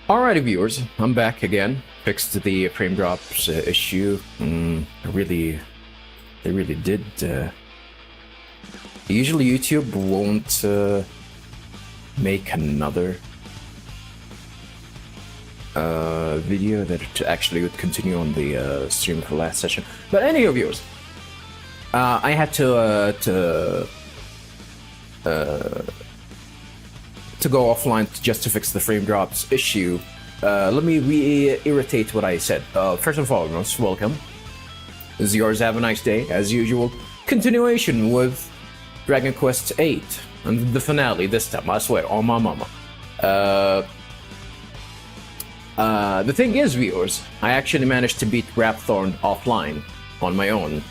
Alrighty, viewers, I'm back again. Fixed the frame drops issue. They really did. Usually YouTube won't make another video that actually would continue on the stream of the last session. But anyway, viewers, I had to go offline just to fix the frame drops issue. Let me reiterate what I said. First and foremost, welcome. This is yours. Have a nice day. As usual, continuation with Dragon Quest VIII and the finale this time. I swear, on my mama. The thing is, viewers, I actually managed to beat Rapthorn offline on my own.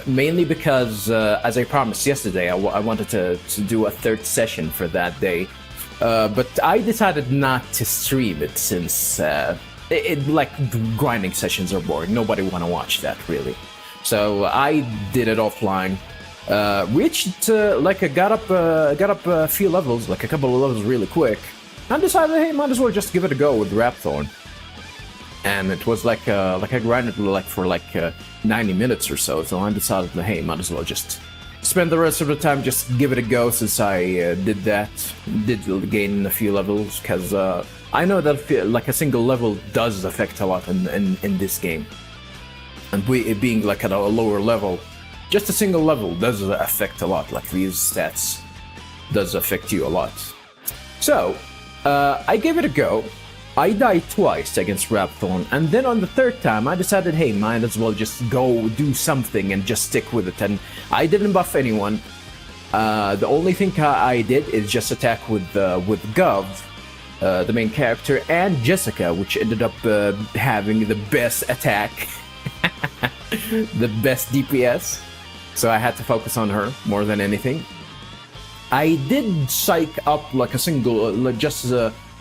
Mainly because, as I promised yesterday, I wanted to do a third session for that day. But I decided not to stream it since like grinding sessions are boring. Nobody want to watch that, really. So I did it offline. Reached got up a few levels, like a couple of levels really quick, and decided, hey, might as well just give it a go with Rapthorn. And it was like I grinded for 90 minutes or so. So I decided, hey, might as well just spend the rest of the time just give it a go, since I did gain a few levels, because I know that like a single level does affect a lot in this game, and it being like at a lower level, just a single level does affect a lot. Like these stats does affect you a lot. So I gave it a go. I died twice against Rapthorn, and then on the third time I decided, hey, might as well just go do something and just stick with it. And I didn't buff anyone. The only thing I did is just attack with Gov, the main character, and Jessica, which ended up having the best attack, the best DPS. So I had to focus on her more than anything. I did psych up like a single,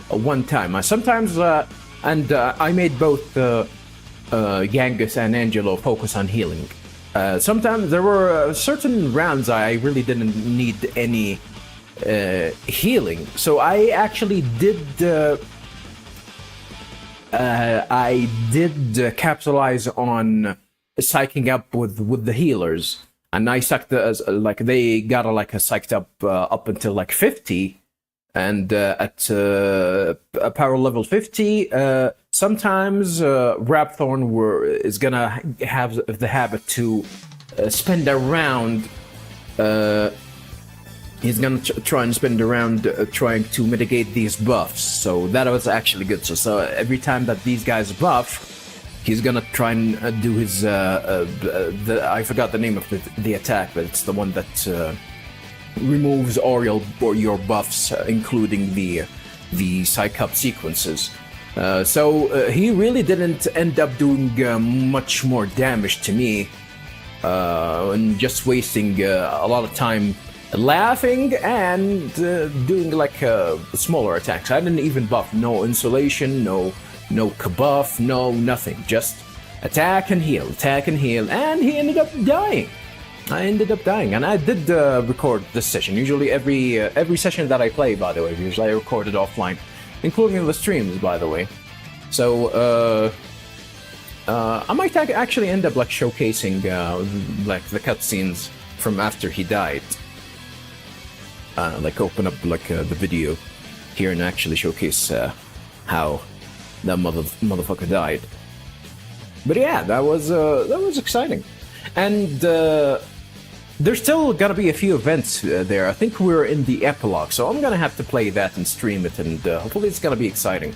one time. Sometimes, I made both Yangus and Angelo focus on healing. Sometimes there were certain rounds I really didn't need any healing, so I actually did. I did capitalize on psyching up with the healers, and I sucked they got psyched up until 50. And at a power level 50, sometimes Rapthorn is gonna have the habit to spend a round. He's gonna try and spend a round trying to mitigate these buffs. So that was actually good. So every time that these guys buff, he's gonna try and do his. I forgot the name of the attack, but it's the one that. Removes all your buffs, including the psych up sequences. So he really didn't end up doing much more damage to me, and just wasting a lot of time laughing and doing smaller attacks. I didn't even buff, no insulation, no buff, no nothing. Just attack and heal, and he ended up dying. I ended up dying, and I did record this session. Usually every session that I play, by the way, usually I record it offline, including the streams, by the way. So I might actually end up showcasing the cutscenes from after he died. Open up the video here and actually showcase how that motherfucker died. But yeah, that was exciting. And there's still gonna be a few events there. I think we're in the epilogue, so I'm gonna have to play that and stream it, and hopefully it's gonna be exciting.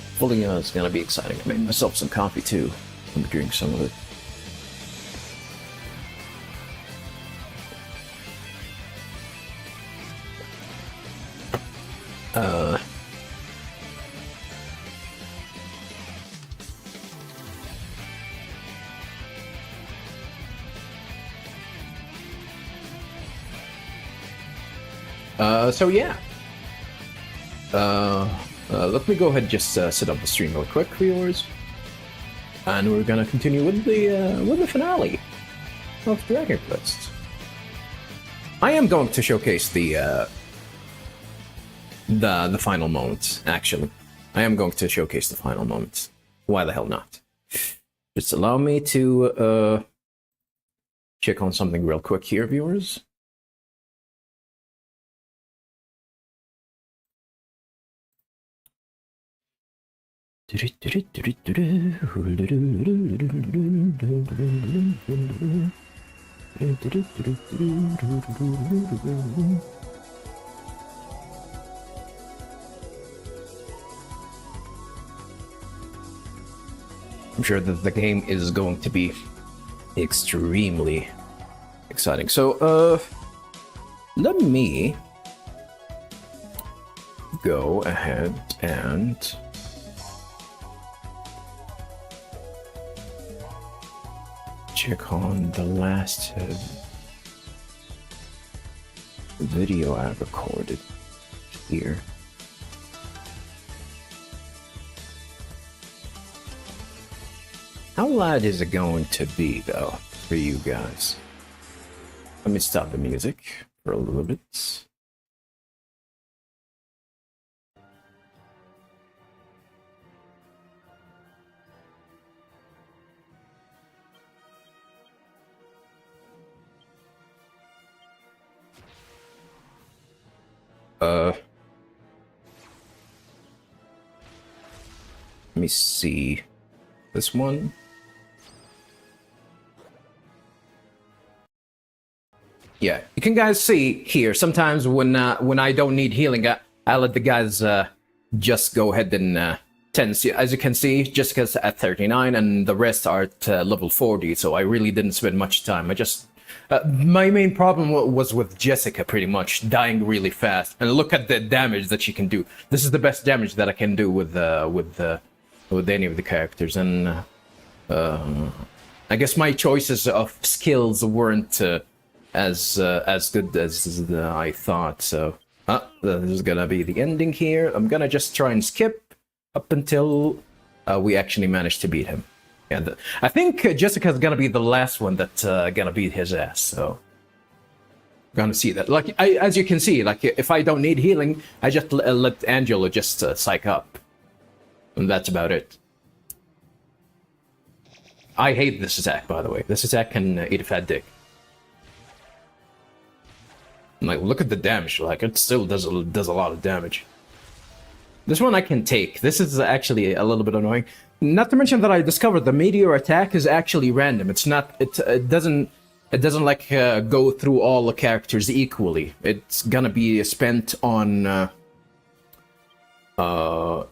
Hopefully it's gonna be exciting. I made myself some coffee too. I'm drinking some of it. So yeah. Let me go ahead and just set up the stream real quick, viewers, and we're gonna continue with the finale of Dragon Quest. I am going to showcase the final moments, actually. I am going to showcase the final moments. Why the hell not? Just allow me to check on something real quick here, viewers. I'm sure that the game is going to be extremely exciting. So, let me go ahead and check on the last video I recorded here. How loud is it going to be, though, for you guys? Let me stop the music for a little bit. Let me see. This one. Yeah, you can guys see here. Sometimes when I don't need healing, I let the guys just go ahead and tend. As you can see, Jessica's at 39, and the rest are at level 40. So I really didn't spend much time. I just my main problem was with Jessica, pretty much dying really fast. And look at the damage that she can do. This is the best damage that I can do with any of the characters, and I guess my choices of skills weren't as good as I thought. So this is gonna be the ending here. I'm gonna just try and skip up until we actually manage to beat him. And I think Jessica's gonna be the last one that's gonna beat his ass. So gonna see that. Like as you can see, like if I don't need healing, I just let Angela just psych up. And that's about it. I hate this attack, by the way. This attack can eat a fat dick. Like, look at the damage. Like, it still does a lot of damage. This one I can take. This is actually a little bit annoying. Not to mention that I discovered the meteor attack is actually random. It's not. It doesn't like go through all the characters equally. It's gonna be spent on.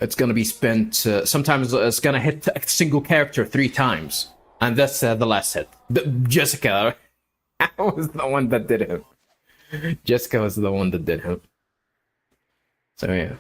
It's gonna be spent. Sometimes it's gonna hit a single character 3 times, and that's the last hit. Jessica was the one that did him. Jessica was the one that did him. So yeah.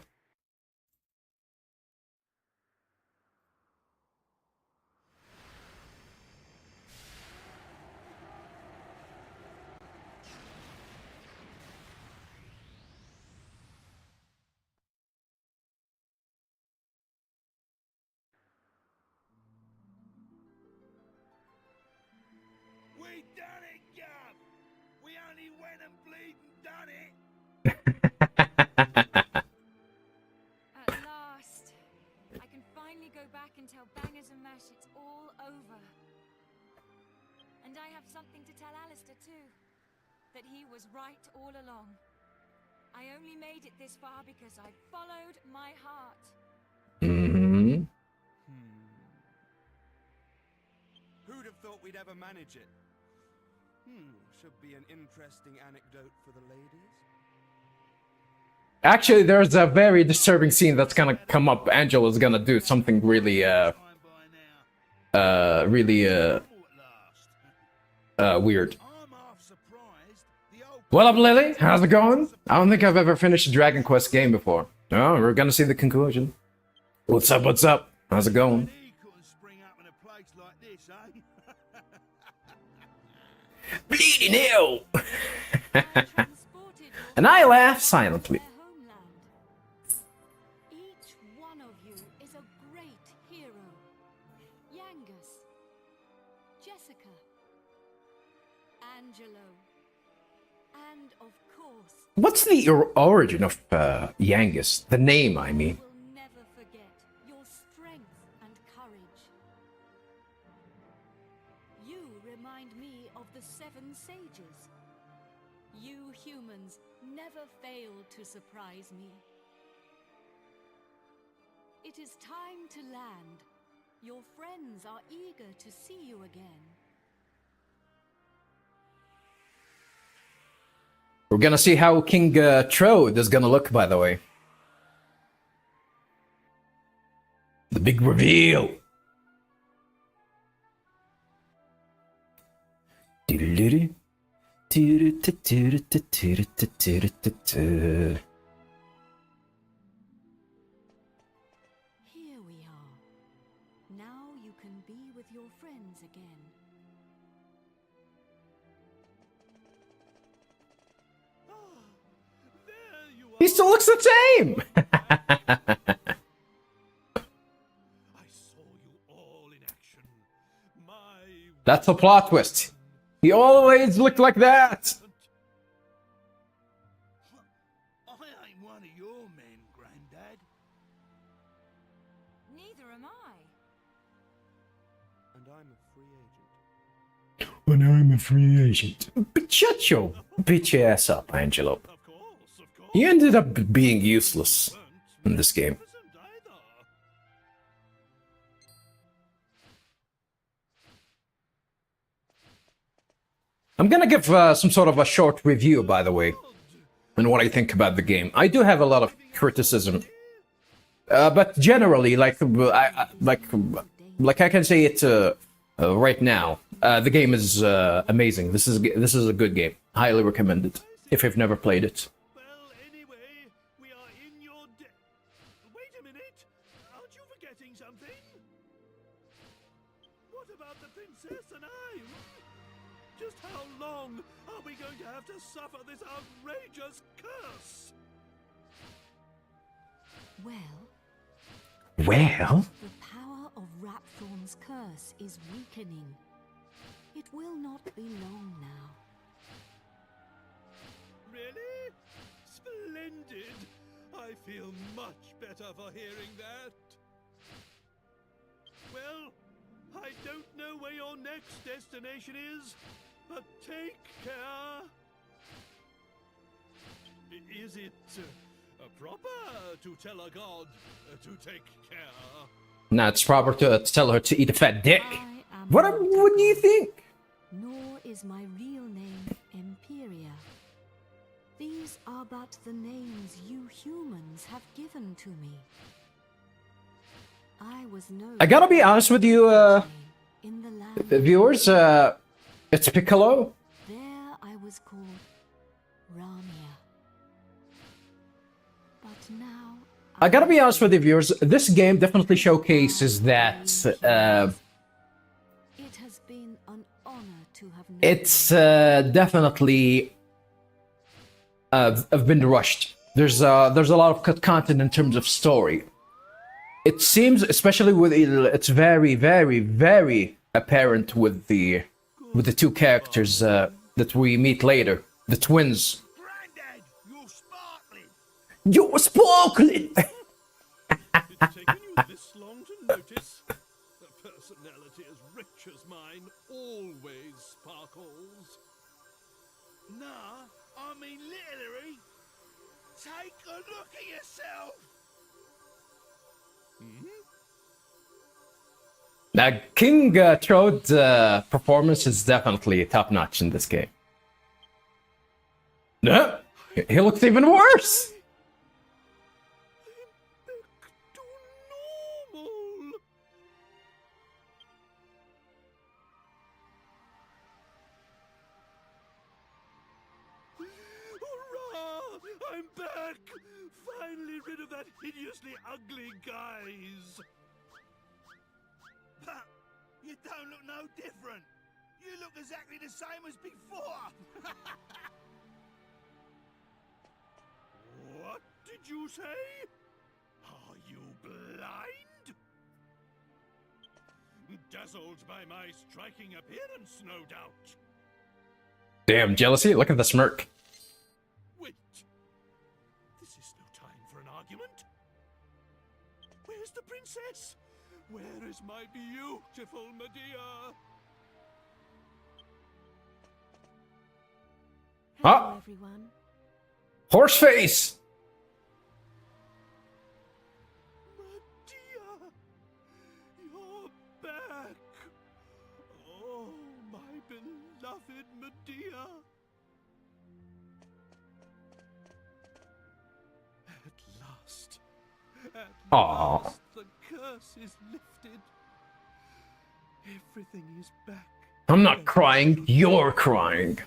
At last, I can finally go back and tell Bangers and Mash it's all over. And I have something to tell Alistair too. That he was right all along. I only made it this far because I followed my heart. Mm-hmm. Who'd have thought we'd ever manage it? Should be an interesting anecdote for the ladies. Actually, there's a very disturbing scene that's gonna come up. Angela's gonna do something really, weird. What up, Lily? How's it going? I don't think I've ever finished a Dragon Quest game before. Oh, we're gonna see the conclusion. What's up, what's up? How's it going? Bleeding hell! And I laugh silently. Each one of you is a great hero. Yangus, Jessica, Angelo, and of course, What's the origin of Yangus? The name, I mean. we'll never forget. failed to surprise me. It is time to land. Your friends are eager to see you again. We're gonna see how King Trode is gonna look, by the way. The big reveal. Here we are. Now you can be with your friends again. There you are. He still looks the same. I saw you all in action. My That's a plot twist. He always looked like that. I ain't one of your men, Grandad. Neither am I. And I'm a free agent. When I'm a free agent. But shut your bitch ass up, Angelo. Of course. He ended up being useless in this game. Isn't either. I'm gonna give some sort of a short review, by the way, on what I think about the game. I do have a lot of criticism, but generally, like I can say it right now. The game is amazing. This is a good game. Highly recommended if you've never played it. Well, anyway, we are in your debt. Wait a minute. Aren't you forgetting something? What about the princess and I? Just how long are we going to have to suffer this outrageous curse? Well, Well, the power of Rapthorn's curse is weakening. It will not be long now. Really? Splendid! I feel much better for hearing that. Well, I don't know where your next destination is, but take care. Is it proper to tell a god to take care? nah, it's proper to tell her to eat a fat dick. I am What not a do you god, think? Nor is my real name Syberia. These are but the names you humans have given to me. I was known I gotta be honest with you, in the land. viewers. It's Piccolo. There I was called Ramia. But now I gotta be honest with you, viewers. This game definitely showcases that it has been an honor to have known it's you. definitely have been rushed. There's a lot of cut content in terms of story. It seems, especially with it's very, very, very apparent with the two characters that we meet later, the twins. Grandad, you're sparkling! You're sparkling. It's taken you this long to notice? A personality as rich as mine always sparkles. Nah, I mean literally. Take a look at yourself! Now, King Trode's performance is definitely top notch in this game. No, he looks even worse. Back to normal! Hurrah! I'm back! Finally rid of that hideously ugly guise! But you don't look no different! You look exactly the same as before! What did you say? Are you blind? Dazzled by my striking appearance, no doubt. Damn jealousy! Look at the smirk. Wait. This is no time for an argument. Where's the princess? Where is my beautiful Medea? Hello, Ah. everyone. Horseface! Medea, you're back. Oh, my beloved Medea. At last, Aww. the curse is lifted. Everything is back. I'm not crying, you're crying.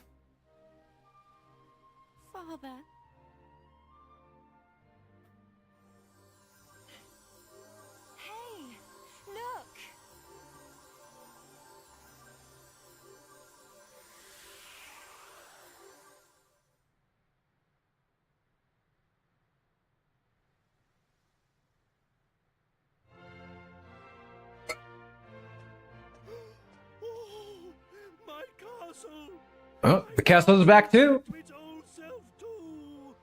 Father. Hey, look! Oh, my castle. Oh, the castle's back too. To its old self too.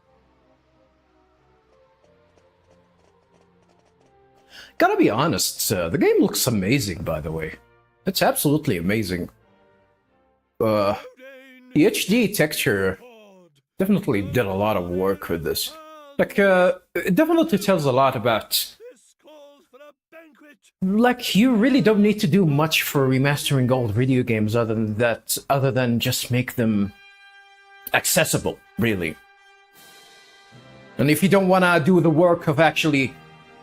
Gotta be honest, the game looks amazing, by the way. It's absolutely amazing. The HD texture definitely did a lot of work with this. Like, it definitely tells a lot about... This calls for a banquet. Like, you really don't need to do much for remastering old video games other than that, other than just make them accessible, really. And if you don't want to do the work of actually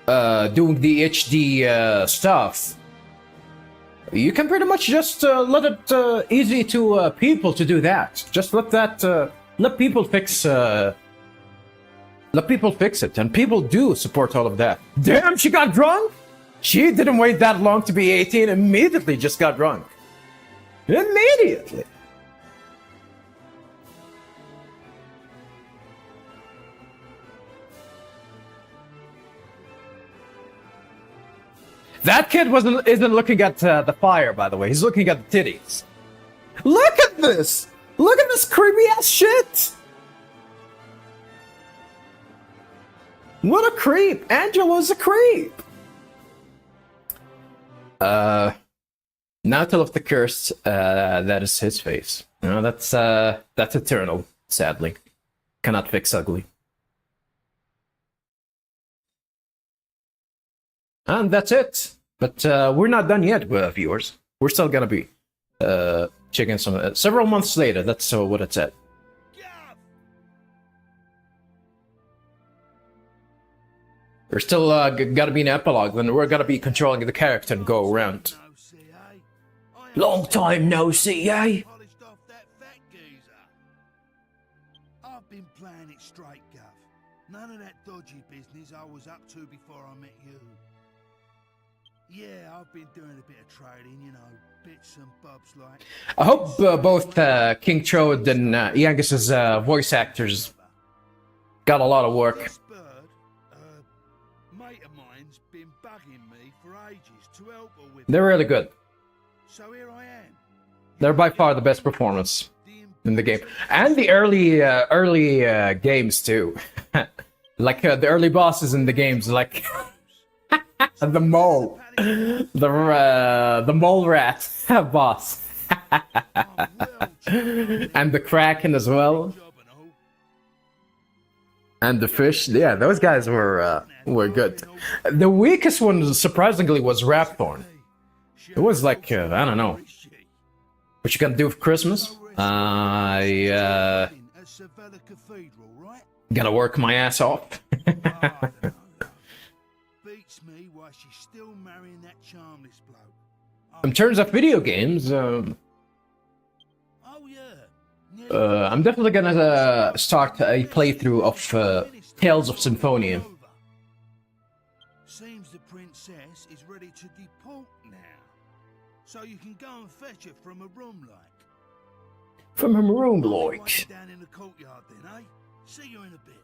doing the HD stuff, you can pretty much just let it easy to people to do that. Just let people fix it, and people do support all of that. Damn, she got drunk. She didn't wait that long to be 18. Immediately just got drunk. Immediately. That kid isn't looking at the fire, by the way. He's looking at the titties. Look at this! Look at this creepy ass shit! What a creep! Angela's a creep! Now to lift the curse, that is his face. No, that's eternal, sadly. Cannot fix ugly. And that's it. But we're not done yet, viewers. We're still gonna be checking some several months later. That's what it said. There's still gotta be an epilogue. Then we're gonna be controlling the character and go around. Long time no see, eh? Polished off that fat geezer. I've been playing it straight, Guff. None of that dodgy business I was up to before I met you. Yeah, I've been doing a bit of trading, you know, bits and bobs like... I hope both King Trode and Yangus's voice actors got a lot of work. This bird, mate of mine's been bugging me for ages to help her with... They're really good. So here I am. They're by far the best performance in the game. And the early games too. Like the early bosses in the games, like the mole. The mole rat boss. And the Kraken as well. And the fish. Yeah, those guys were good. The weakest one, surprisingly, was Rapthorn. It was like, I don't know. What you gonna do for Christmas? Gonna work my ass off. Beats me why she's still marrying that charmless bloke. In terms of video games, Oh yeah. I'm definitely gonna start a playthrough of Tales of Symphonia. Seems the princess is ready to depart now. So you can go and fetch her from a room like. From her room, I'll be like. waiting down in the courtyard then, eh? See you in a bit.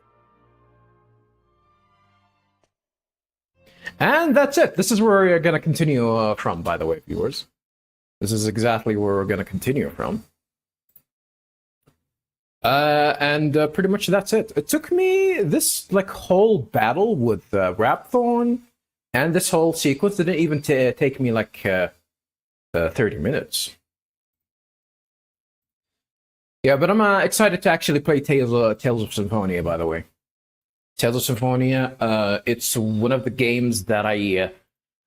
And that's it. This is where we're gonna continue from, by the way, viewers. This is exactly where we're gonna continue from. And pretty much that's it. It took me this like whole battle with Rapthorn and this whole sequence didn't even take me like 30 minutes. Yeah, but I'm excited to actually play Tales of Symphonia. By the way, Tales of Symphonia. It's one of the games that I've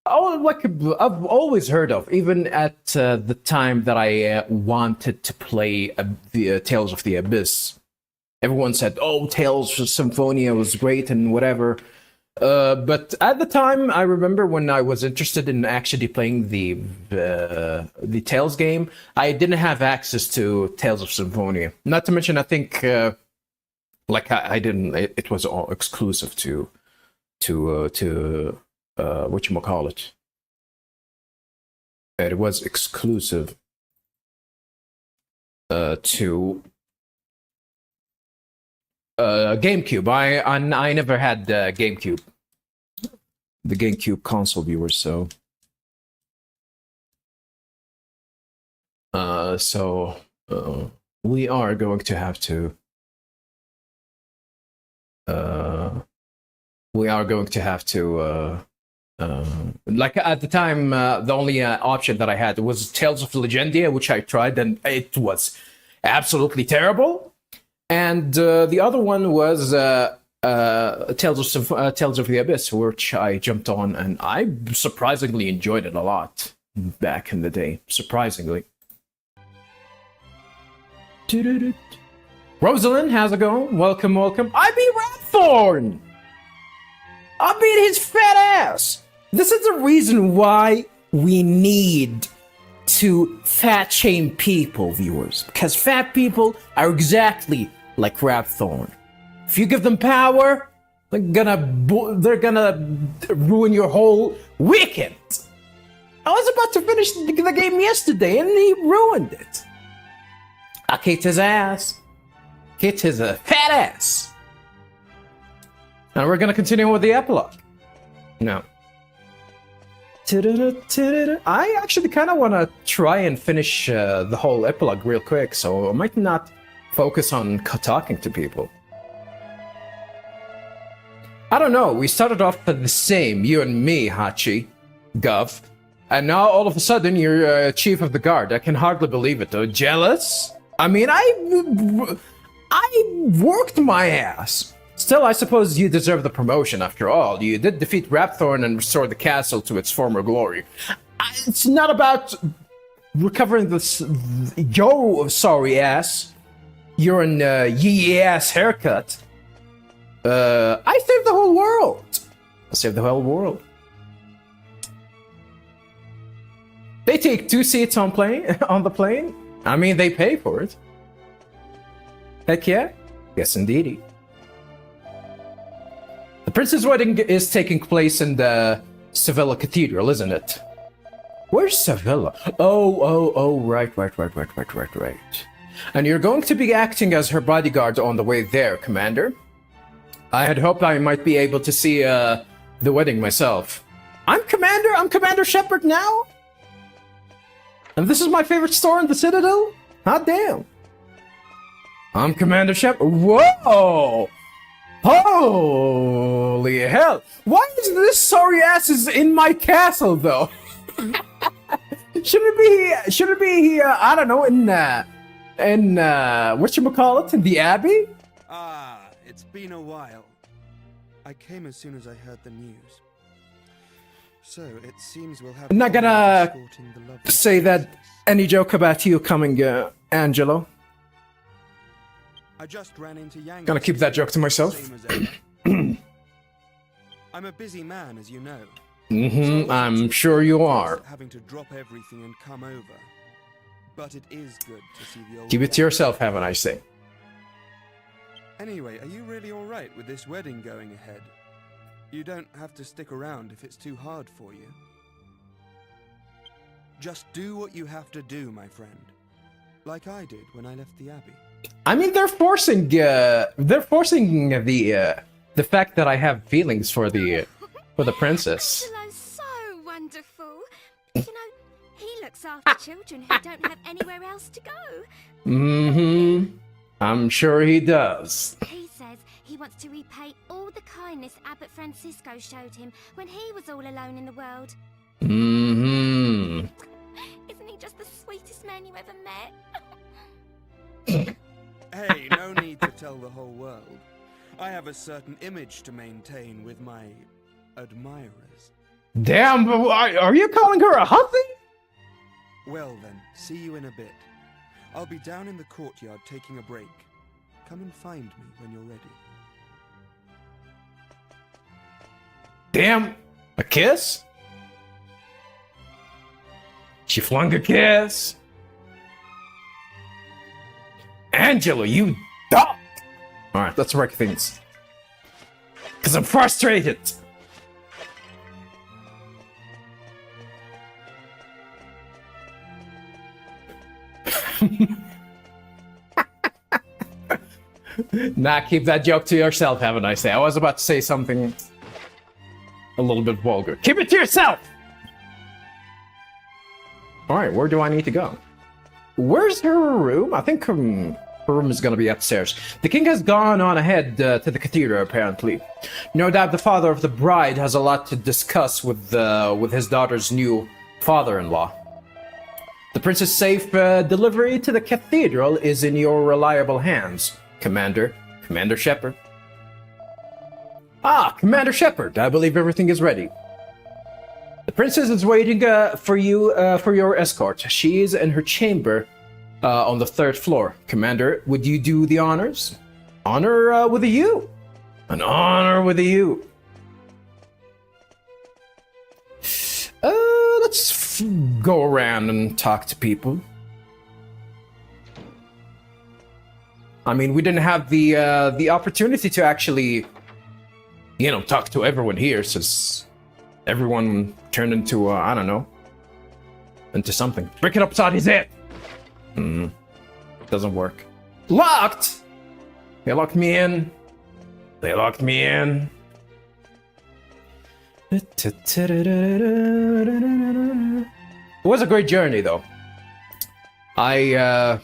always heard of, even at the time that I wanted to play the Tales of the Abyss. Everyone said, "Oh, Tales of Symphonia was great and whatever." But at the time, I remember when I was interested in actually playing the Tales game, I didn't have access to Tales of Symphonia. Not to mention, I think I didn't. It was all exclusive to whatchamacallit. It was exclusive to GameCube. I never had GameCube, the GameCube console, viewers. So we are going to have to. Like at the time, the only option that I had was Tales of Legendia, which I tried, and it was absolutely terrible. And the other one was Tales of the Abyss, which I jumped on, and I surprisingly enjoyed it a lot back in the day. Surprisingly. Rosalind, how's it going? Welcome, welcome. I beat Rapthorn! I beat his fat ass! This is the reason why we need to fat shame people, viewers. Because fat people are exactly like Rapthorn. If you give them power, they're gonna ruin your whole weekend. I was about to finish the game yesterday and he ruined it. I kicked his ass. Kicked his fat ass. And we're gonna continue with the epilogue. No. I actually kind of want to try and finish the whole epilogue real quick, so I might not focus on talking to people. I don't know, we started off the same, you and me, Hachi, Gov, and now all of a sudden you're chief of the guard. I can hardly believe it, though. Jealous? I mean, I worked my ass. Still, I suppose you deserve the promotion after all. You did defeat Rapthorn and restore the castle to its former glory. It's not about recovering yo sorry ass, your yee ass haircut. I saved the whole world. I saved the whole world. They take 2 seats on the plane. I mean, they pay for it. Heck yeah. Yes, indeedy. The prince's wedding is taking place in the Sevilla Cathedral, isn't it? Where's Sevilla? Oh, right. And you're going to be acting as her bodyguard on the way there, Commander. I had hoped I might be able to see the wedding myself. I'm Commander Shepard now? And this is my favorite store in the Citadel? Hot damn. I'm Commander Shepard. Whoa! Holy hell! Why is this sorry ass is in my castle though? Should it be I don't know, in whatchamacallit, in the Abbey? Ah, it's been a while. I came as soon as I heard the news. So it seems we'll have. I'm not gonna say that any joke about you coming, Angelo. I just ran into Yang. Gonna keep that joke to myself. I'm a busy man, as you know. So I'm sure you are. Having to drop everything and come over. But it is good to see the old. Keep it to yourself, haven't I say? Anyway, are you really all right with this wedding going ahead? You don't have to stick around if it's too hard for you. Just do what you have to do, my friend. Like I did when I left the Abbey. I mean, they're forcing the fact that I have feelings for the princess. Angelo's so wonderful. You know, he looks after children who don't have anywhere else to go. I'm sure he does. He says he wants to repay all the kindness Abbot Francisco showed him when he was all alone in the world. Isn't he just the sweetest man you ever met? Hey, no need to tell the whole world. I have a certain image to maintain with my admirers. Damn, are you calling her a hussy? Well then, see you in a bit. I'll be down in the courtyard taking a break. Come and find me when you're ready. Damn, a kiss? She flung a kiss. Angela, you dog! Alright, let's work things. Because I'm frustrated. Nah, keep that joke to yourself, haven't I say? I was about to say something a little bit vulgar. Keep it to yourself! Alright, where do I need to go? Where's her room? I think her room is gonna be upstairs. The king has gone on ahead to the cathedral, apparently. No doubt the father of the bride has a lot to discuss with his daughter's new father-in-law. The prince's safe delivery to the cathedral is in your reliable hands, Commander Shepard. Ah, Commander Shepard, I believe everything is ready. The princess is waiting for you for your escort. She is in her chamber on the 3rd floor. Commander, would you do the honors? Honor with a U. An honor with a U. Let's go around and talk to people. I mean, we didn't have the opportunity to actually, you know, talk to everyone here, since everyone turned into, I don't know, into something. Break it upside his head! Doesn't work. Locked! They locked me in. They locked me in. It was a great journey, though. I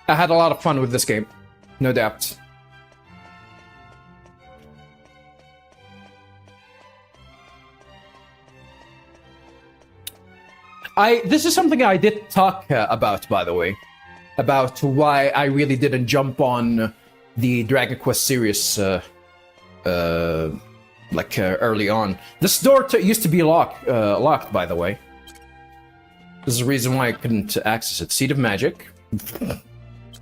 had a lot of fun with this game, no doubt. This is something I did talk about, by the way, about why I really didn't jump on the Dragon Quest series early on. This door used to be locked, by the way. This is the reason why I couldn't access it. Seed of Magic. Too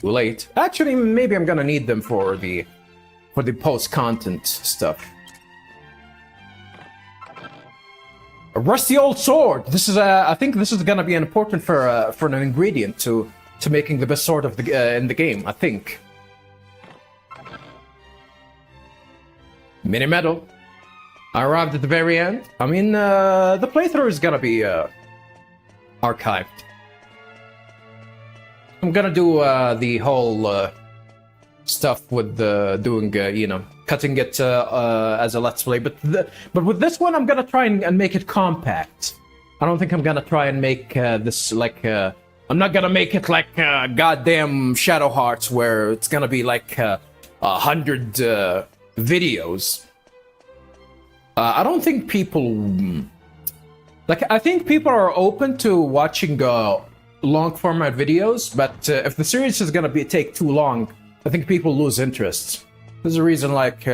late. Actually, maybe I'm gonna need them for the post-content stuff. A rusty old sword. This is I think this is gonna be important for an ingredient to making the best sword of the in the game. I think. Mini medal. I arrived at the very end. I mean, the playthrough is gonna be archived. I'm gonna do the whole stuff with doing, you know, cutting it as a let's play, but with this one, I'm gonna try and make it compact. I don't think I'm gonna try and make this like I'm not gonna make it like goddamn Shadow Hearts, where it's gonna be like 100 videos. I don't think people like. I think people are open to watching long format videos, but if the series is gonna take too long, I think people lose interest. There's a reason, like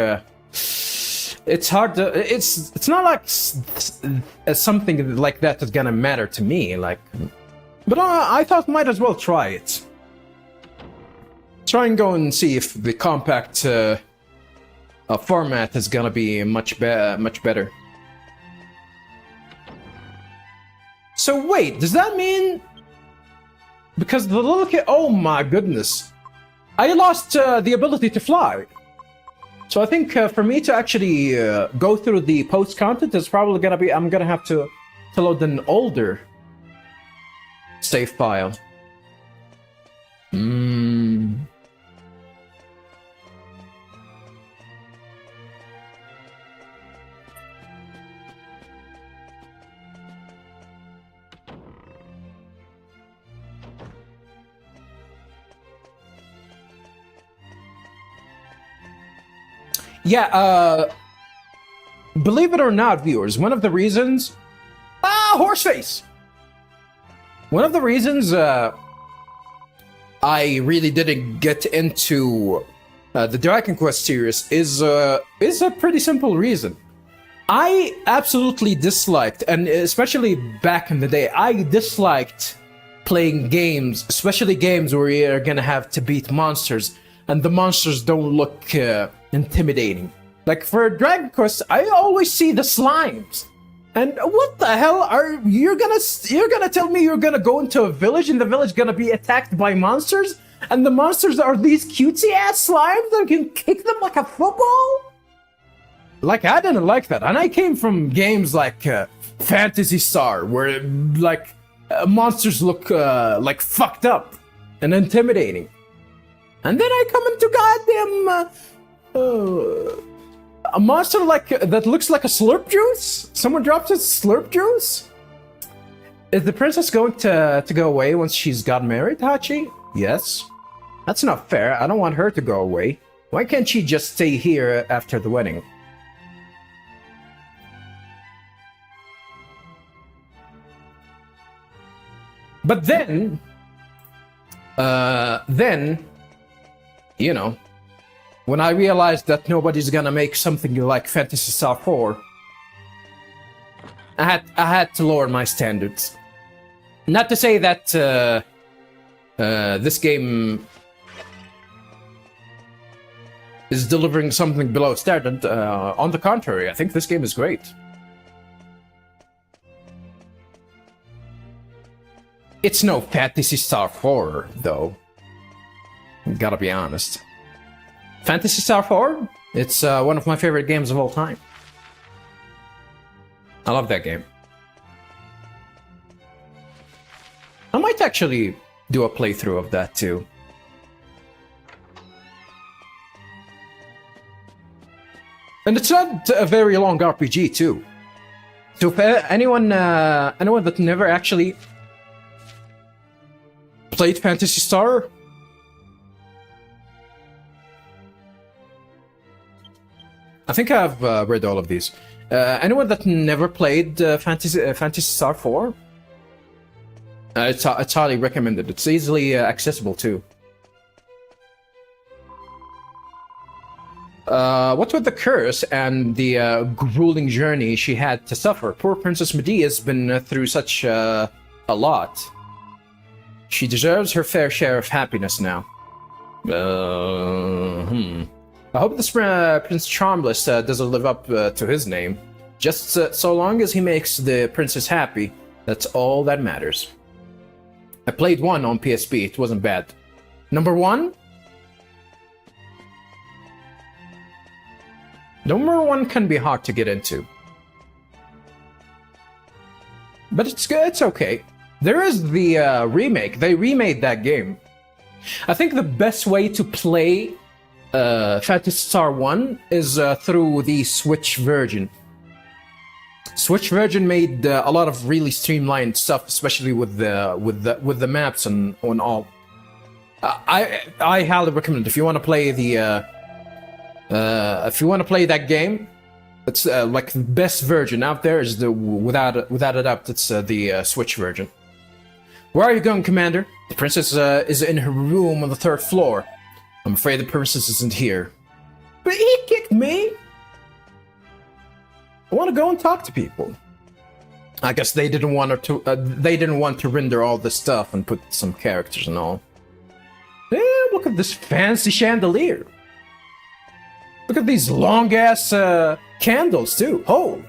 it's hard to. It's not like something like that is gonna matter to me. Like, but I thought might as well try it. Try and go and see if the compact format is gonna be much better. So wait, does that mean? Because the little kid, oh my goodness, I lost the ability to fly. So I think for me to actually go through the post content is probably gonna be, I'm gonna have to load an older save file. Yeah, believe it or not, viewers, one of the reasons... Horseface! One of the reasons I really didn't get into the Dragon Quest series is a pretty simple reason. I absolutely disliked, and especially back in the day, I disliked playing games, especially games where you're gonna have to beat monsters, and the monsters don't look intimidating. Like for Dragon Quest, I always see the slimes. And what the hell are you're gonna tell me you're gonna go into a village and the village gonna be attacked by monsters? And the monsters are these cutesy ass slimes that can kick them like a football? Like, I didn't like that. And I came from games like Phantasy Star, where like monsters look like fucked up and intimidating. And then I come into goddamn a monster like that looks like a slurp juice? Someone drops a slurp juice? Is the princess going to go away once she's gotten married, Hachi? Yes. That's not fair. I don't want her to go away. Why can't she just stay here after the wedding? But then, you know, when I realized that nobody's gonna make something like Phantasy Star 4, I had to lower my standards. Not to say that this game is delivering something below standard. On the contrary, I think this game is great. It's no Phantasy Star 4, though. Gotta be honest. Phantasy Star 4? It's one of my favorite games of all time. I love that game. I might actually do a playthrough of that too. And it's not a very long RPG too. So if anyone that never actually played Phantasy Star, I think I've read all of these. Anyone that never played Phantasy Star 4, it's highly recommended. It's easily accessible too. What with the curse and the grueling journey she had to suffer, poor Princess Medea's been through such a lot. She deserves her fair share of happiness now. I hope this Prince Charmless doesn't live up to his name. Just so long as he makes the princess happy, that's all that matters. I played 1 on PSP, it wasn't bad. Number 1? Number 1 can be hard to get into. But it's good, it's okay. There is the remake, they remade that game. I think the best way to play Phantasy Star 1 is through the Switch version. Switch version made a lot of really streamlined stuff, especially with the maps and all. I highly recommend it. If you want to play that game, it's like the best version out there is without a doubt it's the Switch version. Where are you going, Commander? The princess is in her room on the 3rd floor. I'm afraid the princess isn't here. But he kicked me! I want to go and talk to people. I guess they didn't want to render all this stuff and put some characters and all. Yeah, look at this fancy chandelier. Look at these long-ass candles, too. Oh!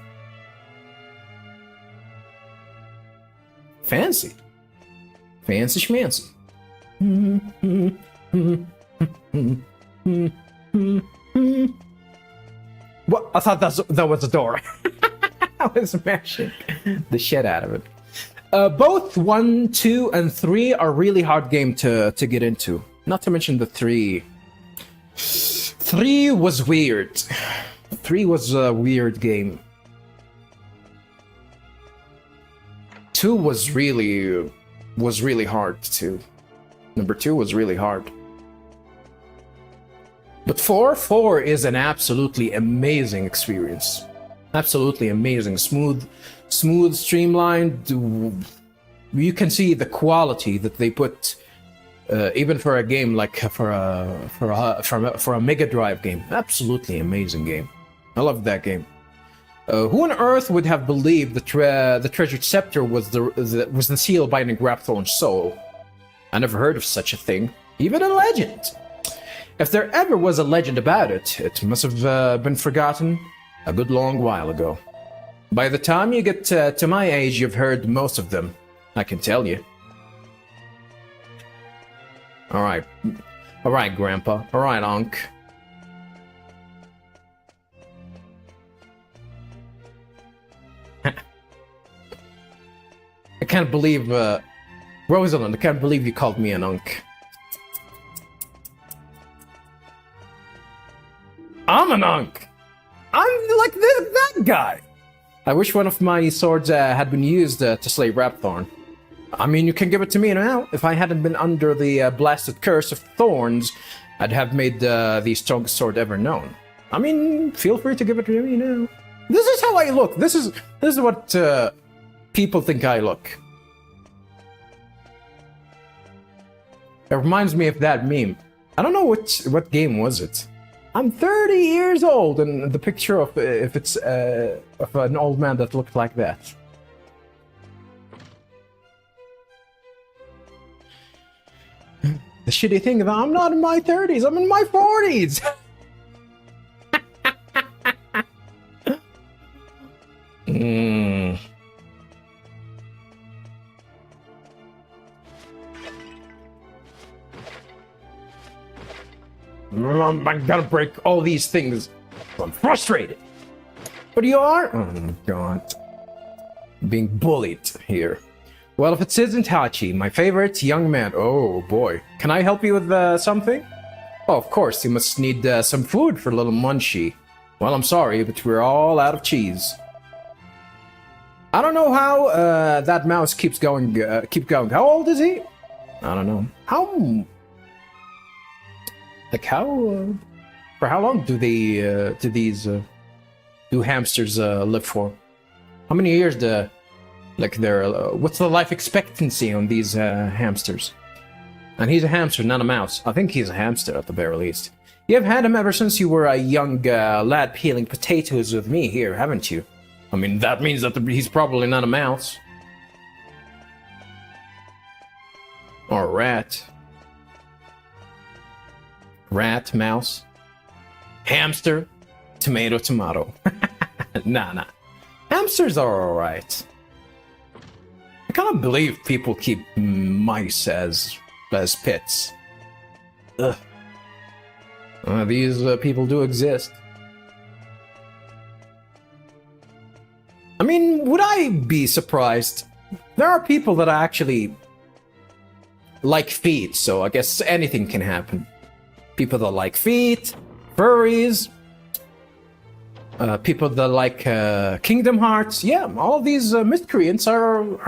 Fancy. Fancy schmancy. What? I thought that was a door. I was smashing the shit out of it. Both 1, 2, and 3 are really hard game to get into. Not to mention the 3. 3 was weird. 3 was a weird game. 2 was really hard too. Number 2 was really hard. But 4 is an absolutely amazing experience. Absolutely amazing. Smooth, streamlined. You can see the quality that they put even for a game like for a Mega Drive game. Absolutely amazing game. I love that game. Who on earth would have believed the treasured scepter was the seal binding Grapthorn's soul? I never heard of such a thing, even a legend. If there ever was a legend about it, it must have been forgotten a good long while ago. By the time you get to my age, you've heard most of them, I can tell you. Alright, Grandpa. Alright, Unc. I can't believe, Rosalind, I can't believe you called me an Unc. I'm an Unc! I'm like that guy! I wish one of my swords had been used to slay Rapthorn. I mean, you can give it to me now. If I hadn't been under the blasted curse of thorns, I'd have made the strongest sword ever known. I mean, feel free to give it to me now. This is how I look. This is what people think I look. It reminds me of that meme. I don't know what game was it. I'm 30 years old, and the picture of if it's of an old man that looked like that. The shitty thing is I'm not in my 30s, I'm in my 40s! I'm gonna break all these things. I'm frustrated. But you are? Oh god. Being bullied here. Well, if it isn't Hachi, my favorite young man. Oh boy. Can I help you with something? Oh, of course, you must need some food for little Munchie. Well, I'm sorry, but we're all out of cheese. I don't know how that mouse keeps going. Keep going. How old is he? I don't know. How? Like how? For how long do they? Do hamsters live for? How many years? What's the life expectancy on these hamsters? And he's a hamster, not a mouse. I think he's a hamster at the very least. You have had him ever since you were a young lad peeling potatoes with me here, haven't you? I mean, that means that he's probably not a mouse. Or a rat. Rat, mouse. Hamster. Tomato, tomato. Nah. Hamsters are alright. I cannot believe people keep mice as pets. Ugh. These people do exist. I mean, would I be surprised? There are people that actually like feet, so I guess anything can happen. People that like feet, furries, people that like Kingdom Hearts. Yeah, all these miscreants are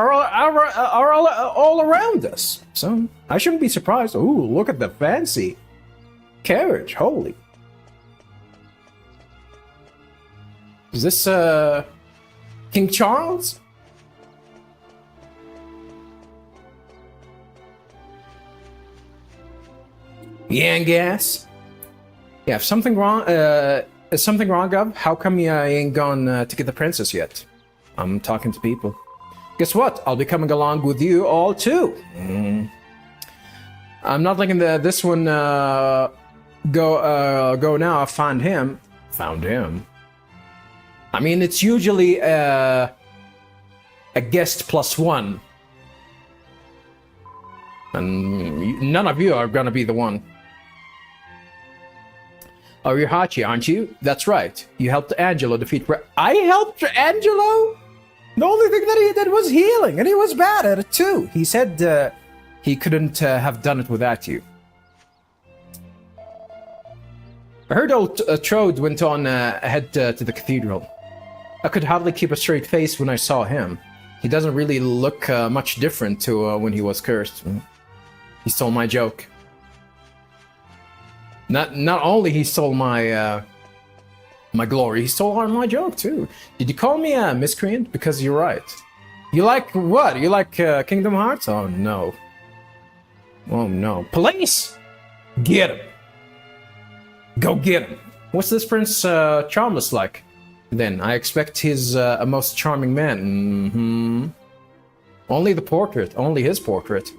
all around us. So I shouldn't be surprised. Ooh, look at the fancy carriage. Holy. Is this King Charles? Yangas? Yeah, if something wrong, is something wrong, Gov? How come you ain't gone to get the princess yet? I'm talking to people. Guess what? I'll be coming along with you all too. I'm not letting this one go now. I found him. Found him. I mean, it's usually a guest +1. And none of you are gonna be the one. Oh, you're Hachi, aren't you? That's right. You helped Angelo defeat... I helped Angelo? The only thing that he did was healing, and he was bad at it too. He said he couldn't have done it without you. I heard old Trode went on ahead to the cathedral. I could hardly keep a straight face when I saw him. He doesn't really look much different to when he was cursed. He stole my joke. Not only he stole my my glory, he stole my joke too. Did you call me a miscreant? Because you're right. You like what? You like Kingdom Hearts? Oh no. Oh no. Police! Get him! Go get him! What's this Prince Charmless like? Then, I expect he's a most charming man. Mm-hmm. Only the portrait, only his portrait.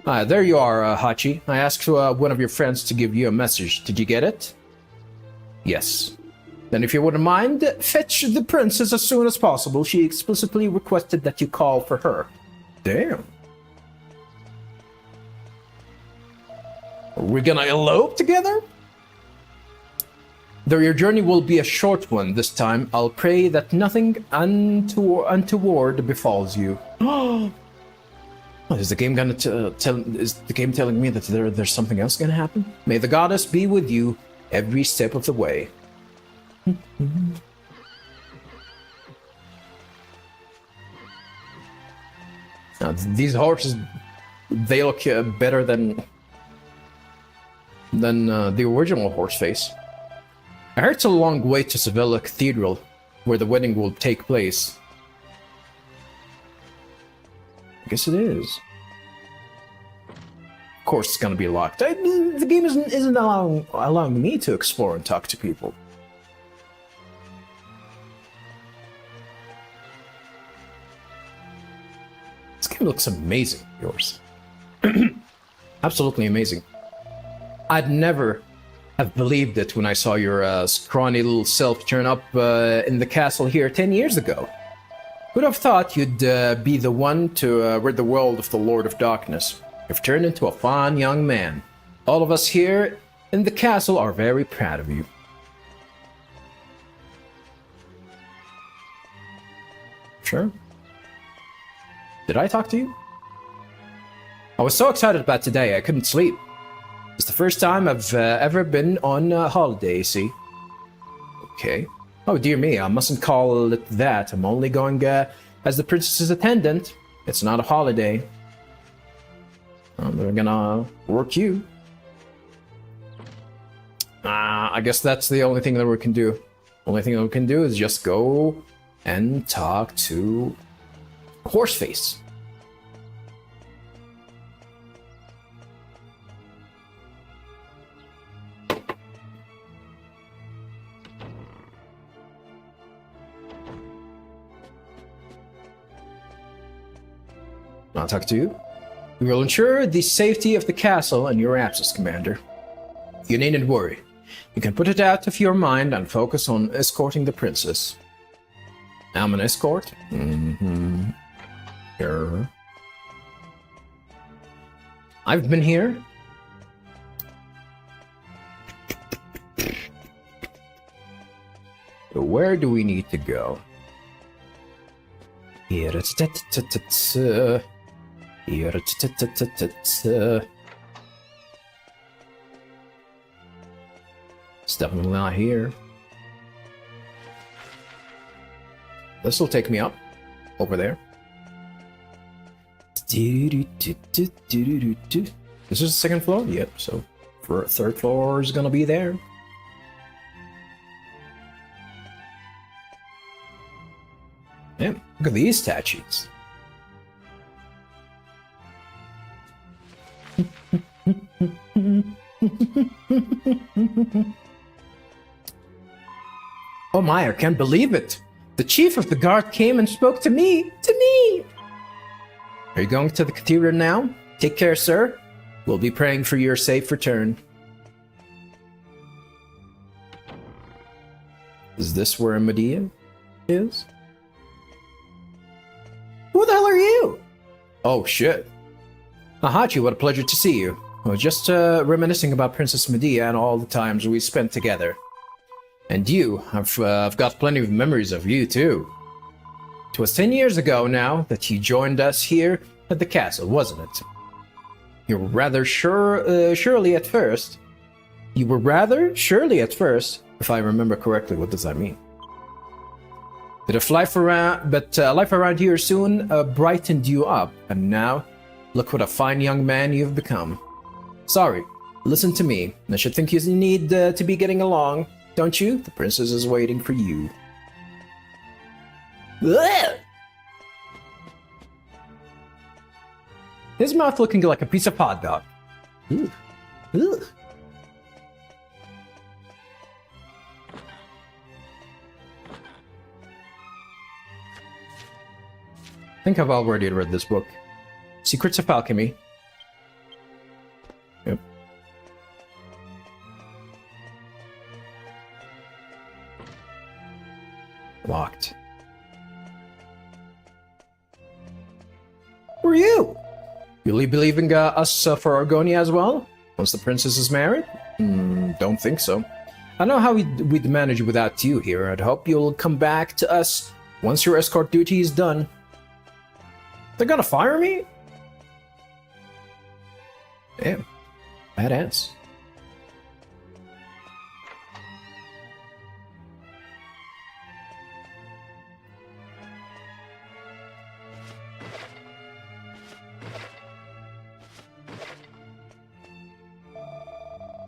There you are, Hachi. I asked one of your friends to give you a message. Did you get it? Yes. Then if you wouldn't mind, fetch the princess as soon as possible. She explicitly requested that you call for her. Damn. Are we gonna elope together? Though your journey will be a short one this time, I'll pray that nothing untoward befalls you. Oh, is the game gonna is the game telling me that there's something else gonna happen? May the goddess be with you every step of the way. Now, these horses, they look better than the original horse face. I heard it's a long way to Syberia Cathedral, where the wedding will take place. I guess it is. Of course, it's gonna be locked. The game isn't allowing me to explore and talk to people. This game looks amazing, yours. Absolutely amazing. I'd never have believed it when I saw your scrawny little self turn up in the castle here 10 years ago. Who'd have thought you'd be the one to rid the world of the Lord of Darkness? You've turned into a fine young man. All of us here in the castle are very proud of you. Sure. Did I talk to you? I was so excited about today, I couldn't sleep. It's the first time I've ever been on a holiday, see? Okay. Oh, dear me, I mustn't call it that. I'm only going as the princess's attendant. It's not a holiday. They're gonna work you. I guess that's the only thing that we can do. Only thing that we can do is just go and talk to Horseface. I'll talk to you. We will ensure the safety of the castle in your absence, Commander. You needn't worry. You can put it out of your mind and focus on escorting the princess. I'm an escort? Mm-hmm. Sure. I've been here. So where do we need to go? Here. It's definitely not here. This will take me up over there. This is the second floor? Yep, so for third floor is gonna be there. Yeah, look at these statues. Oh my, I can't believe it! The chief of the guard came and spoke to me! To me! Are you going to the cathedral now? Take care, sir. We'll be praying for your safe return. Is this where Medea is? Who the hell are you? Oh shit. Hachi, what a pleasure to see you. I was just reminiscing about Princess Medea and all the times we spent together. And you, I've got plenty of memories of you too. It was 10 years ago now that you joined us here at the castle, wasn't it? You were rather surely at first. You were rather surely at first, if I remember correctly. What does that mean? But life around here soon brightened you up, and now, look what a fine young man you've become. Sorry, listen to me. I should think you need to be getting along, don't you? The princess is waiting for you. Ugh! His mouth looking like a piece of hot dog. Ugh. Ugh. I think I've already read this book. Secrets of Alchemy. Yep. Locked. Who are you? You'll believe in us for Argonia as well? Once the princess is married? Don't think so. I know how we'd manage without you here. I'd hope you'll come back to us once your escort duty is done. They're gonna fire me? Damn. Badass.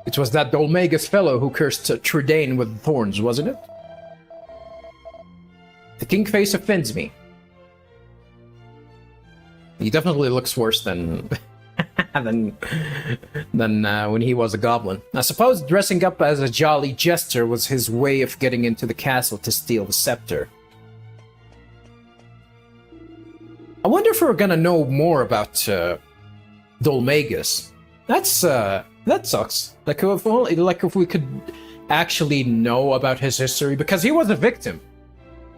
It was that Dolmagus fellow who cursed Tridane with thorns, wasn't it? The king face offends me. He definitely looks worse than than when he was a goblin. I suppose dressing up as a jolly jester was his way of getting into the castle to steal the scepter. I wonder if we're gonna know more about Dolmagus. That sucks. Like if we could actually know about his history, because he was a victim.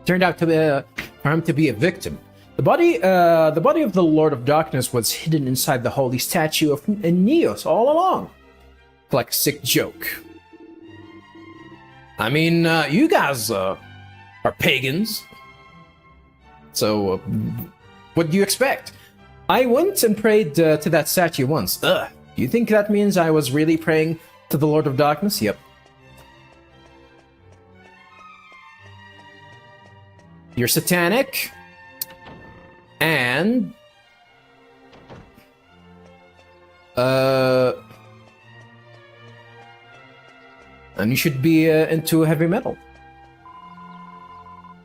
Turned out to be for him to be a victim. The body of the Lord of Darkness was hidden inside the holy statue of Neos all along. Like a sick joke. I mean, you guys are pagans. So, what do you expect? I went and prayed to that statue once. Ugh. You think that means I was really praying to the Lord of Darkness? Yep. You're satanic. And... and you should be into heavy metal.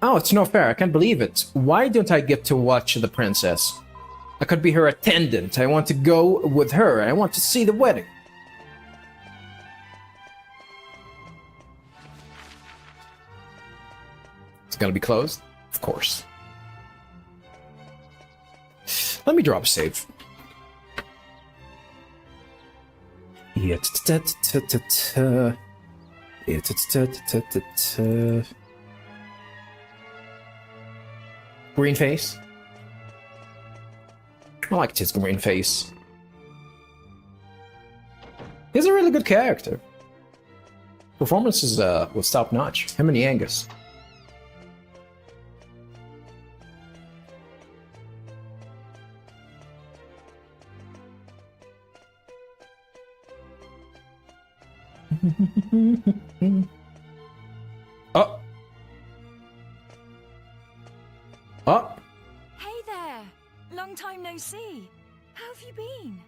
Oh, it's no fair. I can't believe it. Why don't I get to watch the princess? I could be her attendant. I want to go with her. I want to see the wedding. It's gonna be closed? Of course. Let me drop a save. Green face. I liked his green face. He's a really good character. Performance was top notch. Him and Yangus. Oh. Oh. Hey there! Long time no see. How have you been?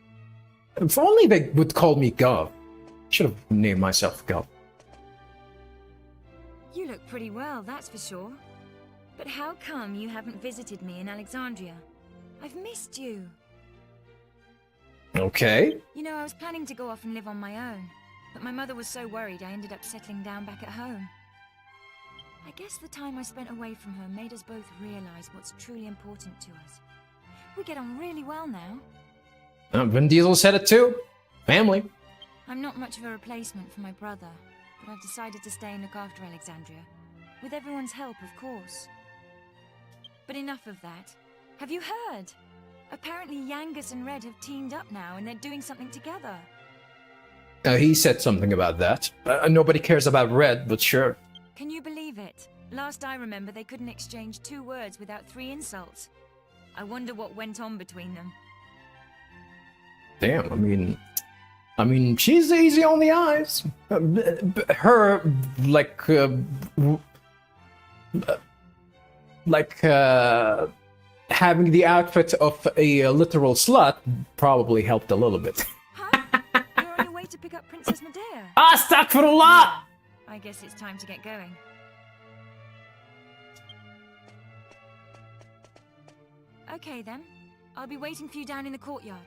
If only they would call me Gov. Should have named myself Gov. You look pretty well, that's for sure. But how come you haven't visited me in Alexandria? I've missed you. Okay. You know, I was planning to go off and live on my own, but my mother was so worried I ended up settling down back at home. I guess the time I spent away from her made us both realize what's truly important to us. We get on really well now. Vin Diesel said it too. Family. I'm not much of a replacement for my brother, but I've decided to stay and look after Alexandria. With everyone's help, of course. But enough of that. Have you heard? Apparently Yangus and Red have teamed up now and they're doing something together. He said something about that. Nobody cares about Red, but sure. Can you believe it? Last I remember, they couldn't exchange 2 words without 3 insults. I wonder what went on between them. Damn, I mean, she's easy on the eyes. Her, having the outfit of a literal slut probably helped a little bit. Huh? You're on your way to pick up Princess Medea? Astaghfirullah! I guess it's time to get going. Okay then. I'll be waiting for you down in the courtyard.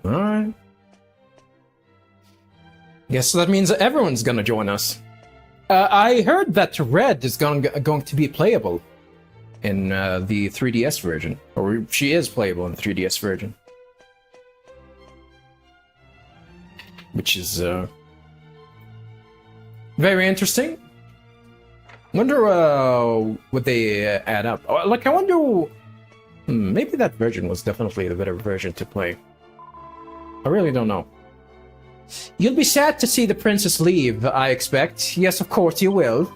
Alright. Guess that means everyone's gonna join us. I heard that Red is going to be playable in the 3DS version, or she is playable in the 3DS version, which is very interesting. Wonder what they add up. Like, I wonder. Maybe that version was definitely the better version to play. I really don't know. You'll be sad to see the princess leave, I expect. Yes, of course you will.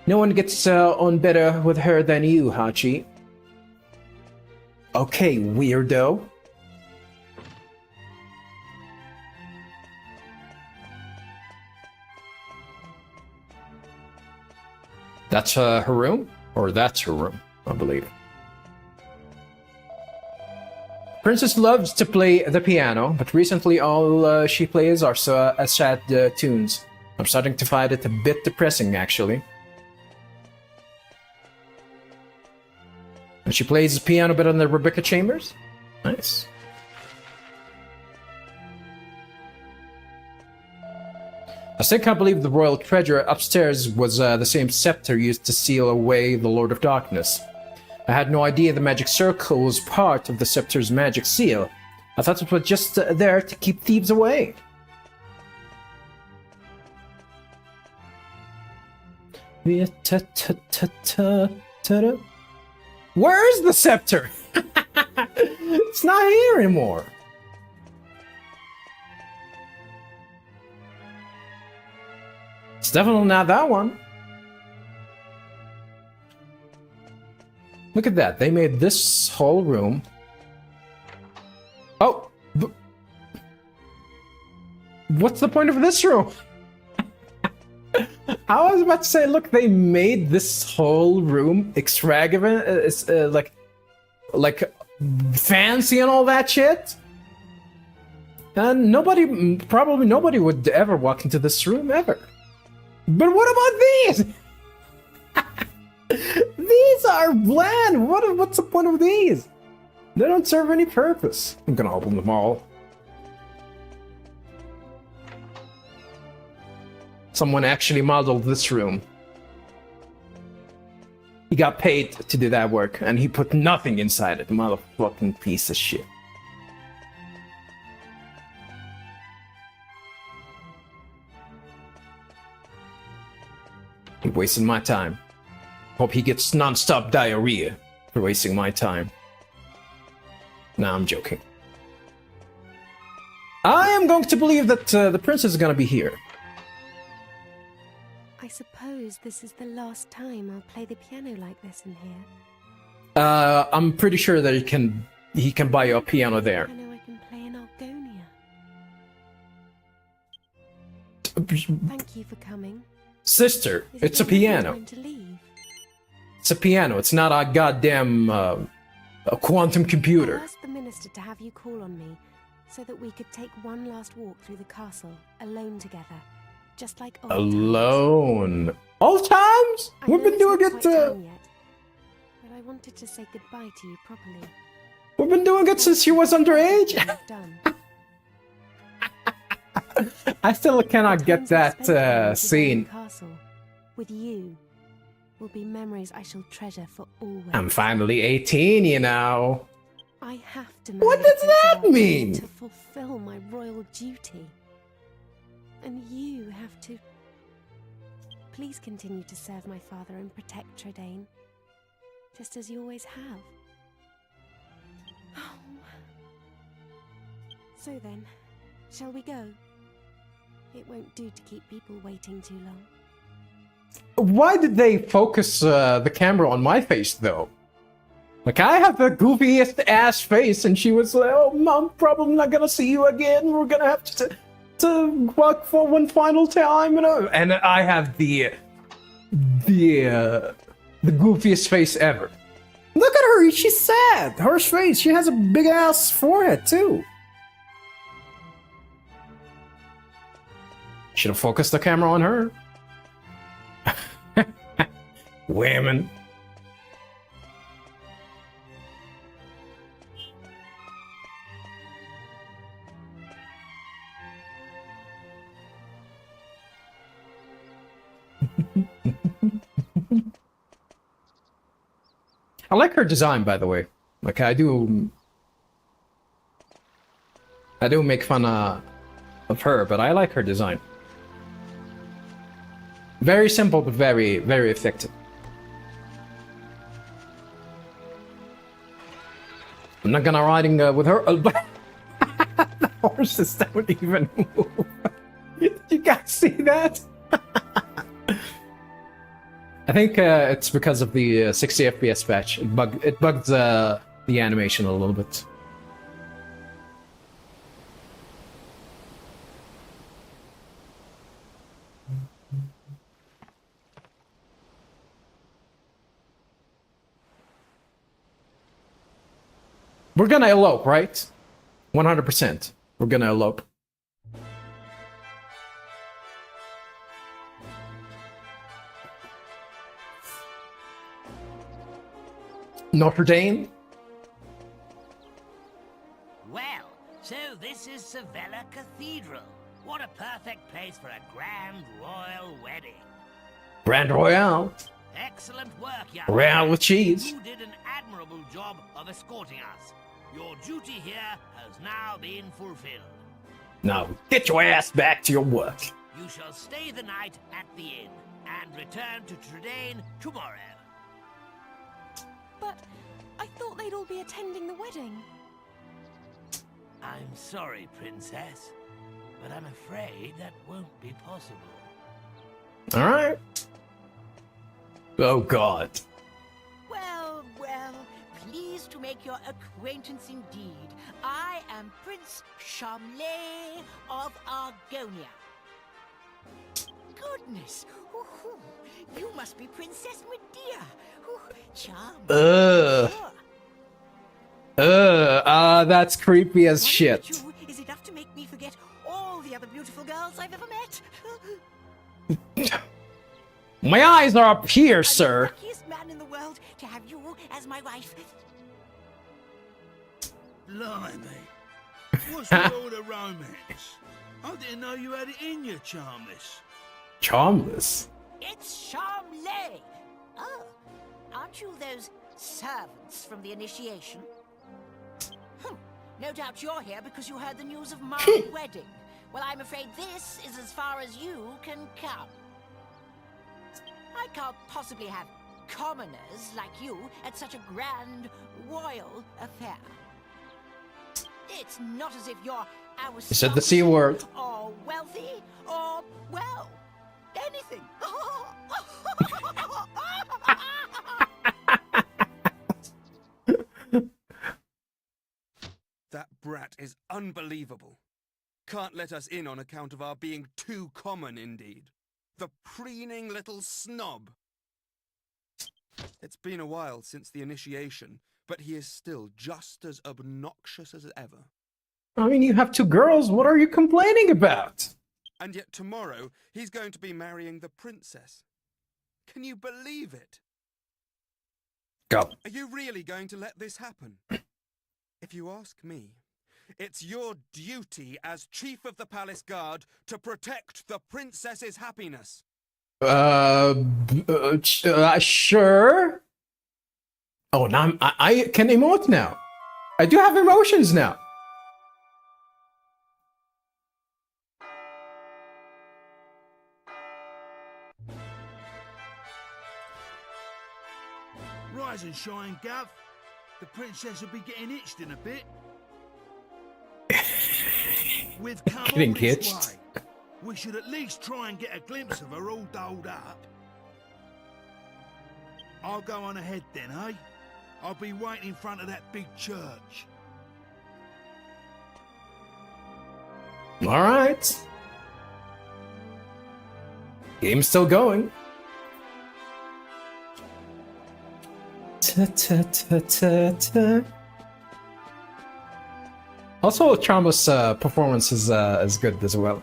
No one gets on better with her than you, Hachi. Okay, weirdo. That's her room? Or that's her room, I believe. Princess loves to play the piano, but recently all she plays are sad tunes. I'm starting to find it a bit depressing, actually. And she plays the piano better than Rebecca Chambers? Nice. I still can't believe the royal treasure upstairs was the same scepter used to seal away the Lord of Darkness. I had no idea the magic circle was part of the scepter's magic seal. I thought it was just there to keep thieves away. Where's the scepter? It's not here anymore. It's definitely not that one. Look at that. They made this whole room. Oh! What's the point of this room? I was about to say, look, they made this whole room extravagant, like fancy and all that shit. And probably nobody would ever walk into this room ever. But what about these? These are bland. What's the point of these? They don't serve any purpose. I'm gonna open them all. Someone actually modeled this room. He got paid to do that work, and he put nothing inside it. Motherfucking piece of shit. He wasted my time. Hope he gets non-stop diarrhea for wasting my time. Nah, I'm joking. I am going to believe that the princess is gonna be here. I suppose this is the last time I'll play the piano like this in here. I'm pretty sure that he can buy you a piano there. I know I can play in Argonia. Thank you for coming. Sister, Is it's a it already piano. time to leave? It's a piano. It's not a goddamn a quantum I computer. asked the minister to have you call on me so that we could take one last walk through the castle, alone together, just like old times. Alone. Old times? I We've know been it's doing not it. quite time yet, but I wanted to say goodbye to you properly. We've been doing it since she was underage. You've done. I still cannot The get times I've that spent here in scene. Syberia Castle with you will be memories I shall treasure for always. I'm finally 18, you know. I have to What marry the does Prince that of Argonia mean? to fulfill my royal duty. And you have to... Please continue to serve my father and protect Tredane, just as you always have. Oh. So then, shall we go? It won't do to keep people waiting too long. Why did they focus the camera on my face, though? Like, I have the goofiest ass face, and she was like, oh, I'm probably not gonna see you again. We're gonna have to walk for one final time, you know? And I have the goofiest face ever. Look at her, she's sad. Her face, she has a big ass forehead, too. Should have focused the camera on her. Women. I like her design, by the way. Like, I do make fun of her, but I like her design. Very simple, but very, very effective. I'm not gonna riding with her. The horses don't even move. You guys see that? I think it's because of the 60 FPS patch. It bugged the animation a little bit. We're gonna elope, right? 100%. We're gonna elope. Notre Dame? Well, so this is Syberia Cathedral. What a perfect place for a grand royal wedding. Grand Royale. Excellent work, young Royale man. with cheese. You did an admirable job of escorting us. Your duty here has now been fulfilled. Now, get your ass back to your work. You shall stay the night at the inn and return to Trudane tomorrow. But I thought they'd all be attending the wedding. I'm sorry, Princess, but I'm afraid that won't be possible. Alright. Oh god. Well, well, pleased to make your acquaintance indeed. I am Prince Charmley of Argonia. Goodness, ooh, you must be Princess Medea. Charming. That's creepy as One shit. you is enough to make me forget all the other beautiful girls I've ever met. My eyes are up here, I'm sir. the luckiest man in the world to have you as my wife. Blimey. What's with all the romance? I didn't know you had it in you, Charmless. Charmless. It's Charmley. Oh, aren't you those servants from the initiation? No doubt you're here because you heard the news of my wedding. Well, I'm afraid this is as far as you can come. I can't possibly have commoners like you at such a grand royal affair. It's not as if you're You said the C word. or wealthy or, well, anything. That brat is unbelievable. Can't let us in on account of our being too common indeed. The preening little snob. It's been a while since the initiation, but he is still just as obnoxious as ever. I mean, you have two girls. What are you complaining about? And yet tomorrow, he's going to be marrying the princess. Can you believe it? Go. Are you really going to let this happen? If you ask me, it's your duty as chief of the palace guard to protect the princess's happiness. Sure. Oh, now I can emote now. I do have emotions now. Rise and shine, Gav. The princess will be getting itched in a bit. We've come Getting all this hitched? way. We should at least try and get a glimpse of her all dolled up. I'll go on ahead then, eh? I'll be waiting in front of that big church. All right. Game's still going. Ta-ta-ta-ta-ta. Also, Charmless' performance is good as well.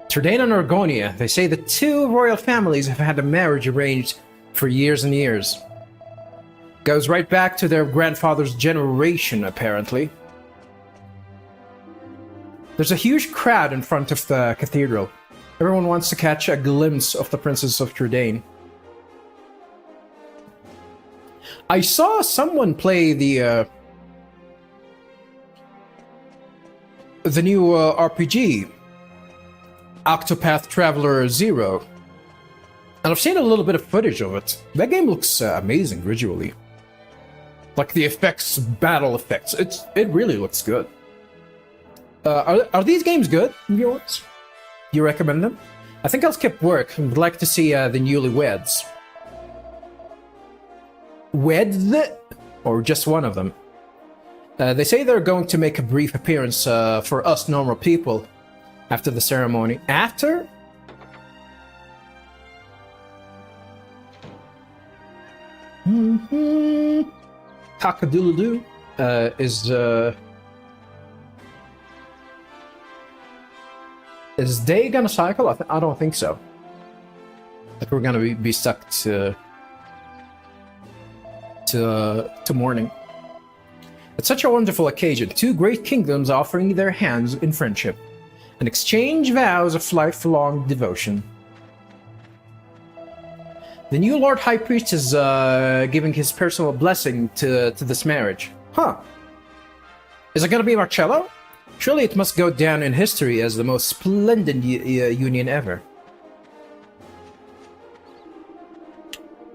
Turdane and Argonia, they say the two royal families have had a marriage arranged for years and years. Goes right back to their grandfather's generation, apparently. There's a huge crowd in front of the cathedral. Everyone wants to catch a glimpse of the Princess of Trudane. I saw someone play the new RPG, Octopath Traveler 0. And I've seen a little bit of footage of it. That game looks amazing visually. Like the effects, battle effects. It really looks good. Are these games good, viewers? You recommend them? I think I'll skip work and would like to see the newlyweds. Weds? Or just one of them? They say they're going to make a brief appearance for us normal people after the ceremony. After? Cock-a-doodle-doo is day gonna cycle? I don't think so. Like we're gonna be stuck to morning. It's such a wonderful occasion. Two great kingdoms offering their hands in friendship and exchange vows of lifelong devotion. The new Lord High Priest is giving his personal blessing to this marriage. Huh. Is it gonna be Marcello? Surely it must go down in history as the most splendid union ever.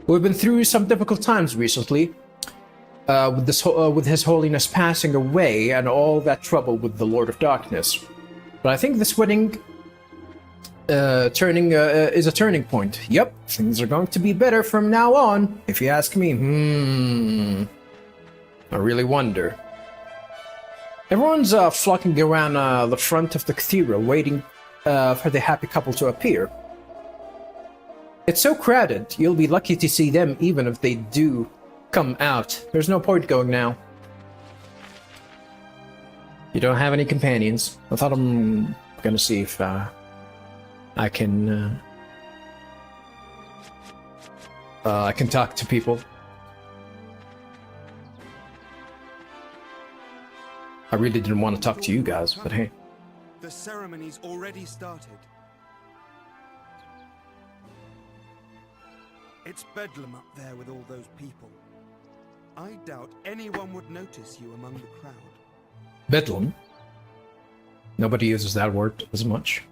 We've been through some difficult times recently, with His Holiness passing away and all that trouble with the Lord of Darkness. But I think this wedding is a turning point. Yep, things are going to be better from now on, if you ask me. I really wonder. Everyone's flocking around the front of the cathedral, waiting for the happy couple to appear. It's so crowded, you'll be lucky to see them even if they do come out. There's no point going now. You don't have any companions. I thought I'm gonna see if I can talk to people. I really didn't want to talk to you guys, but hey. The ceremony's already started. It's bedlam up there with all those people. I doubt anyone would notice you among the crowd. Bedlam? Nobody uses that word as much.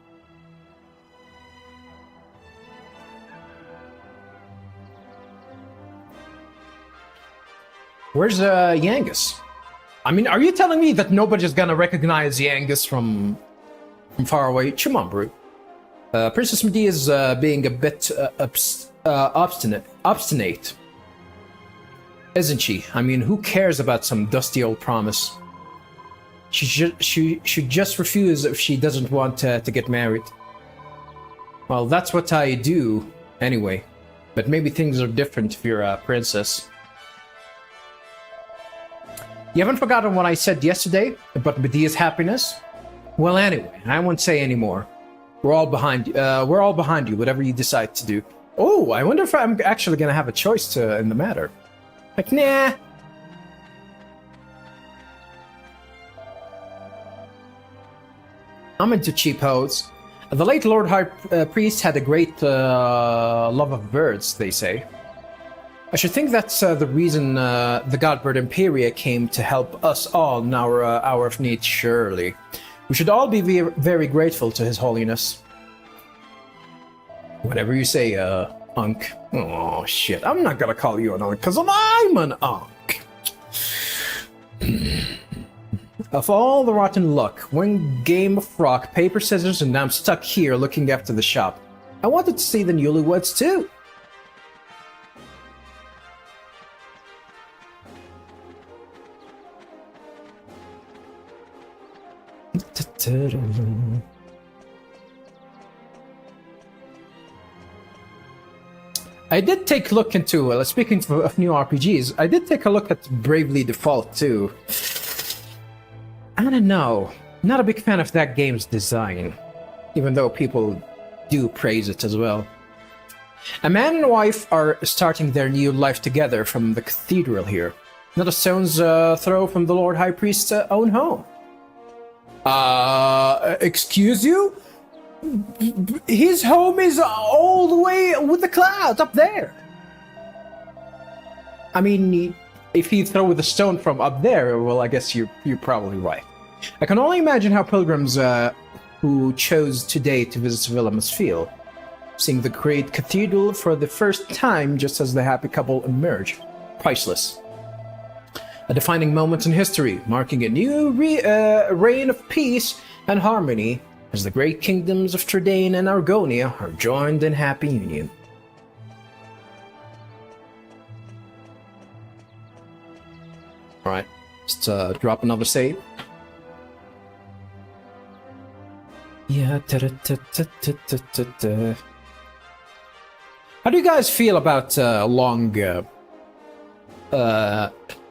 Where's Yangus? I mean, are you telling me that nobody's gonna recognize Yangus from far away? Come on, bro. Princess Medea is being a bit obstinate, isn't she? I mean, who cares about some dusty old promise? She should just refuse if she doesn't want to get married. Well, that's what I do anyway. But maybe things are different if you're a princess. You haven't forgotten what I said yesterday about Medea's happiness? Well, anyway, I won't say any more. We're all behind you. Whatever you decide to do. Oh, I wonder if I'm actually gonna have a choice in the matter. Like, nah. I'm into cheap hoes. The late Lord High Priest had a great love of birds, they say. I should think that's the reason the Godbird Imperia came to help us all in our hour of need, surely. We should all be very grateful to His Holiness. Whatever you say, Unk. Oh, shit. I'm not gonna call you an Unk, because I'm an Unk. Of all the rotten luck, one game of rock, paper, scissors, and I'm stuck here looking after the shop. I wanted to see the newlyweds, too. I did take a look into, speaking of new RPGs, I did take a look at Bravely Default too. I don't know, not a big fan of that game's design, even though people do praise it as well. A man and a wife are starting their new life together from the cathedral here, not a stone's throw from the Lord High Priest's own home. Excuse you? His home is all the way with the clouds up there. I mean, if he throw the stone from up there, well, I guess you're probably right. I can only imagine how pilgrims who chose today to visit Sevilla must feel, seeing the great cathedral for the first time just as the happy couple emerge. Priceless. A defining moment in history, marking a new reign of peace and harmony as the great kingdoms of Tridane and Argonia are joined in happy union. Alright, let's drop another save. Yeah, How do you guys feel about long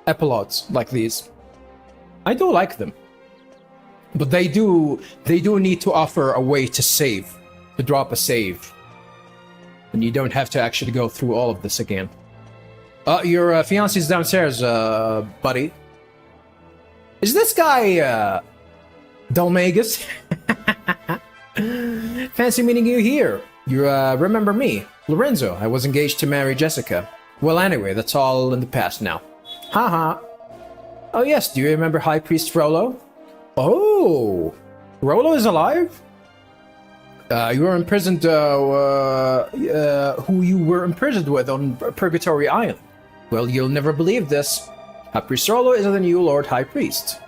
epilogues like these? I do like them, but they do need to offer a way to save, to drop a save, and you don't have to actually go through all of this again. Your fiancé's downstairs, buddy. Is this guy Dalmagus? Fancy meeting you here. You remember me, Lorenzo. I was engaged to marry Jessica. Well, anyway, that's all in the past now. Haha. Oh yes, do you remember High Priest Rollo? Oh, Rollo is alive? You were imprisoned, who you were imprisoned with on Purgatory Island. Well, you'll never believe this. High Priest Rollo is the new Lord High Priest.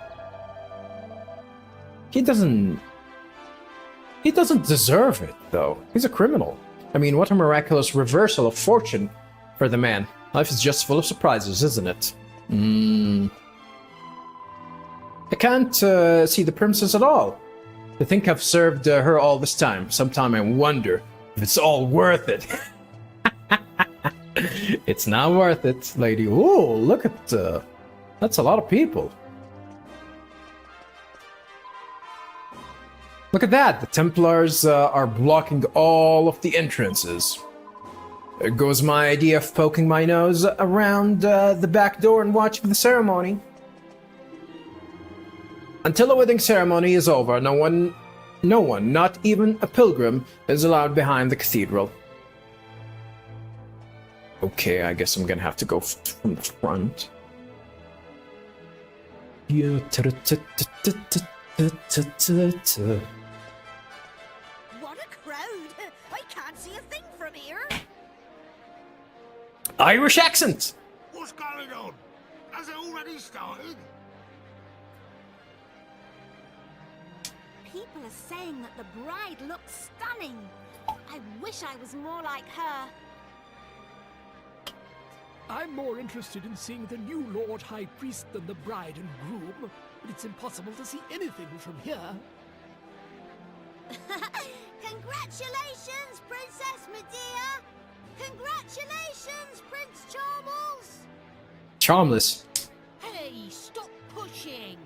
He doesn't deserve it, though. He's a criminal. I mean, what a miraculous reversal of fortune for the man. Life is just full of surprises, isn't it? I can't see the princess at all. To think I've served her all this time. Sometime I wonder if it's all worth it. It's not worth it, lady. Ooh, look at... that's a lot of people. Look at that! The Templars are blocking all of the entrances. There goes my idea of poking my nose around the back door and watching the ceremony. Until the wedding ceremony is over, no one, not even a pilgrim, is allowed behind the cathedral. Okay, I guess I'm gonna have to go from the front. Yeah. What a crowd! I can't see a thing from here. Irish accent! What's going on? Has it already started? People are saying that the bride looks stunning. I wish I was more like her. I'm more interested in seeing the new Lord High Priest than the bride and groom, but it's impossible to see anything from here. Congratulations, Princess Medea! Congratulations, Prince Charmles! Charmless. Hey, stop pushing!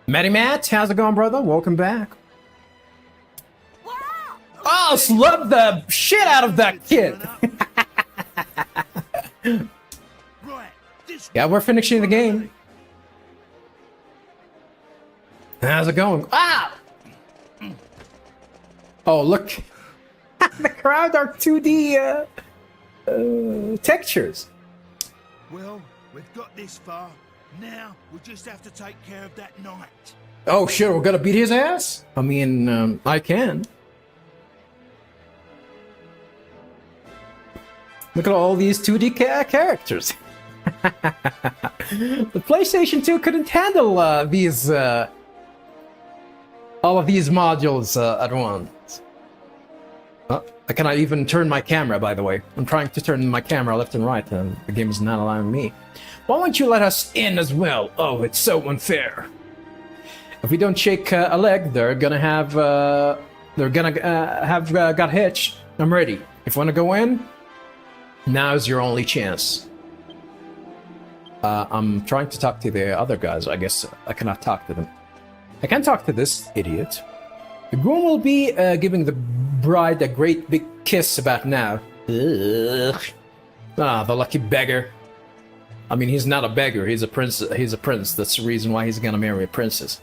Matty Matt, how's it going, brother? Welcome back. Oh, love the shit out of that kid. Right, this Yeah, we're finishing the game. How's it going? Ah! Oh, look. The crowd are 2D textures. Well, we've got this far. Now we just have to take care of that knight. Oh, sure, we're gonna beat his ass? I mean, I can. Look at all these 2D characters. The PlayStation 2 couldn't handle these, all of these modules at once. I cannot even turn my camera, by the way. I'm trying to turn my camera left and right, and the game is not allowing me. Why won't you let us in as well? Oh, it's so unfair. If we don't shake a leg, they're gonna have got hitched. I'm ready. If you wanna go in, now's your only chance. I'm trying to talk to the other guys. I guess I cannot talk to them. I can talk to this idiot. The groom will be giving the bride a great big kiss about now. Ugh. Ah, the lucky beggar. I mean, he's not a beggar. He's a prince. He's a prince. That's the reason why he's gonna marry a princess.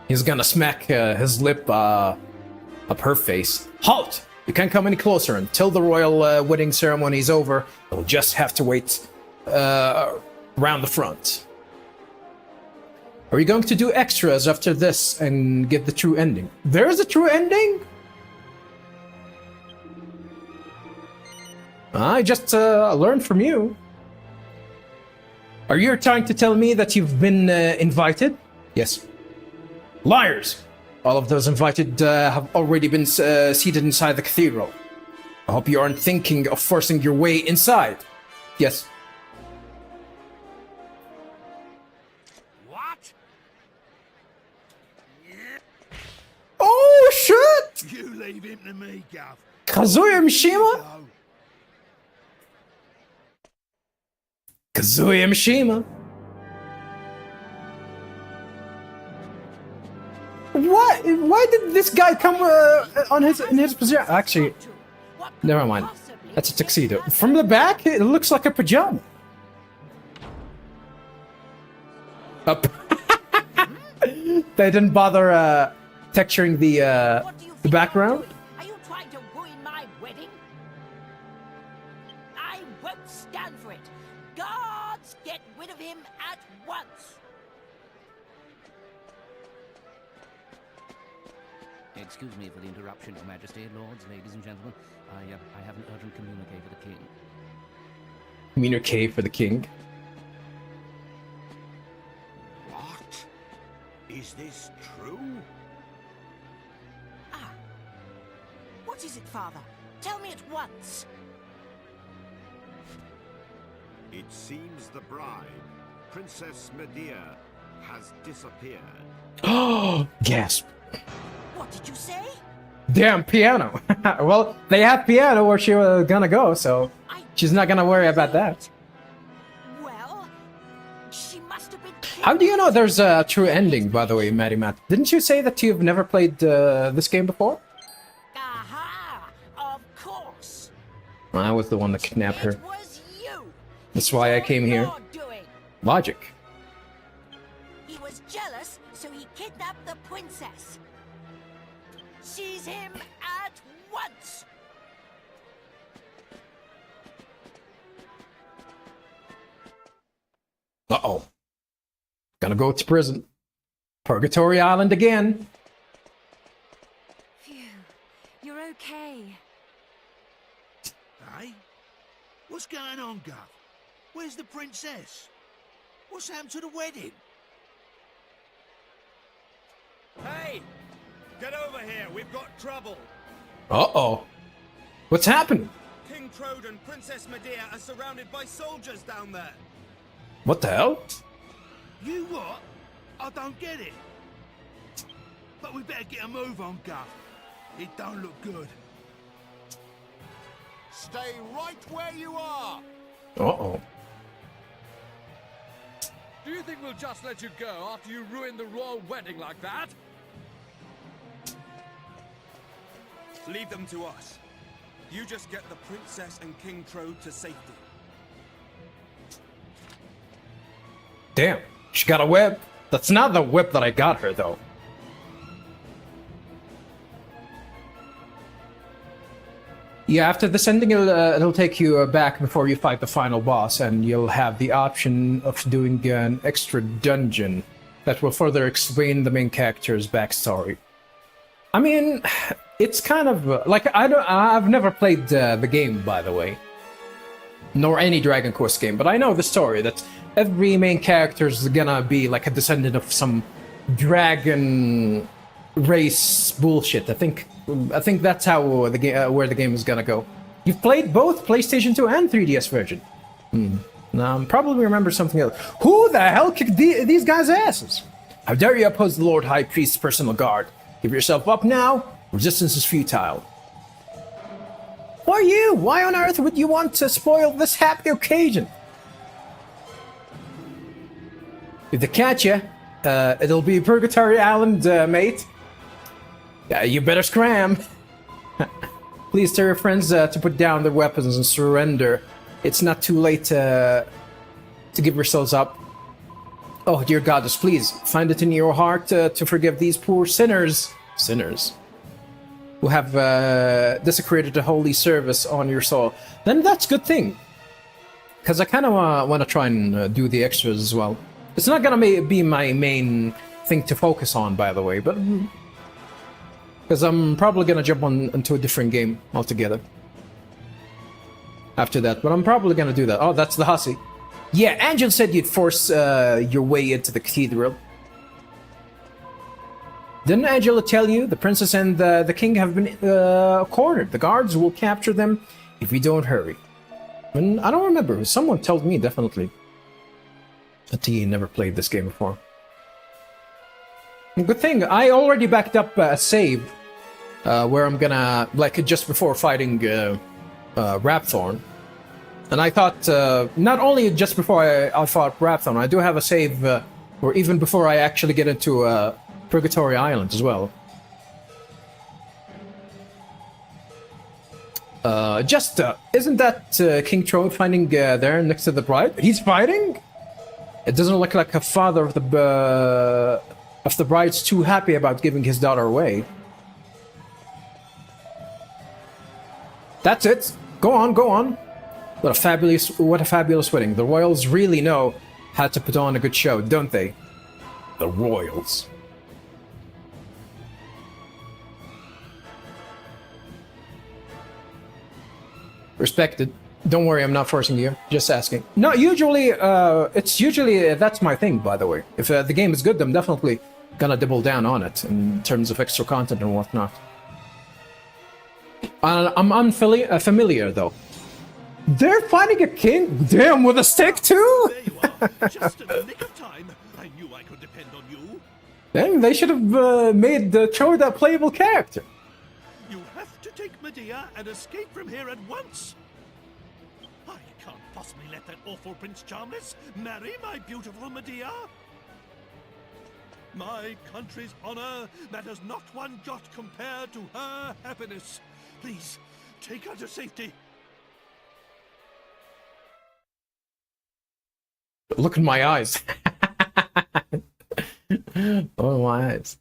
He's gonna smack his lip up her face. Halt! You can't come any closer until the royal wedding ceremony is over. You'll just have to wait around the front. Are you going to do extras after this and get the true ending? There's a true ending? I just learned from you. Are you trying to tell me that you've been invited? Yes. Liars! All of those invited have already been seated inside the cathedral. I hope you aren't thinking of forcing your way inside. Yes. What? Oh, shit! You leave him to me, Gov. Kazuya Mishima? Kazuya Mishima. What? Why did this guy come in his position? Actually, never mind. That's a tuxedo. From the back, it looks like a pajama. Up. They didn't bother texturing the background. Are you trying to ruin my wedding? I won't stand for it. Guards, get rid of him at once. Excuse me for the interruption, Your Majesty, lords, ladies and gentlemen. I have an urgent communique for the king. Communique for the king. What? Is this true? Ah. What is it, Father? Tell me at once. It seems the bride, Princess Medea, has disappeared. Oh, gasp. What did you say? Damn, piano. Well, they have piano where she was gonna go, so she's not gonna worry about that. Well, she must have been killed. How do you know there's a true ending, by the way, Maddie Matt? Didn't you say that you've never played this game before? Aha! Of course. I was the one that kidnapped her. It was you. That's why I came here. Your doing. Logic. He was jealous, so he kidnapped the princess. Seize him at once. Uh-oh. Gonna go to prison. Purgatory Island again. Phew. You're okay. Hey? What's going on, Gov? Where's the princess? What's happened to the wedding? Hey! Get over here, we've got trouble. Uh-oh. What's happened? King Trode and Princess Medea are surrounded by soldiers down there. What the hell? You what? I don't get it. But we better get a move on, Gov. It don't look good. Stay right where you are. Uh-oh. Do you think we'll just let you go after you ruined the royal wedding like that? Leave them to us. You just get the princess and King Trode to safety. Damn. She got a whip. That's not the whip that I got her, though. Yeah, after this ending, it'll take you back before you fight the final boss, and you'll have the option of doing an extra dungeon that will further explain the main character's backstory. I mean, it's kind of like I've never played the game, by the way, nor any Dragon Quest game, but I know the story that every main character is gonna be like a descendant of some dragon race bullshit. I think that's how the game where the game is gonna go. You've played both PlayStation 2 and 3DS version. Probably remember something else. Who the hell kicked these guys' asses? How dare you oppose the Lord High Priest's personal guard? Give yourself up now. Resistance is futile. Who are you? Why on earth would you want to spoil this happy occasion? If they catch you, it'll be Purgatory Island, mate. You better scram. Please tell your friends to put down their weapons and surrender. It's not too late to give yourselves up. Oh, dear goddess, please find it in your heart to forgive these poor sinners. Sinners. Who have desecrated the holy service on your soul. Then that's a good thing. Because I kind of want to try and do the extras as well. It's not going to be my main thing to focus on, by the way, but... Because I'm probably going to jump into a different game altogether. After that, but I'm probably going to do that. Oh, that's the hussy. Yeah, Angel said you'd force your way into the cathedral. Didn't Angela tell you the princess and the king have been cornered? The guards will capture them if we don't hurry. And I don't remember. Someone told me, definitely. That he never played this game before. Good thing, I already backed up a save where I'm gonna, like, just before fighting Rapthorn. And I thought, not only just before I fought Rapthorn, I do have a save, or even before I actually get into Purgatory Island as well. Isn't that King Throne fighting there next to the bride? He's fighting? It doesn't look like a father of the bride's too happy about giving his daughter away. That's it. Go on, go on. What a fabulous wedding. The royals really know how to put on a good show, don't they? The royals. Respected. Don't worry, I'm not forcing you. Just asking. No, usually, that's my thing, by the way. If the game is good, I'm definitely gonna double down on it in terms of extra content and whatnot. I'm unfamiliar, though. They're fighting a king? Damn, with a stick, too? There you are. Just in the nick of time. I knew I could depend on you. Damn, they should have made Choda a playable character. You have to take Medea and escape from here at once. I can't possibly let that awful Prince Charmless marry my beautiful Medea. My country's honor matters not one jot compared to her happiness. Please, take her to safety. Look in my eyes. Oh, my eyes.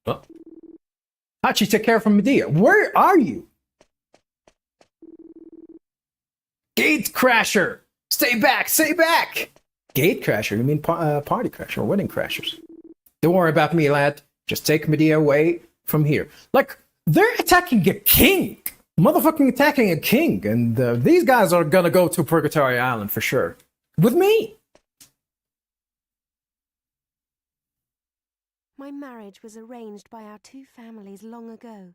Oh. Hachi, take care of Medea. Where are you? Gate Crasher! Stay back! Stay back! Gate Crasher? You mean Party Crasher or Wedding Crashers? Don't worry about me, lad. Just take Medea away from here. Like, they're attacking a king! Motherfucking attacking a king! And these guys are gonna go to Purgatory Island for sure. With me! My marriage was arranged by our two families long ago.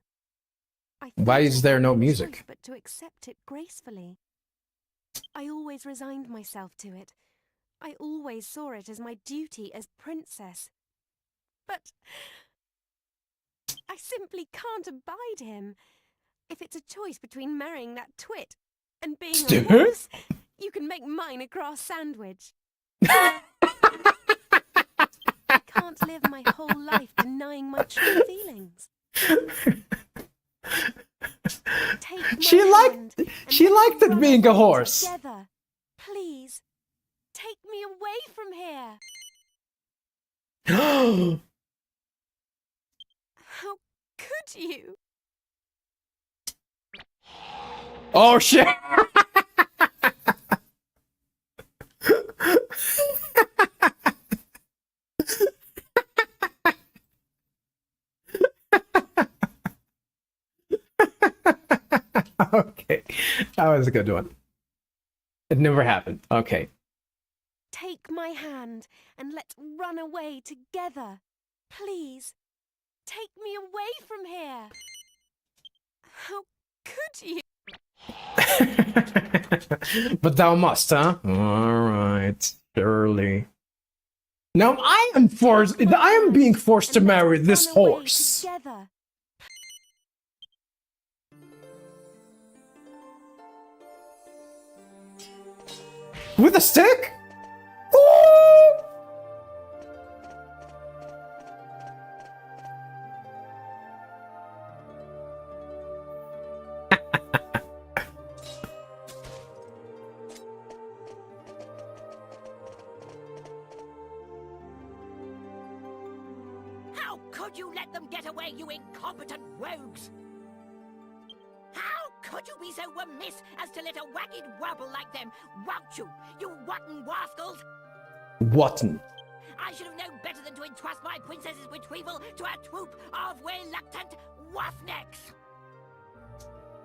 Why is there no music? Choice but to accept it gracefully. I always resigned myself to it. I always saw it as my duty as princess. But I simply can't abide him. If it's a choice between marrying that twit and being a horse, you can make mine a grass sandwich. I can't live my whole life denying my true feelings. She liked it being a horse. Together. Please, take me away from here. How could you? Oh shit! Okay, that was a good one. It never happened. Okay. Take my hand and let's run away together. Please, take me away from here. How could you? But thou must, huh? Alright, surely. Now I am being forced to marry this horse. Together. With a stick? Ooh! incompetent rogues! How could you be so remiss as to let a wagged wobble like them wout you, you rotten rascals? Whatten. I should have known better than to entrust my princess's retrieval to a troop of reluctant roughnecks!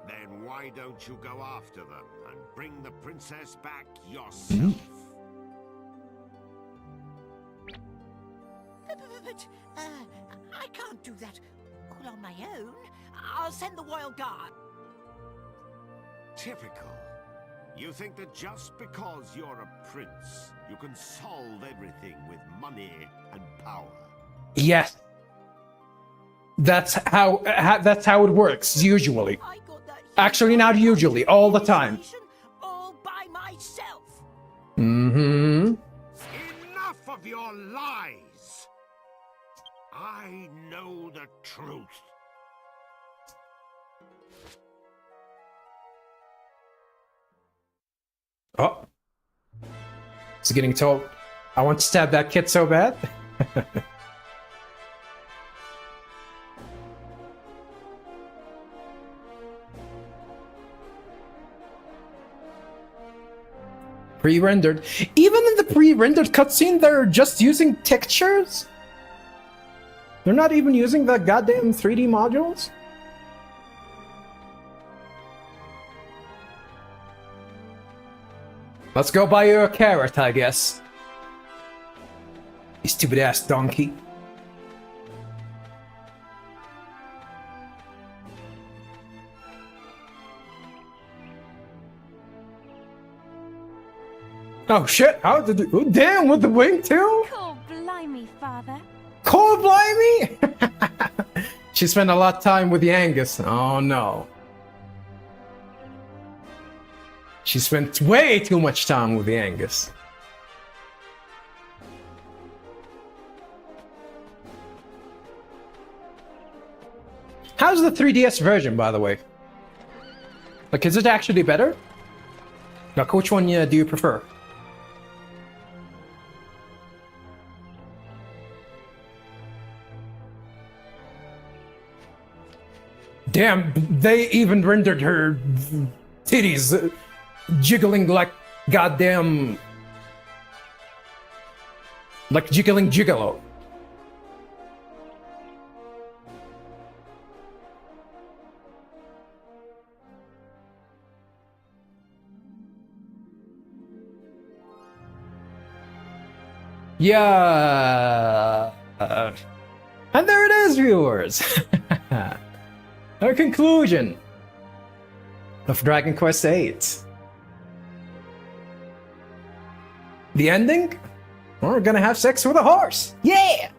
Then why don't you go after them and bring the princess back yourself? But, I can't do that all on my own. I'll send the royal guard. Typical. You think that just because you're a prince, you can solve everything with money and power. Yes. That's how it works, usually. I got that Actually, not usually, all the time. all by myself. Mm-hmm. Enough of your lies! I know the truth. Oh. It's getting told. I want to stab that kid so bad. Pre-rendered. Even in the pre-rendered cutscene, they're just using textures? They're not even using the goddamn 3D modules? Let's go buy you a carrot, I guess. You stupid ass donkey. Oh shit, how did you... Oh, damn, with the wing too? Cool, blimey, father. Cold blimey? She spent a lot of time with the Angus. Oh no. She spent way too much time with the Angus. How's the 3DS version, by the way? Like, is it actually better? Like, which one do you prefer? Damn, they even rendered her titties jiggling like goddamn... like jiggling gigolo. Yeah. And there it is, viewers. Our conclusion of Dragon Quest VIII. The ending? We're gonna have sex with a horse. Yeah!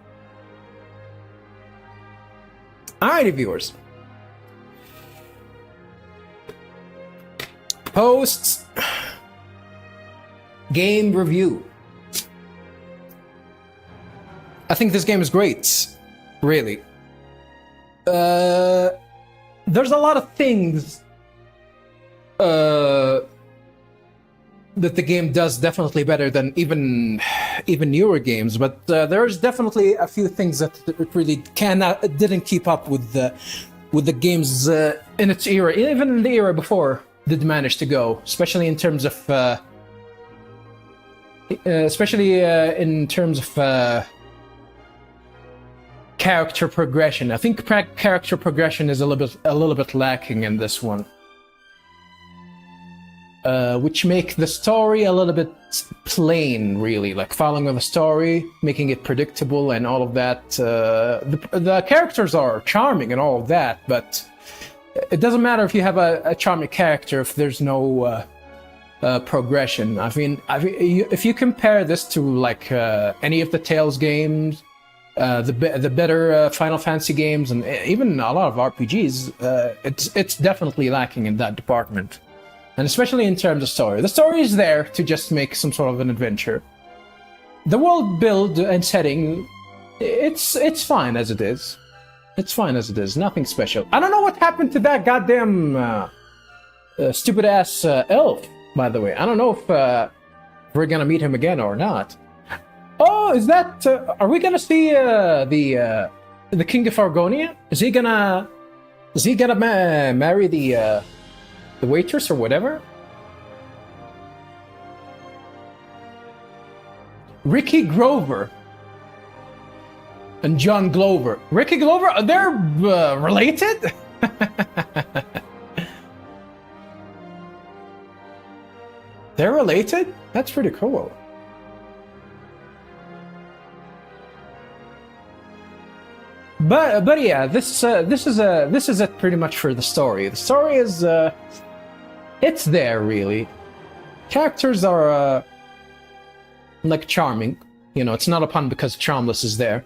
Alrighty, viewers. Post game review. I think this game is great. Really. There's a lot of things that the game does definitely better than even newer games, but there's definitely a few things that it really didn't keep up with the games in its era, even in the era before did manage to go, especially in terms of character progression. I think character progression is a little bit lacking in this one, which make the story a little bit plain, really, like following the story, making it predictable and all of that. The characters are charming and all of that, but it doesn't matter if you have a charming character if there's no progression. I mean, if you compare this to like any of the Tales games, the better Final Fantasy games, and even a lot of RPGs, it's definitely lacking in that department, and especially in terms of story. The story is there to just make some sort of an adventure. The world build and setting, it's fine as it is. It's fine as it is. Nothing special. I don't know what happened to that goddamn stupid ass elf. By the way, I don't know if we're gonna meet him again or not. Oh, is that... are we gonna see the The King of Argonia? Is he gonna marry the waitress or whatever? Ricky Grover and John Glover. Ricky Glover, they're related? They're related? That's pretty cool. But yeah, this is it pretty much for the story. The story is it's there really. Characters are like charming. You know, it's not a pun because Charmless is there,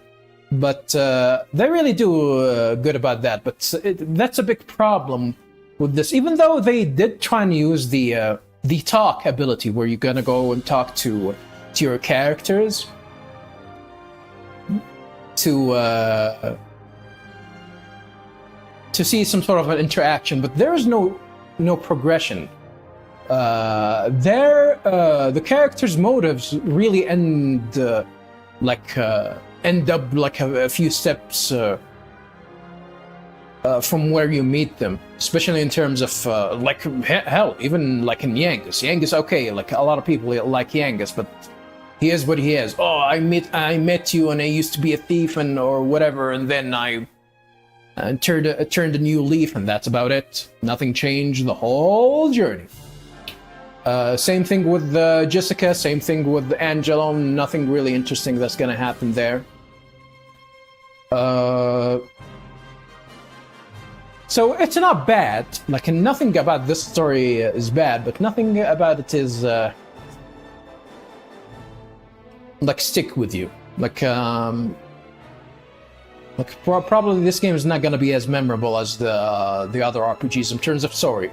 but they really do good about that. But that's a big problem with this. Even though they did try and use the talk ability, where you're gonna go and talk to your characters to see some sort of an interaction, but there's no progression. The characters' motives really end up like a few steps from where you meet them, especially in terms of like hell, even like in Yangus. Yangus, okay, like a lot of people like Yangus, but he is what he is. Oh, I met you, and I used to be a thief, and or whatever, and then I turned a new leaf, and that's about it. Nothing changed the whole journey. Same thing with Jessica. Same thing with Angelo. Nothing really interesting that's gonna happen there. So it's not bad. Like nothing about this story is bad, but nothing about it is like stick with you. Probably this game is not going to be as memorable as the other RPGs in terms of story.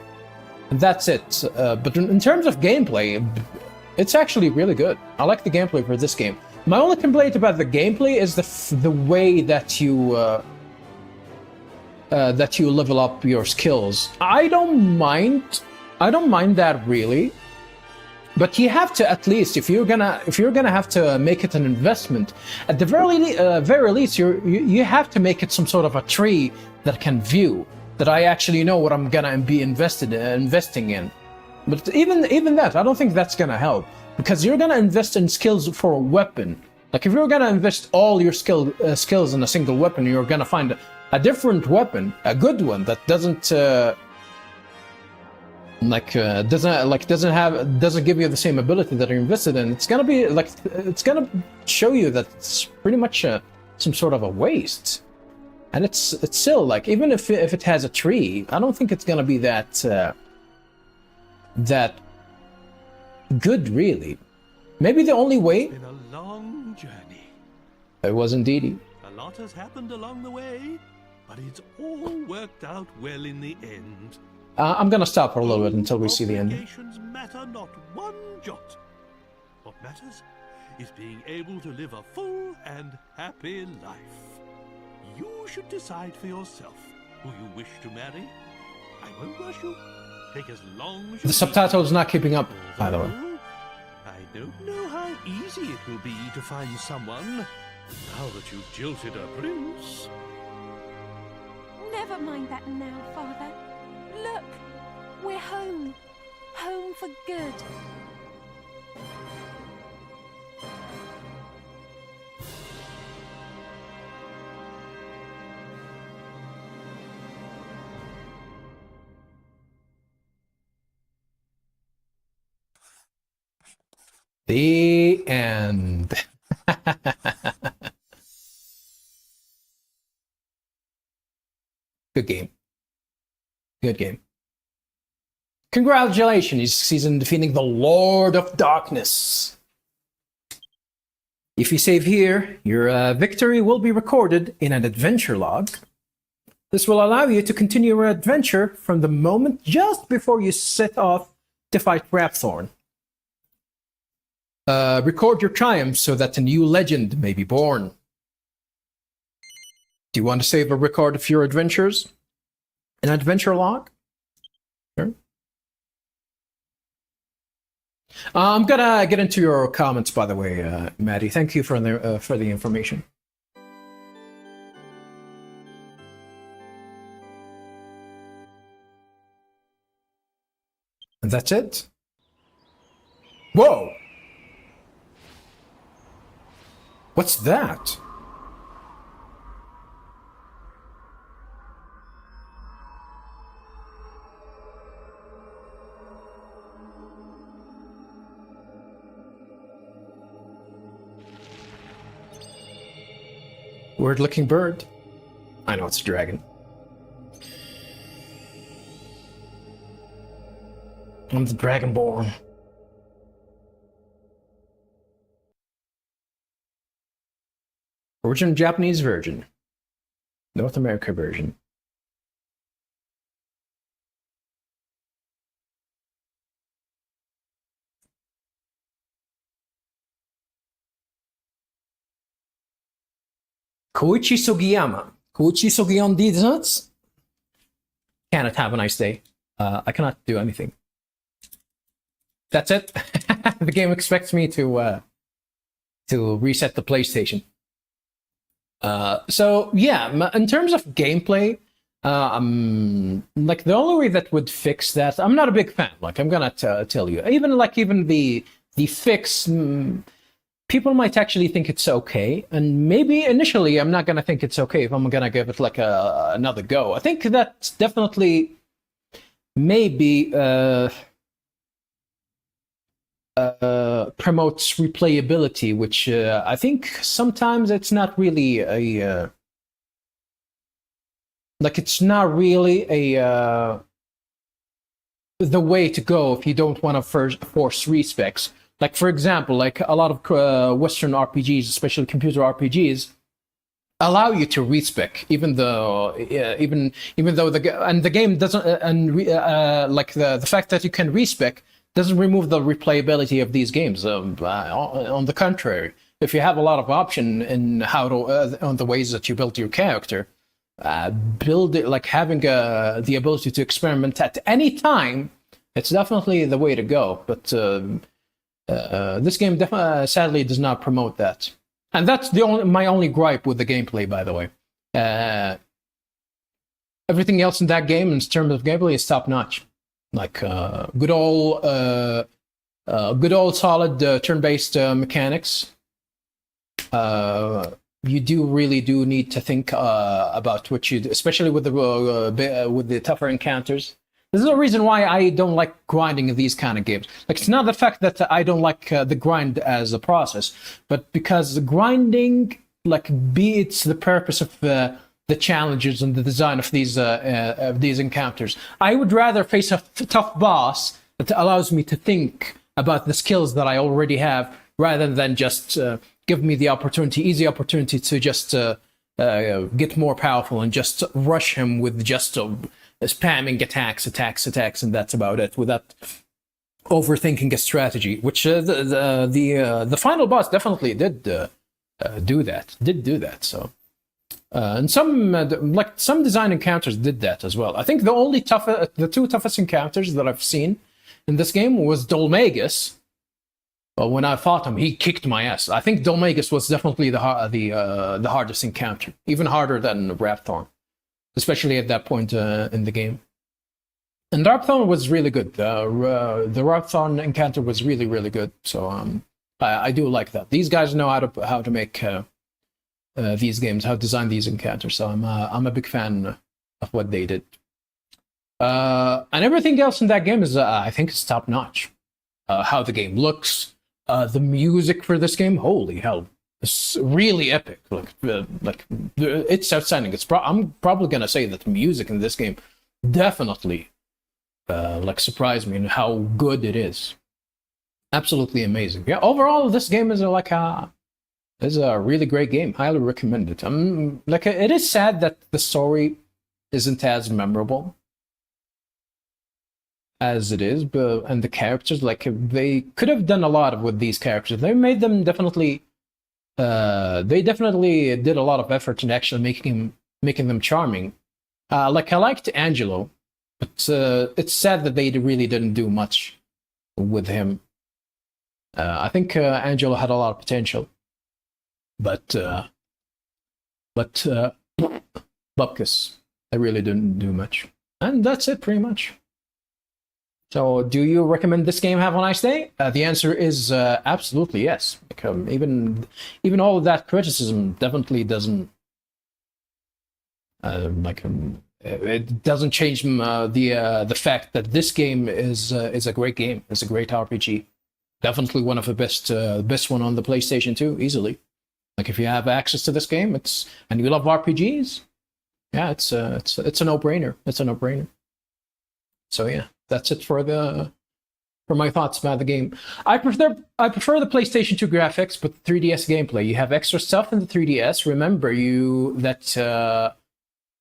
And that's it. But in terms of gameplay, it's actually really good. I like the gameplay for this game. My only complaint about the gameplay is the way that you level up your skills. I don't mind that really. But you have to, at least, if you're gonna have to make it an investment, at the very least, you have to make it some sort of a tree that can view, that I actually know what I'm gonna be investing in. But even that, I don't think that's gonna help, because you're gonna invest in skills for a weapon. Like if you're gonna invest all your skills in a single weapon, you're gonna find a different weapon, a good one that doesn't doesn't give you the same ability that you're invested in. It's gonna be like, it's gonna show you that it's pretty much some sort of a waste. And it's still like, even if it has a tree, I don't think it's gonna be that good really. Maybe the only way. It's been a long journey. It was indeed. A lot has happened along the way, but it's all worked out well in the end. I'm gonna stop for a little bit until we see the end. Obligations matter not one jot. What matters is being able to live a full and happy life. You should decide for yourself who you wish to marry. I won't rush you. Take as long as you The subtitle is not keeping up, by the way. I don't know how easy it will be to find someone now that you've jilted a prince. Never mind that now, Father. Look, we're home. Home for good. The end. Good game. Good game. Congratulations, you succeeded in defeating the Lord of Darkness. If you save here, your victory will be recorded in an adventure log. This will allow you to continue your adventure from the moment just before you set off to fight Rapthorn. Record your triumphs so that a new legend may be born. Do you want to save a record of your adventures? An adventure log? Sure. I'm gonna get into your comments, by the way, Maddie. Thank you for the information. And that's it. Whoa! What's that? Weird-looking bird. I know it's a dragon. I'm the Dragonborn. Original Japanese version. North America version. Koichi Sugiyama. Koichi Sugiyama Designs. Cannot have a nice day. I cannot do anything. That's it. The game expects me to reset the PlayStation. So yeah, in terms of gameplay, like the only way that would fix that, I'm not a big fan. Like I'm gonna tell you, even the fix, people might actually think it's okay, and maybe initially I'm not gonna think it's okay if I'm gonna give it like another go. I think that's definitely maybe promotes replayability, which I think sometimes it's not really a it's not really a the way to go if you don't want to force respecs. Like for example, like a lot of Western RPGs, especially computer RPGs, allow you to respec, even though the game doesn't, like the fact that you can respec doesn't remove the replayability of these games. On the contrary, if you have a lot of option in how to on the ways that you build your character, build it, like having the ability to experiment at any time, it's definitely the way to go. But this game sadly does not promote that, and that's my only gripe with the gameplay. By the way, everything else in that game, in terms of gameplay, is top notch. Like good old solid turn-based mechanics. You really do need to think about what you do, especially with the tougher encounters. This is the reason why I don't like grinding in these kind of games. Like, it's not the fact that I don't like the grind as a process, but because the grinding, like, it's the purpose of the challenges and the design of these encounters. I would rather face a tough boss that allows me to think about the skills that I already have, rather than just give me the easy opportunity to just get more powerful and just rush him with just spamming attacks, and that's about it, without overthinking a strategy. Which the final boss definitely did do that. So. And some design encounters did that as well. I think the two toughest encounters that I've seen in this game was Dolmagus. But when I fought him, he kicked my ass. I think Dolmagus was definitely the hardest encounter, even harder than Rapthorn, especially at that point in the game. And Rapthorn was really good. The Rapthorn encounter was really, really good. So I do like that. These guys know how to make these games, how to design these encounters. So I'm a big fan of what they did. And everything else in that game is, I think, is top notch. How the game looks, the music for this game, holy hell, it's really epic. Like it's outstanding. I'm probably gonna say that the music in this game definitely surprised me in how good it is. Absolutely amazing. Yeah, overall, this game is it's a really great game. Highly recommend it. It is sad that the story isn't as memorable as it is, and the characters, they could have done a lot with these characters. They made them definitely. They definitely did a lot of effort in actually making them charming. I liked Angelo, but it's sad that they really didn't do much with him. I think Angelo had a lot of potential. But Bupkis, I really didn't do much. And that's it, pretty much. So, do you recommend this game? Have a nice day. The answer is absolutely yes. Like, even all of that criticism definitely doesn't it doesn't change the fact that this game is a great game. It's a great RPG. Definitely one of the best one on the PlayStation 2, easily. Like if you have access to this game, and you love RPGs, yeah, it's a no-brainer. It's a no-brainer. So yeah, that's it for my thoughts about the game. I prefer the PlayStation 2 graphics, but 3DS gameplay. You have extra stuff in the 3DS. Remember that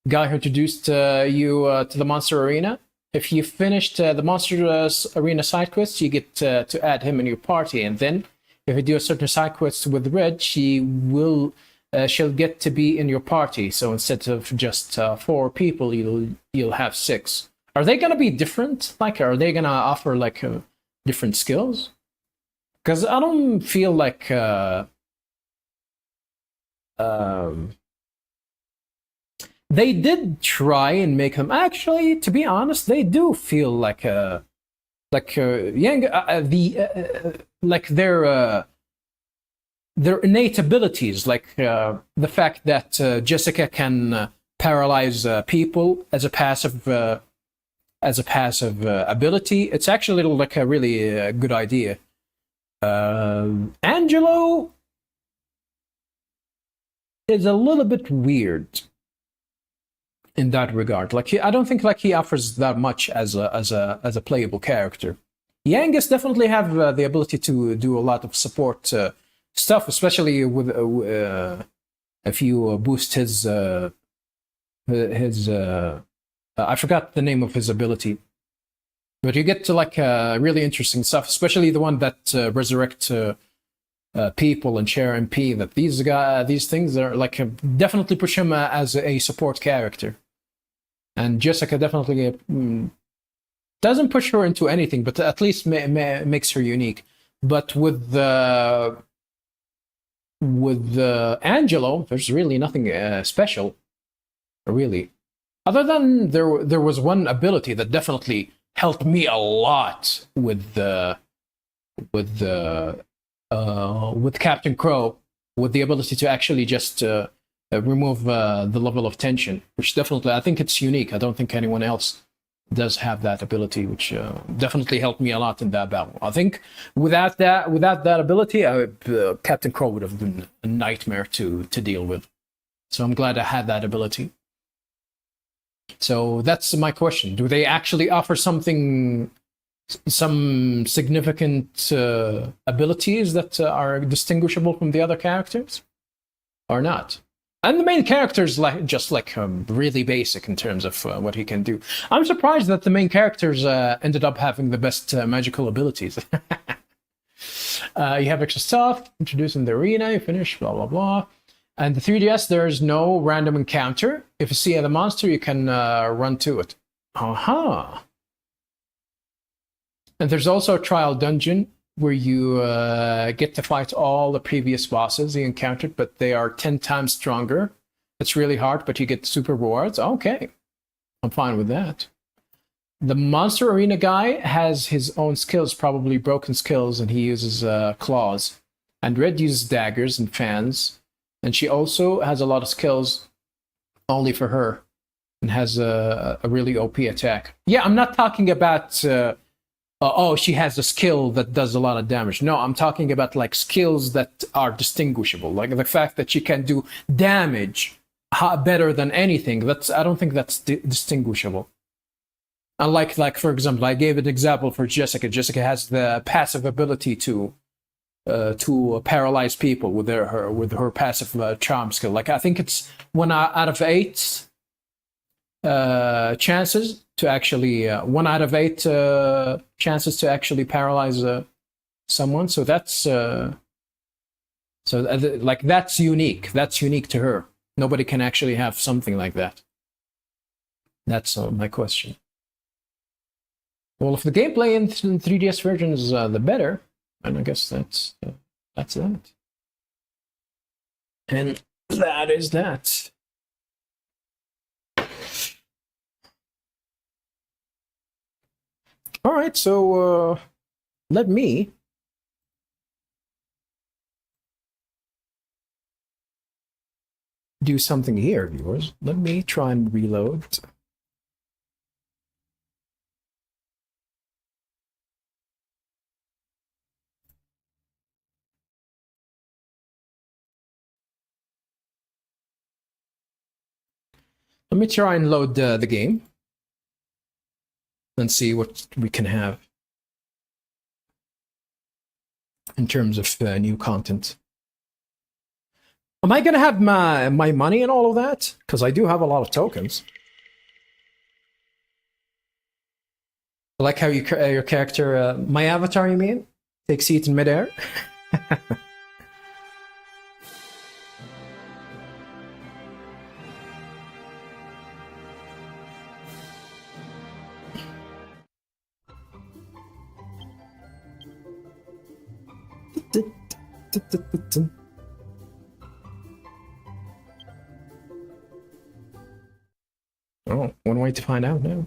guy who introduced you to the Monster Arena. If you finished the Monster Arena side quest, you get to add him in your party, and then if you do a certain side quest with Red, she'll get to be in your party. So instead of just 4 people, you'll have 6. Are they gonna be different? Like, are they gonna offer like different skills? Because I don't feel like they did try and make them. Actually, to be honest, they do feel like like their innate abilities, like the fact that Jessica can paralyze people as a passive ability. It's actually like a really good idea. Angelo is a little bit weird in that regard. Like I don't think like he offers that much as a playable character. Yangus definitely have the ability to do a lot of support stuff, especially with if you boost his I forgot the name of his ability, but you get to like really interesting stuff, especially the one that resurrect people and share MP. That these things are like definitely push him as a support character, and Jessica definitely doesn't push her into anything, but at least makes her unique. But with Angelo, there's really nothing special, really. Other than there was one ability that definitely helped me a lot with Captain Crow, with the ability to actually just remove the level of tension, which definitely I think it's unique. I don't think anyone else does have that ability, which definitely helped me a lot in that battle. I think without that ability, Captain Crow would have been a nightmare to deal with. So I'm glad I had that ability. So that's my question. Do they actually offer some significant abilities that are distinguishable from the other characters, or not? And the main character is just really basic in terms of what he can do. I'm surprised that the main characters ended up having the best magical abilities. You have extra stuff, introduced in the arena, you finish, blah, blah, blah. And the 3DS, there's no random encounter. If you see the monster, you can run to it. Aha! And there's also a trial dungeon where you get to fight all the previous bosses you encountered, but they are 10 times stronger. It's really hard, but you get super rewards. Okay, I'm fine with that. The Monster Arena guy has his own skills, probably broken skills, and he uses claws. And Red uses daggers and fans. And she also has a lot of skills only for her, and has a really OP attack. Yeah, I'm not talking about she has a skill that does a lot of damage. No, I'm talking about like skills that are distinguishable, like the fact that she can do damage better than anything. I don't think that's distinguishable. Unlike, like for example, I gave an example for Jessica. Jessica has the passive ability to paralyze people with her passive charm skill. Like I think it's 1 out of 8 chances to actually 1 out of 8 chances to actually paralyze someone. So that's that's unique. That's unique to her. Nobody can actually have something like that. That's my question. Well, if the gameplay in 3DS version is the better, and I guess that's that. And that is that. Alright, so let me do something here, viewers. Let me try and reload. Let me try and load the game and see what we can have in terms of new content. Am I gonna have my money and all of that? Because I do have a lot of tokens. I like how your character, my avatar, you mean, takes seat in midair. Oh, one way to find out now.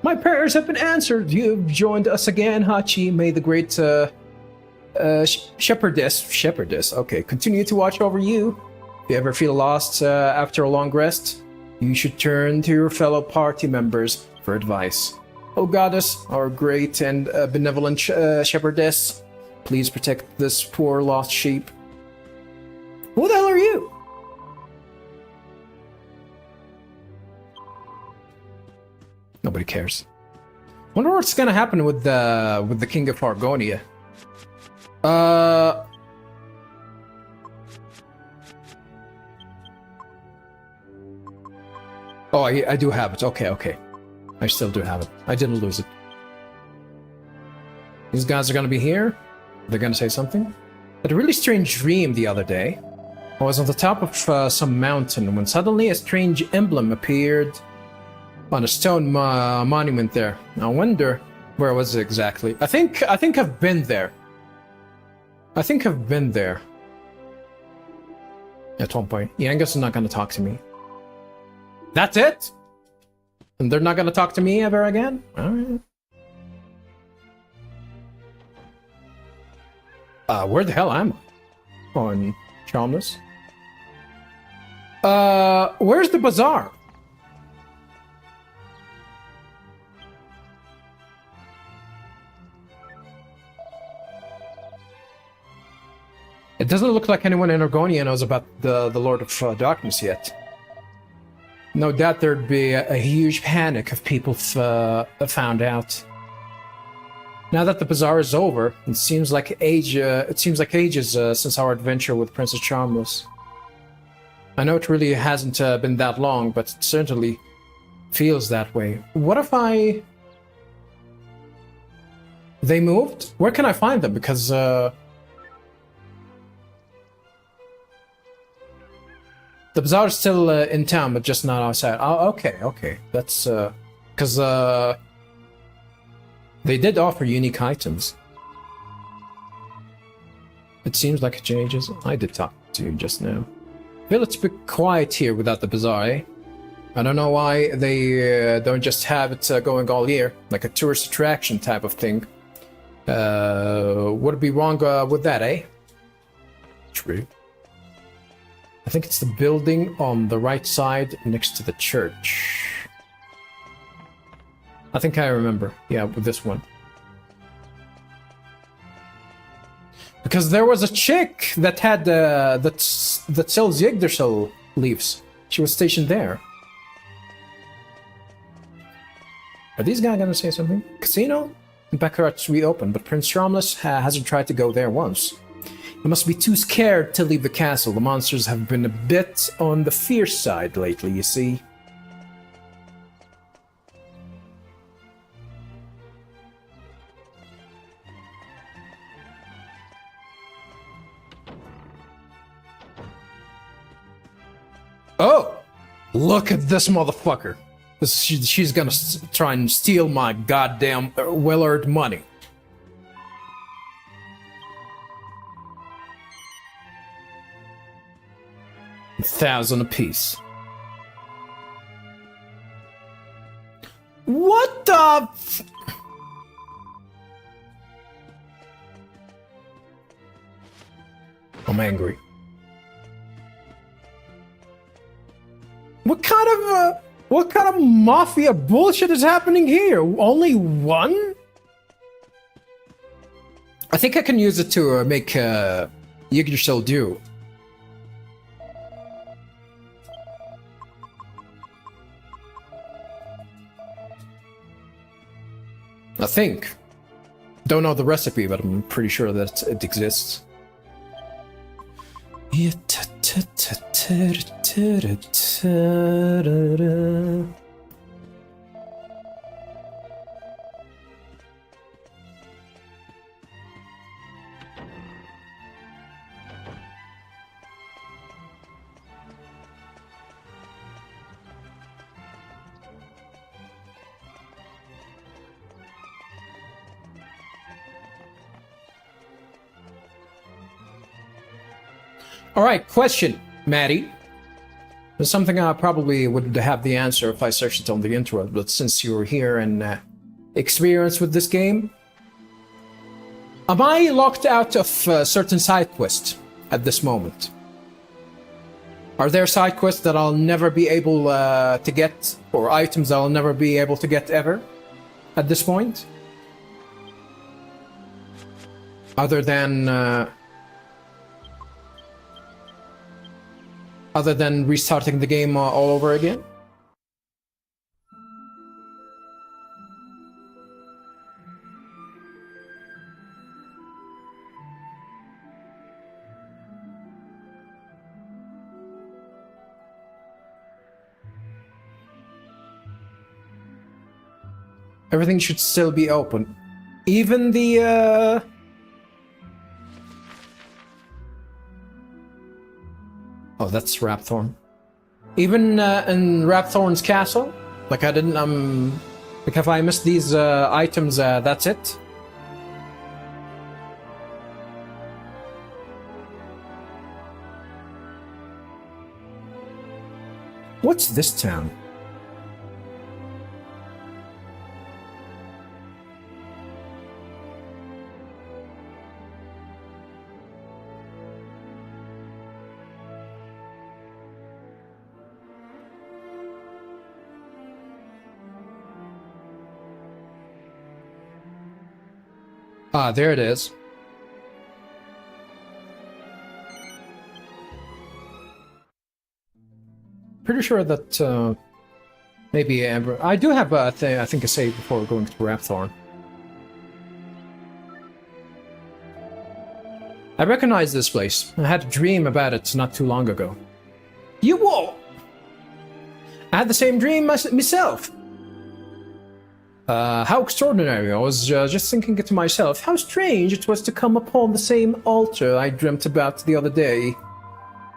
My prayers have been answered. You've joined us again, Hachi. May the great shepherdess, okay, continue to watch over you. If you ever feel lost after a long rest, you should turn to your fellow party members for advice. O goddess, our great and benevolent shepherdess, please protect this poor lost sheep. Who the hell are you? Nobody cares. Wonder what's gonna happen with the King of Argonia. Oh, I do have it. Okay. I still do have it. I didn't lose it. These guys are gonna be here. They're gonna say something. I had a really strange dream the other day. I was on the top of some mountain when suddenly a strange emblem appeared on a stone monument there. I wonder where was it exactly. I think I've been there. At one point. Yangus is not gonna talk to me. That's it? And they're not gonna talk to me ever again? Alright. Where the hell am I? On Charmless? Where's the bazaar? It doesn't look like anyone in Argonia knows about the Lord of Darkness yet. No doubt there'd be a huge panic if people found out. Now that the bazaar is over, it seems like ages since our adventure with Princess Charmless. I know it really hasn't been that long, but it certainly feels that way. What if they moved? Where can I find them? Because the bazaar is still in town, but just not outside. Oh, okay. That's because they did offer unique items. It seems like it changes. I did talk to you just now. I feel it's a bit quiet here without the bazaar, eh? I don't know why they don't just have it going all year, like a tourist attraction type of thing. Would it be wrong with that, eh? True. I think it's the building on the right side next to the church. I think I remember. Yeah, with this one. Because there was a chick that had that sells Yggdrasil leaves. She was stationed there. Are these guys gonna say something? Casino? Baccarat's reopened, but Prince Charmless hasn't tried to go there once. He must be too scared to leave the castle. The monsters have been a bit on the fierce side lately, you see. Oh! Look at this motherfucker. She's gonna try and steal my goddamn well-earned money. 1,000 apiece. What the I'm angry. What kind of mafia bullshit is happening here? Only one? I think I can use it to make Yggdrasil do. I think. Don't know the recipe, but I'm pretty sure that it exists. All right, question, Maddie. There's something I probably would have the answer if I searched it on the internet, but since you're here and experienced with this game, am I locked out of certain side quests at this moment? Are there side quests that I'll never be able to get, or items I'll never be able to get ever at this point? Other than restarting the game all over again? Everything should still be open. Even the Oh, that's Rapthorn. Even in Rapthorn's castle? Like I didn't, like if I missed these items, that's it? What's this town? Ah, there it is. Pretty sure that maybe Amber. I do have a thing. I think a save before going to Rapthorn. I recognize this place. I had a dream about it not too long ago. You what? I had the same dream myself. How extraordinary. I was just thinking it to myself, how strange it was to come upon the same altar I dreamt about the other day.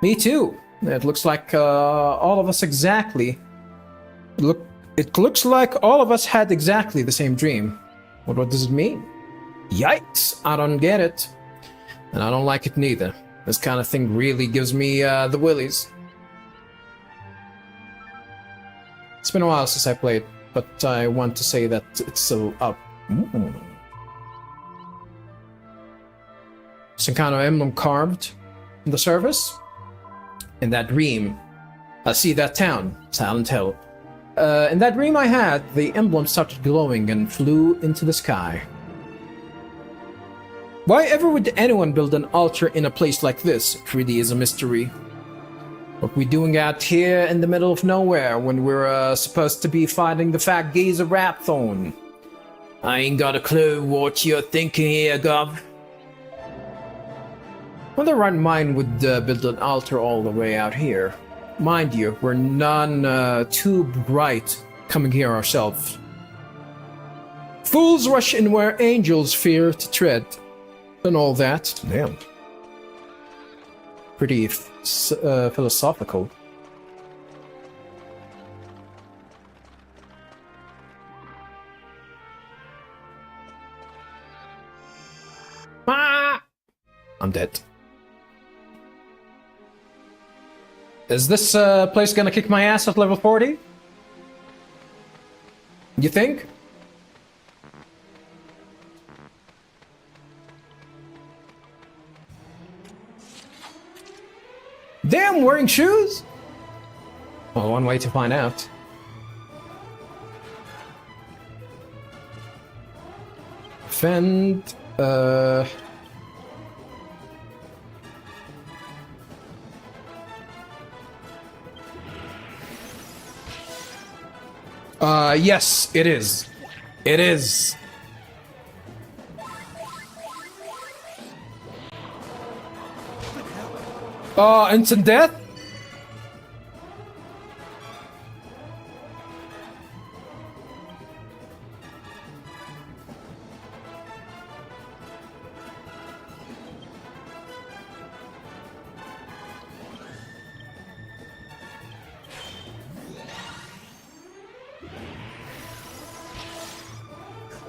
Me too. It looks like all of us exactly... It looks like all of us had exactly the same dream. What does it mean? Yikes! I don't get it. And I don't like it neither. This kind of thing really gives me the willies. It's been a while since I played, but I want to say that it's still up. Some kind of emblem carved in the surface. In that dream, I see that town, Silent Hill. In that dream I had, the emblem started glowing and flew into the sky. Why ever would anyone build an altar in a place like this? It really is a mystery. What we doing out here in the middle of nowhere when we're supposed to be fighting the fat geezer Rapthorn? I ain't got a clue what you're thinking here, Gov. Well, the right mind would build an altar all the way out here. Mind you, we're none too bright coming here ourselves. Fools rush in where angels fear to tread. And all that. Damn. Pretty philosophical. Ah! I'm dead. Is this place gonna kick my ass at level 40? You think? Damn, wearing shoes? Well, one way to find out. Fend, yes, it is. It is. Instant death?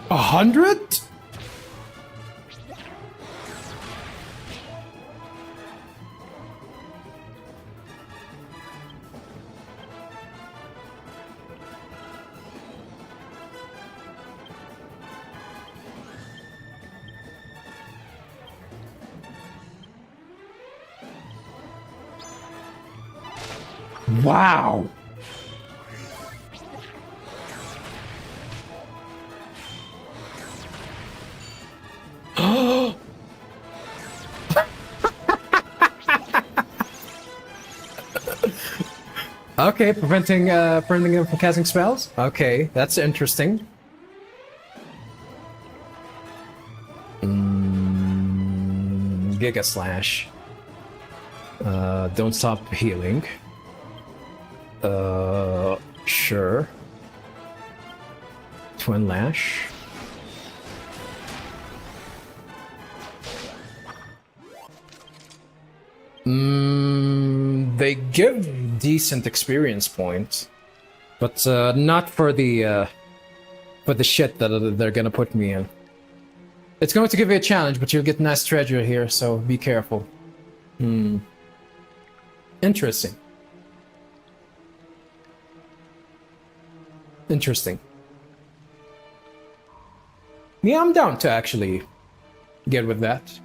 $100? Wow. Okay, preventing them from casting spells. Okay, that's interesting. Giga Slash. Don't stop healing. Sure. Twin Lash. They give decent experience points, but not for the shit that they're gonna put me in. It's going to give you a challenge, but you'll get nice treasure here, so be careful. Interesting. Interesting. Yeah, I'm down to actually get with that.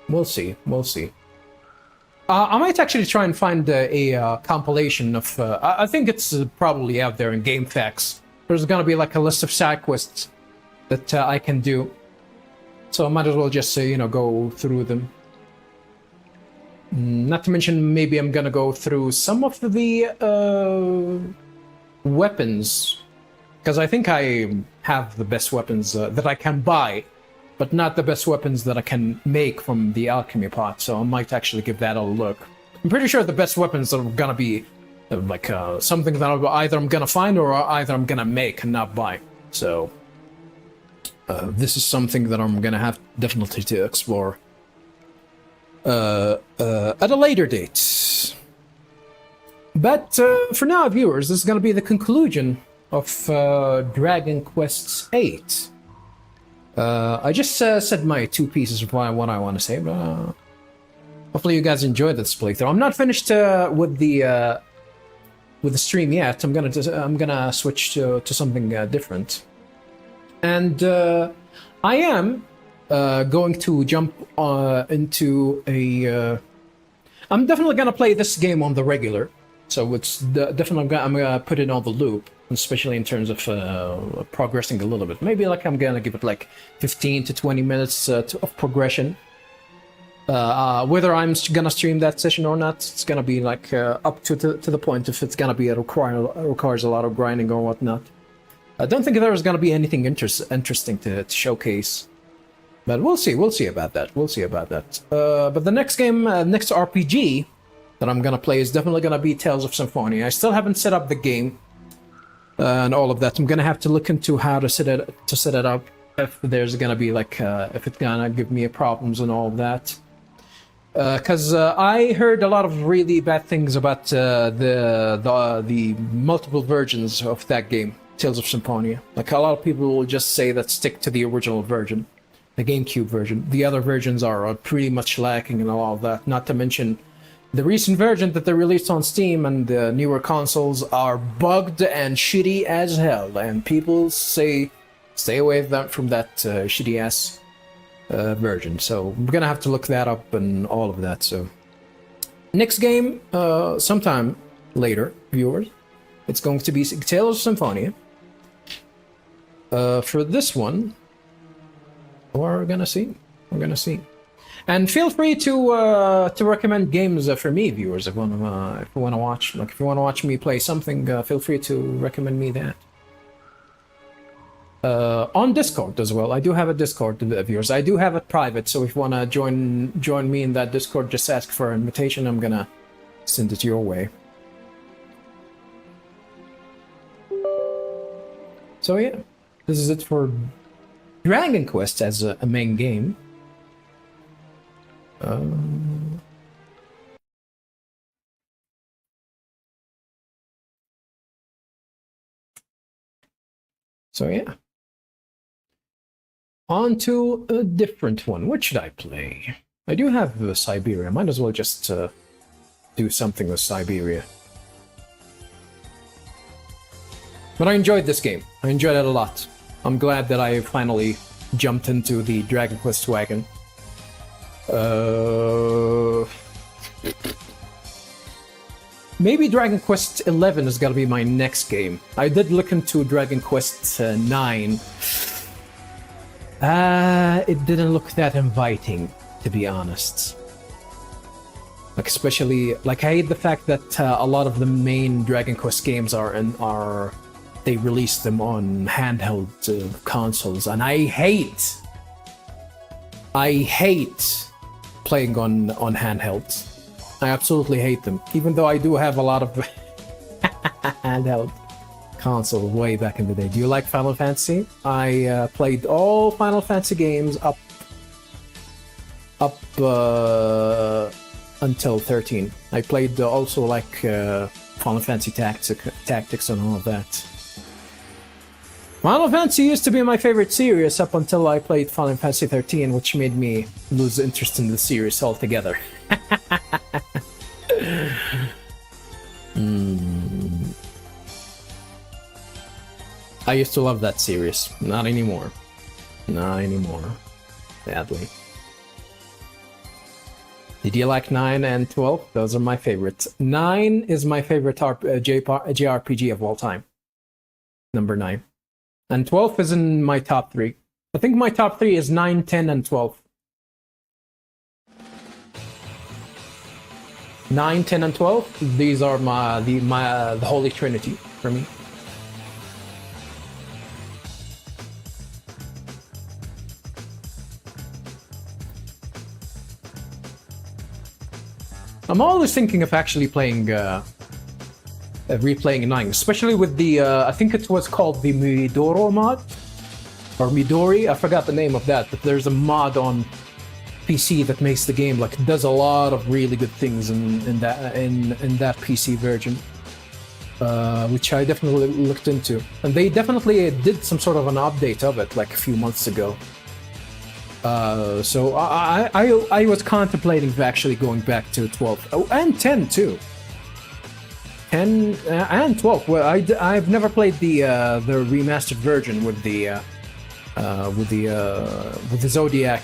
We'll see. We'll see. I might actually try and find a compilation of... I think it's probably out there in GameFAQs. There's gonna be like a list of side quests that I can do. So I might as well just, you know, go through them. Not to mention, maybe I'm gonna go through some of the weapons. Because I think I have the best weapons that I can buy, but not the best weapons that I can make from the alchemy pot, so I might actually give that a look. I'm pretty sure the best weapons are gonna be like something that either I'm gonna find or either I'm gonna make and not buy. So this is something that I'm gonna have definitely to explore at a later date. But for now, viewers, this is gonna be the conclusion of Dragon Quest VIII. I just said my two pieces of what I want to say, but hopefully you guys enjoyed this playthrough. I'm not finished with the stream yet. I'm gonna switch to something different, and I am going to jump into a. I'm definitely gonna play this game on the regular, so it's definitely I'm gonna put it on the loop. Especially in terms of progressing a little bit. Maybe like I'm gonna give it like 15 to 20 minutes of progression. Whether I'm gonna stream that session or not, it's gonna be like up to the point if it's gonna be requires a lot of grinding or whatnot. I don't think there's gonna be anything interesting to showcase. But we'll see about that. But the next game, next RPG that I'm gonna play is definitely gonna be Tales of Symphonia. I still haven't set up the game. And all of that. I'm gonna have to look into how to set it up. If there's gonna be like, if it's gonna give me problems and all of that. Because I heard a lot of really bad things about the multiple versions of that game, Tales of Symphonia. Like a lot of people will just say that stick to the original version. the GameCube version. The other versions are pretty much lacking and all of that. Not to mention the recent version that they released on Steam and the newer consoles are bugged and shitty as hell. And people say stay away from that shitty ass version. So we're gonna have to look that up and all of that. So next game, sometime later, viewers, it's going to be Tales of Symphonia. For this one, we're gonna see. And feel free to recommend games for me, viewers. If you wanna watch me play something, feel free to recommend me that. On Discord as well. I do have a Discord, viewers. I do have it private, so if you wanna join me in that Discord, just ask for an invitation. I'm gonna send it your way. So yeah, this is it for Dragon Quest as a main game. So yeah. On to a different one. What should I play? I do have Syberia. Might as well just do something with Syberia. But I enjoyed this game. I enjoyed it a lot. I'm glad that I finally jumped into the Dragon Quest wagon. Maybe Dragon Quest 11 is gonna be my next game. I did look into Dragon Quest 9. It didn't look that inviting, to be honest. Like, especially, like, I hate the fact that a lot of the main Dragon Quest games they release them on handheld consoles, and I hate playing on handhelds. I absolutely hate them, even though I do have a lot of handheld console way back in the day. Do you like Final Fantasy? I played all Final Fantasy games up until 13. I played also like Final Fantasy Tactics and all of that. Final Fantasy used to be my favorite series up until I played Final Fantasy 13, which made me lose interest in the series altogether. I used to love that series. Not anymore. Sadly. Did you like 9 and 12? Those are my favorites. 9 is my favorite JRPG of all time. Number 9. And 12 is in my top 3. I think my top 3 is 9, 10, and 12. 9, 10, and 12. These are the Holy Trinity for me. I'm always thinking of actually playing, replaying 9, especially with the, I think it was called the Midoro mod? Or Midori? I forgot the name of that, but there's a mod on PC that makes the game, like, does a lot of really good things in that PC version. Which I definitely looked into. And they definitely did some sort of an update of it, like, a few months ago. So I was contemplating actually going back to 12. Oh, and 10 too. 10 and 12. Well, I've never played the remastered version with the Zodiac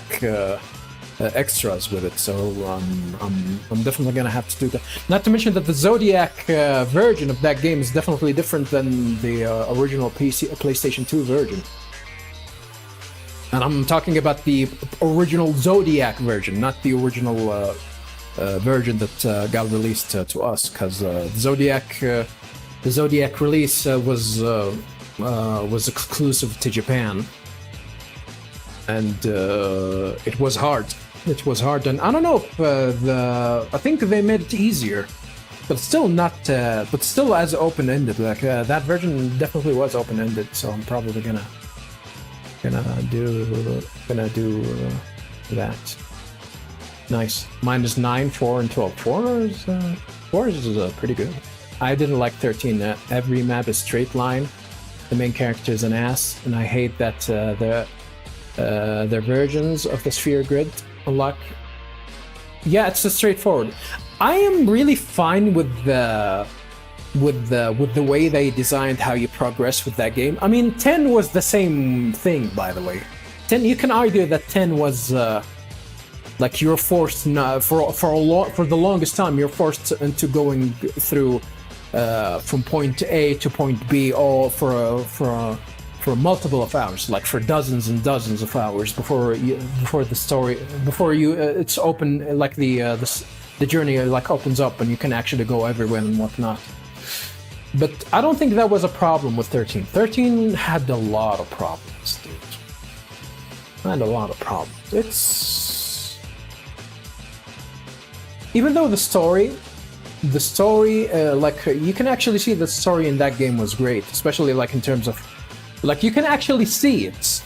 extras with it. So I'm definitely gonna have to do that. Not to mention that the Zodiac version of that game is definitely different than the original PlayStation 2 version. And I'm talking about the original Zodiac version, not the original version that got released to us, because the Zodiac release was exclusive to Japan, and it was hard. It was hard, and I don't know if I think they made it easier, but still not. But still as open-ended. Like that version definitely was open-ended, so I'm probably gonna do that. Nice. Mine is 9, 4, and 12. 4 is pretty good. I didn't like 13. Every map is straight line. The main character is an ass, and I hate that Their versions of the sphere grid unlock. Yeah, it's just straightforward. I am really fine with the way they designed how you progress with that game. I mean, 10 was the same thing, by the way. 10, you can argue that 10 was like you're forced for the longest time you're forced into going through from point A to point B, all for multiple of hours, like for dozens and dozens of hours before it's open, like the journey like opens up and you can actually go everywhere and whatnot. But I don't think that was a problem with 13. 13 had a lot of problems, dude. Had a lot of problems. It's... Even though the story, like, you can actually see the story in that game was great, especially like in terms of, like, you can actually see it.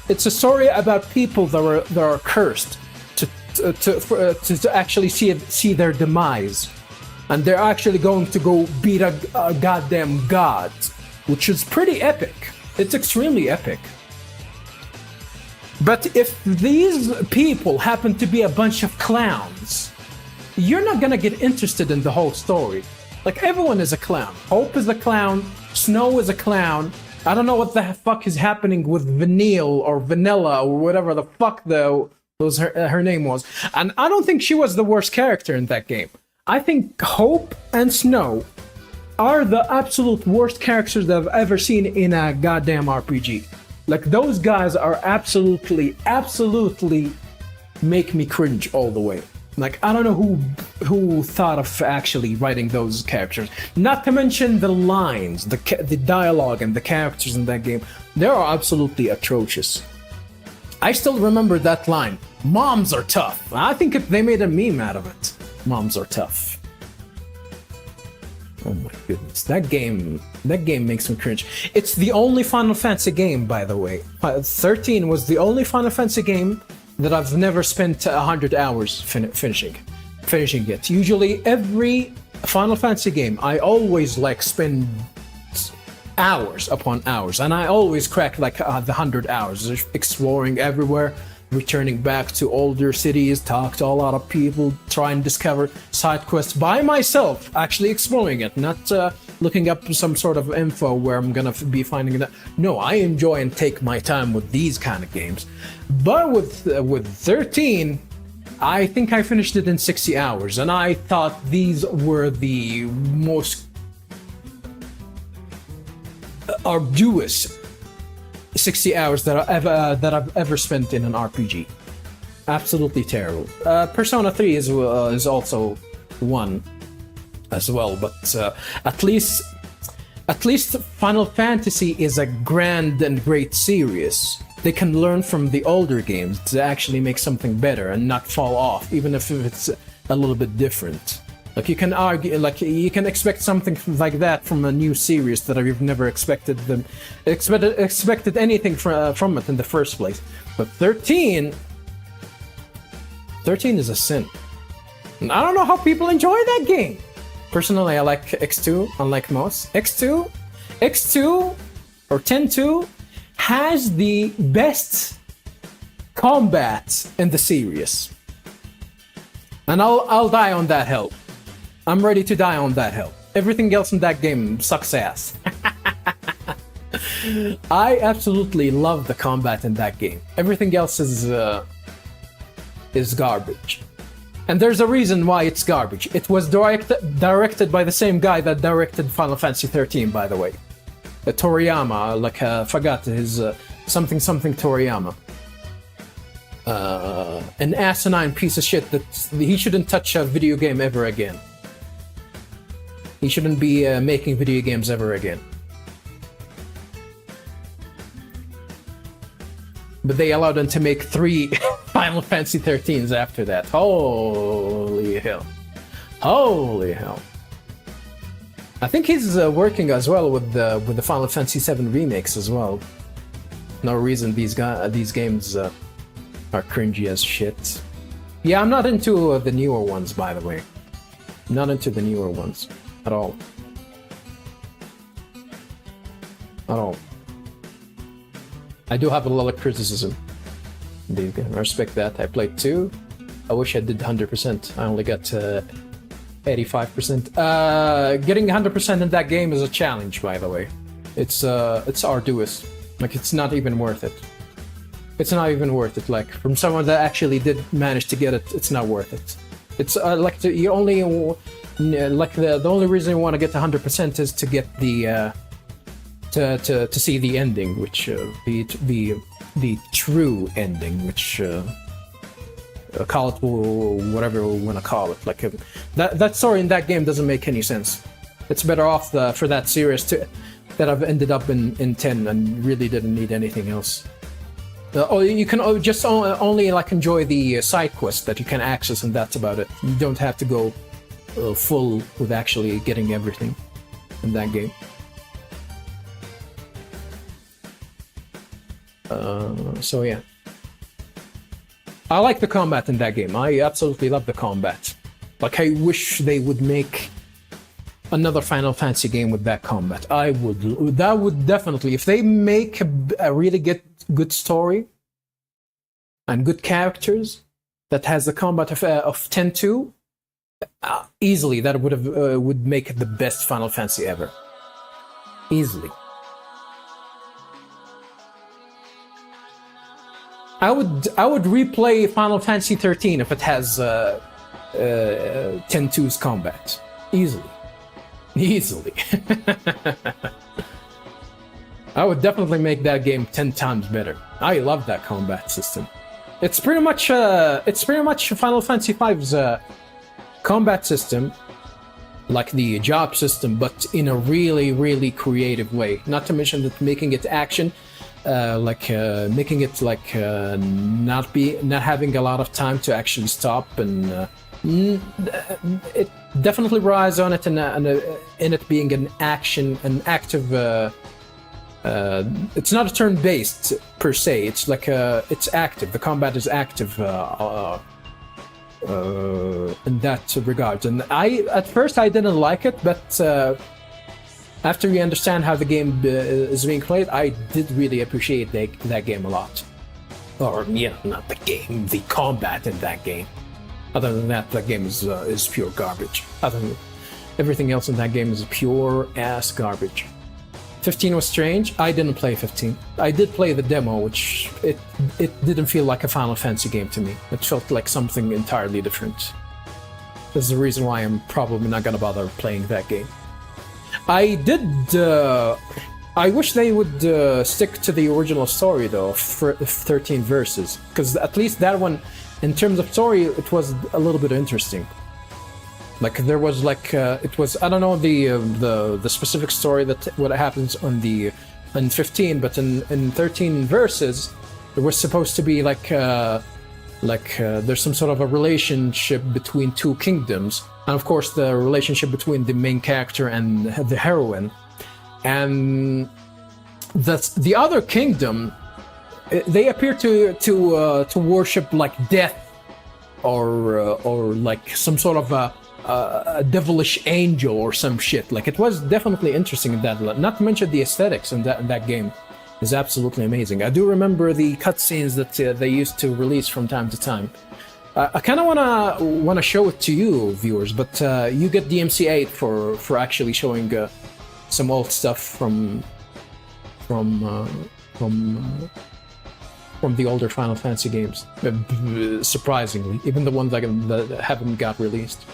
It's a story about people that are cursed to actually see their demise, and they're actually going to go beat a goddamn god, which is pretty epic. It's extremely epic. But if these people happen to be a bunch of clowns, you're not gonna get interested in the whole story. Like, everyone is a clown. Hope is a clown. Snow is a clown. I don't know what the fuck is happening with Vanilla or whatever the fuck her name was. And I don't think she was the worst character in that game. I think Hope and Snow are the absolute worst characters that I've ever seen in a goddamn RPG. Like, those guys are absolutely make me cringe all the way. Like, I don't know who thought of actually writing those characters. Not to mention the lines, the dialogue and the characters in that game. They are absolutely atrocious. I still remember that line. Moms are tough. I think they made a meme out of it. Moms are tough. Oh my goodness, that game makes me cringe. It's the only Final Fantasy game, by the way. 13 was the only Final Fantasy game that I've never spent 100 hours finishing it. Usually, every Final Fantasy game, I always like spend hours upon hours, and I always crack like the 100 hours, exploring everywhere, returning back to older cities, talk to a lot of people, try and discover side quests by myself, actually exploring it, not looking up some sort of info where I'm gonna be finding that. No, I enjoy and take my time with these kind of games. But with 13, I think I finished it in 60 hours, and I thought these were the most arduous 60 hours that I've ever spent in an RPG. Absolutely terrible. Persona 3 is also one as well, but at least Final Fantasy is a grand and great series. They can learn from the older games to actually make something better and not fall off, even if it's a little bit different. Like, you can argue, like, you can expect something like that from a new series that you've never expected anything from it in the first place. But 13 is a sin. And I don't know how people enjoy that game. Personally, I like X2, unlike most. X2 or 10-2 has the best combat in the series. And I'll die on that hill. I'm ready to die on that hill. Everything else in that game sucks ass. I absolutely love the combat in that game. Everything else is garbage. And there's a reason why it's garbage. It was directed by the same guy that directed Final Fantasy 13, by the way. Toriyama, like, forgot his something Toriyama. An asinine piece of shit that he shouldn't touch a video game ever again. He shouldn't be making video games ever again. But they allowed him to make 3 Final Fantasy 13s after that. Holy hell. Holy hell. I think he's working as well with the Final Fantasy 7 remakes as well. No reason these games are cringy as shit. Yeah, I'm not into the newer ones, by the way. Not into the newer ones. At all. At all. I do have a lot of criticism Indeed, I respect that. I played 2. I wish I did 100%. I only got 85%. Getting 100% in that game is a challenge, by the way. It's arduous. Like, it's not even worth it. It's not even worth it. Like, from someone that actually did manage to get it, it's not worth it. It's like you only like the only reason you want to get 100% is to get the to see the ending, which the true ending, which call it whatever we want to call it. Like that story in that game doesn't make any sense. It's better off for that series that I've ended up in 10 and really didn't need anything else. Or you can just only like enjoy the side quest that you can access, and that's about it. You don't have to go full with actually getting everything in that game. So yeah, I like the combat in that game. I absolutely love the combat. Like, I wish they would make another Final Fantasy game with that combat. That would definitely, if they make a really good story and good characters that has the combat of 10-2, easily that would make it the best Final Fantasy ever. Easily. I would replay Final Fantasy 13 if it has 10-2's combat. Easily. I would definitely make that game 10 times better. I love that combat system. It's pretty much Final Fantasy V's combat system, like the job system, but in a really, really creative way. Not to mention that making it action, making it like not having a lot of time to actually stop, and it definitely relies on it in it being an active. It's not a turn-based per se. It's like it's active. The combat is active in that regard. And at first I didn't like it, but after you understand how the game is being played, I did really appreciate that game a lot. Or not the game, the combat in that game. Other than that, that game is pure garbage. Everything else in that game is pure ass garbage. 15 was strange. I didn't play 15. I did play the demo, which it didn't feel like a Final Fantasy game to me. It felt like something entirely different. This is the reason why I'm probably not gonna bother playing that game. I wish they would stick to the original story though, for 13 verses, because at least that one, in terms of story, it was a little bit interesting. Like there was it was, I don't know the specific story that what happens in 15, but in 13 verses there was supposed to be there's some sort of a relationship between two kingdoms, and of course the relationship between the main character and the heroine, and that's the other kingdom. They appear to worship like death, or like some sort of a devilish angel or some shit. Like, it was definitely interesting in that. Not to mention the aesthetics in that game is absolutely amazing. I do remember the cutscenes that they used to release from time to time. I kind of wanna show it to you, viewers, but you get DMC8 for actually showing some old stuff from the older Final Fantasy games. Surprisingly, even the ones that haven't got released.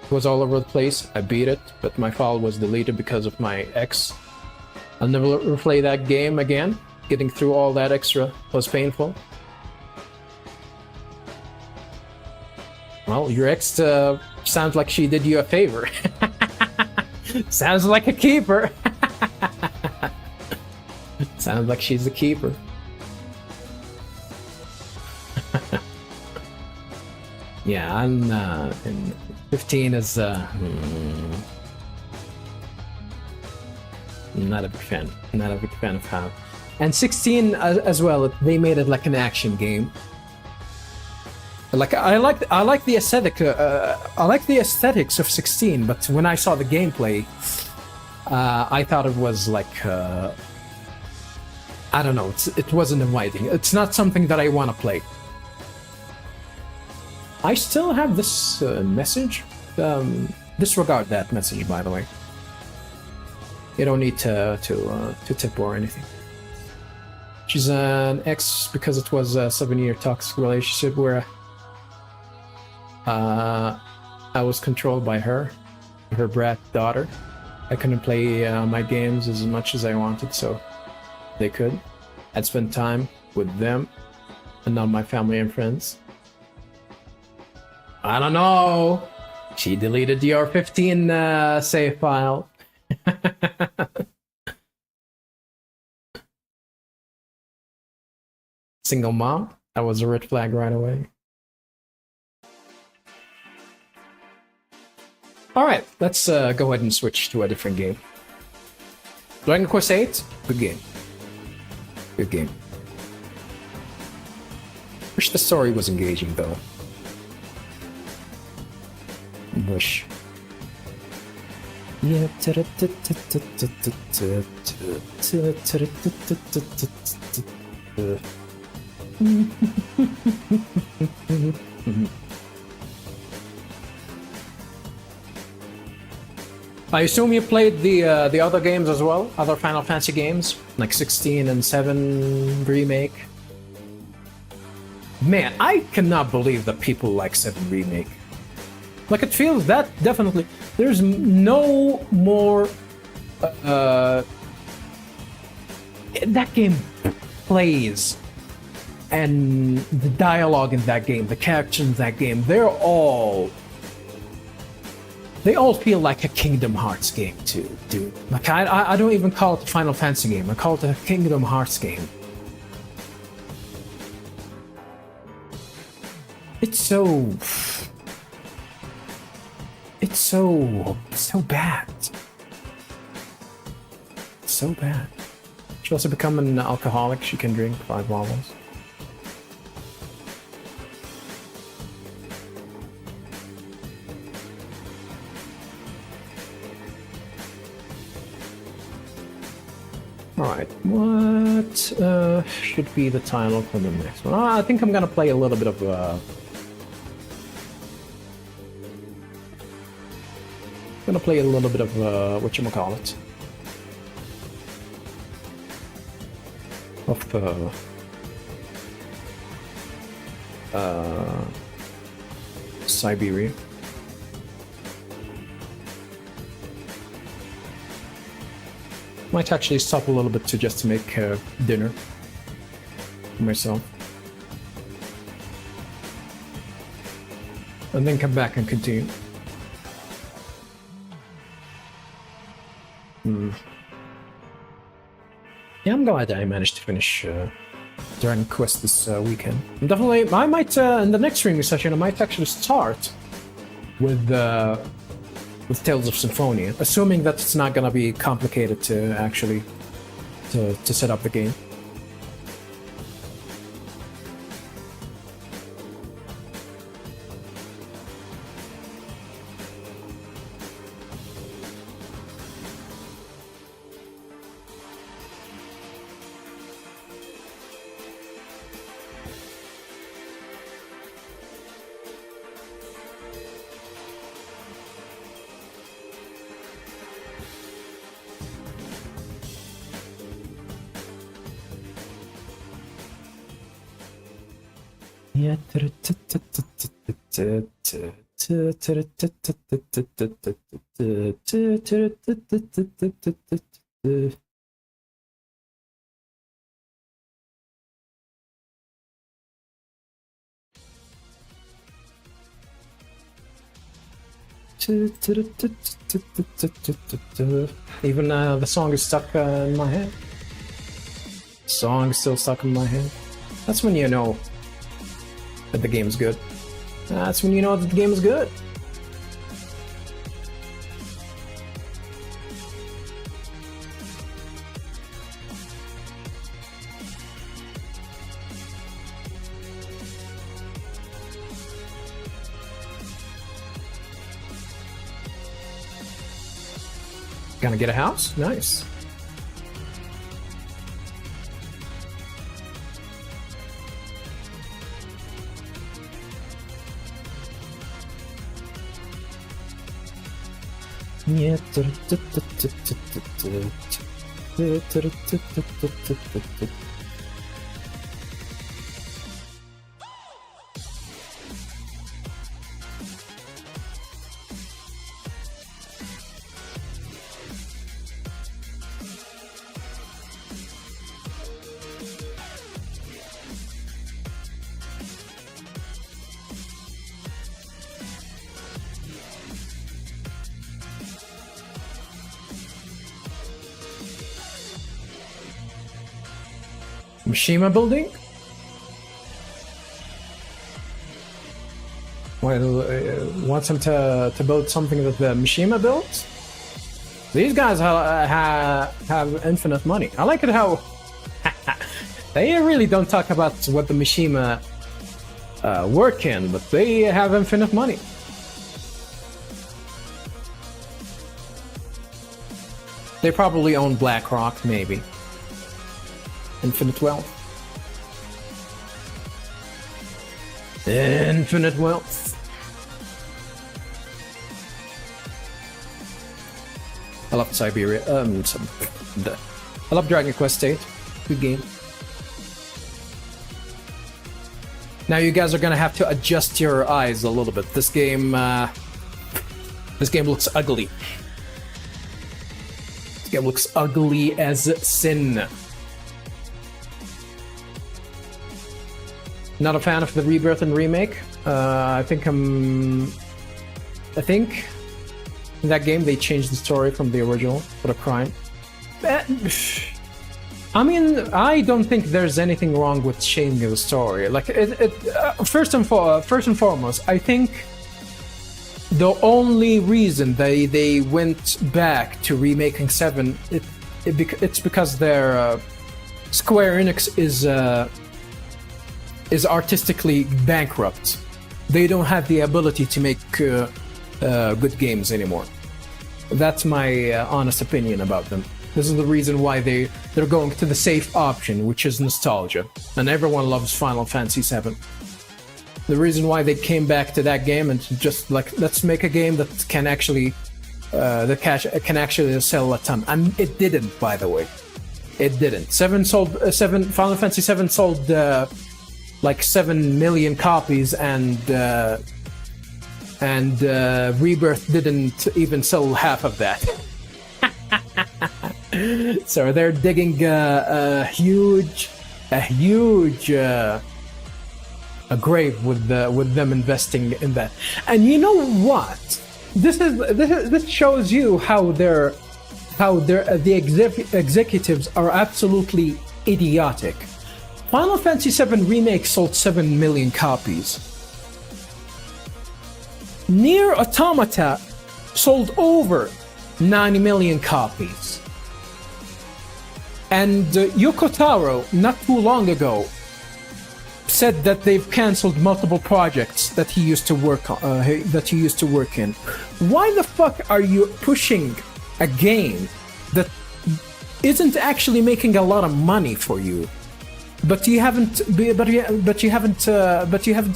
It was all over the place. I beat it, but my file was deleted because of my ex. I'll never replay that game again. Getting through all that extra was painful. Well, your ex sounds like she did you a favor. Sounds like a keeper. Sounds like she's a keeper. Yeah, I'm in 15 is not a big fan. Not a big fan of how. And 16 as well. They made it like an action game. Like I like the aesthetic. I like the aesthetics of 16, but when I saw the gameplay, I thought it was like I don't know. It wasn't inviting. It's not something that I want to play. I still have this message. Disregard that message, by the way. You don't need to tip or anything. She's an ex because it was a 7-year toxic relationship where I was controlled by her brat daughter. I couldn't play my games as much as I wanted, so they could. I'd spend time with them and not my family and friends. I don't know. She deleted the R15 save file. Single mom? That was a red flag right away. Alright, let's go ahead and switch to a different game. Dragon Quest VIII? Good game. Good game. Wish the story was engaging though. Wish. Yeah. I assume you played the other games as well, other Final Fantasy games, like 16 and 7 remake. Man, I cannot believe that people like 7 remake. Like it feels that definitely there's no more. That game plays, and the dialogue in that game, the characters in that game, they all feel like a Kingdom Hearts game too, dude. Like I don't even call it a Final Fantasy game. I call it a Kingdom Hearts game. It's so bad. It's so bad. She also become an alcoholic. She can drink 5 bottles. Alright, what should be the title for the next one? I think I'm gonna play a little bit of whatchamacallit. Of Syberia. Might actually stop a little bit to make dinner for myself. And then come back and continue. Yeah, I'm glad I managed to finish Dragon Quest this weekend. And definitely, I might, in the next streaming session, I might actually start with Tales of Symphonia, assuming that it's not gonna be complicated to actually to set up the game. Yeah. Even the song is stuck in my head. The song is still stuck in my head. That's when you know that the game is good. That's when you know that the game is good. Gonna get a house? Nice. Yeah. Mishima building? Well, wants him to build something that the Mishima built? These guys have infinite money. I like it how they really don't talk about what the Mishima work in, but they have infinite money. They probably own BlackRock, maybe. Infinite wealth. Infinite wealth. I love Syberia. I love Dragon Quest VIII. Good game. Now you guys are gonna have to adjust your eyes a little bit. This game looks ugly. This game looks ugly as sin. Not a fan of the Rebirth and Remake. I think in that game they changed the story from the original. What a crime. I mean, I don't think there's anything wrong with changing the story. Like, first and foremost, I think the only reason they went back to remaking 7, it's because their Square Enix is artistically bankrupt. They don't have the ability to make good games anymore. That's my honest opinion about them. This is the reason why they're going to the safe option, which is nostalgia. And everyone loves Final Fantasy VII. The reason why they came back to that game and just like, let's make a game that can actually can actually sell a ton. And it didn't, by the way. It didn't. Final Fantasy VII sold like 7 million copies, and Rebirth didn't even sell half of that. So they're digging a huge grave with them investing in that. And you know what? This shows you how the executives are absolutely idiotic. Final Fantasy VII Remake sold 7 million copies. Nier Automata sold over 90 million copies. And Yoko Taro, not too long ago, said that they've cancelled multiple projects that he used to work in. Why the fuck are you pushing a game that isn't actually making a lot of money for you? But you haven't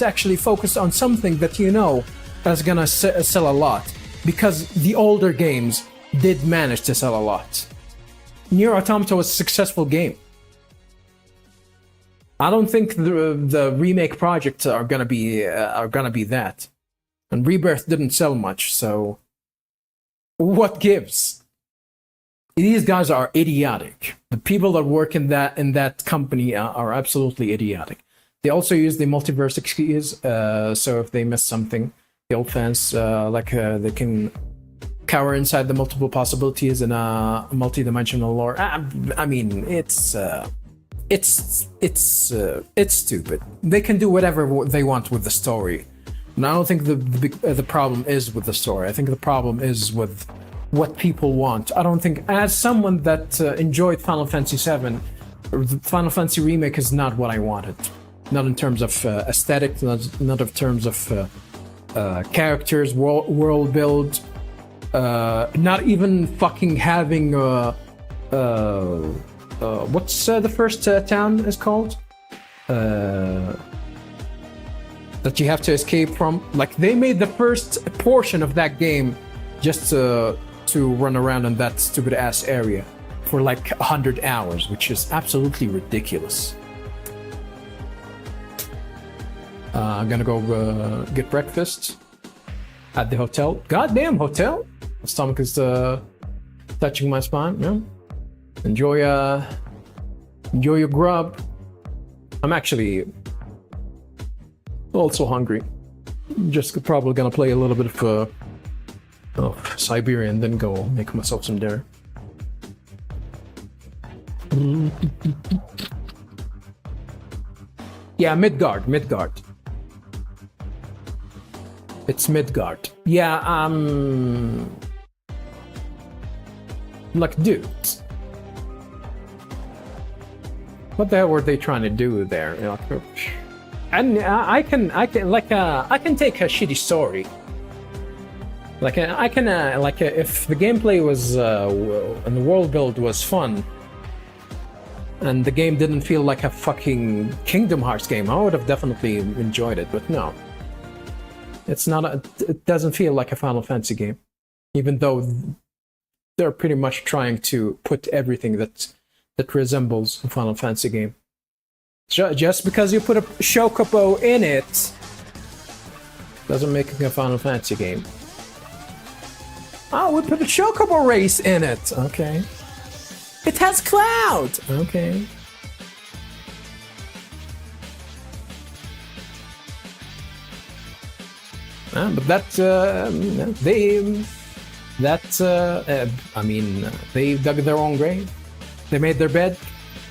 actually focused on something that you know is gonna sell a lot, because the older games did manage to sell a lot. Nier Automata was a successful game. I don't think the remake projects are gonna be that, and Rebirth didn't sell much. So what gives? These guys are idiotic. The people that work in that company are absolutely idiotic. They also use the multiverse excuse, so if they miss something, the old fans they can cower inside the multiple possibilities in a multi-dimensional lore. I mean, it's stupid. They can do whatever they want with the story, and I don't think the problem is with the story. I think the problem is with what people want. I don't think, as someone that enjoyed Final Fantasy VII, Final Fantasy Remake is not what I wanted. Not in terms of aesthetic, not in terms of characters, world build, not even fucking having what's the first town is called? That you have to escape from. Like, they made the first portion of that game just to run around in that stupid ass area for like 100 hours, which is absolutely ridiculous. I'm gonna go get breakfast at the hotel. Goddamn hotel! My stomach is touching my spine. Yeah. Enjoy your grub. I'm actually also hungry. Just probably gonna play a little bit of Syberia and then go make myself some dinner. Yeah, Midgard. It's Midgard. Yeah, like, dude, what the hell were they trying to do there? You know, and I can take a shitty story. Like if the gameplay was and the world build was fun, and the game didn't feel like a fucking Kingdom Hearts game, I would have definitely enjoyed it. But no, it's not. It doesn't feel like a Final Fantasy game, even though they're pretty much trying to put everything that resembles a Final Fantasy game. Just because you put a Chocobo in it doesn't make it a Final Fantasy game. Oh, we put a Chocobo race in it. Okay. It has Cloud. Okay. But that's I mean, they dug their own grave. They made their bed.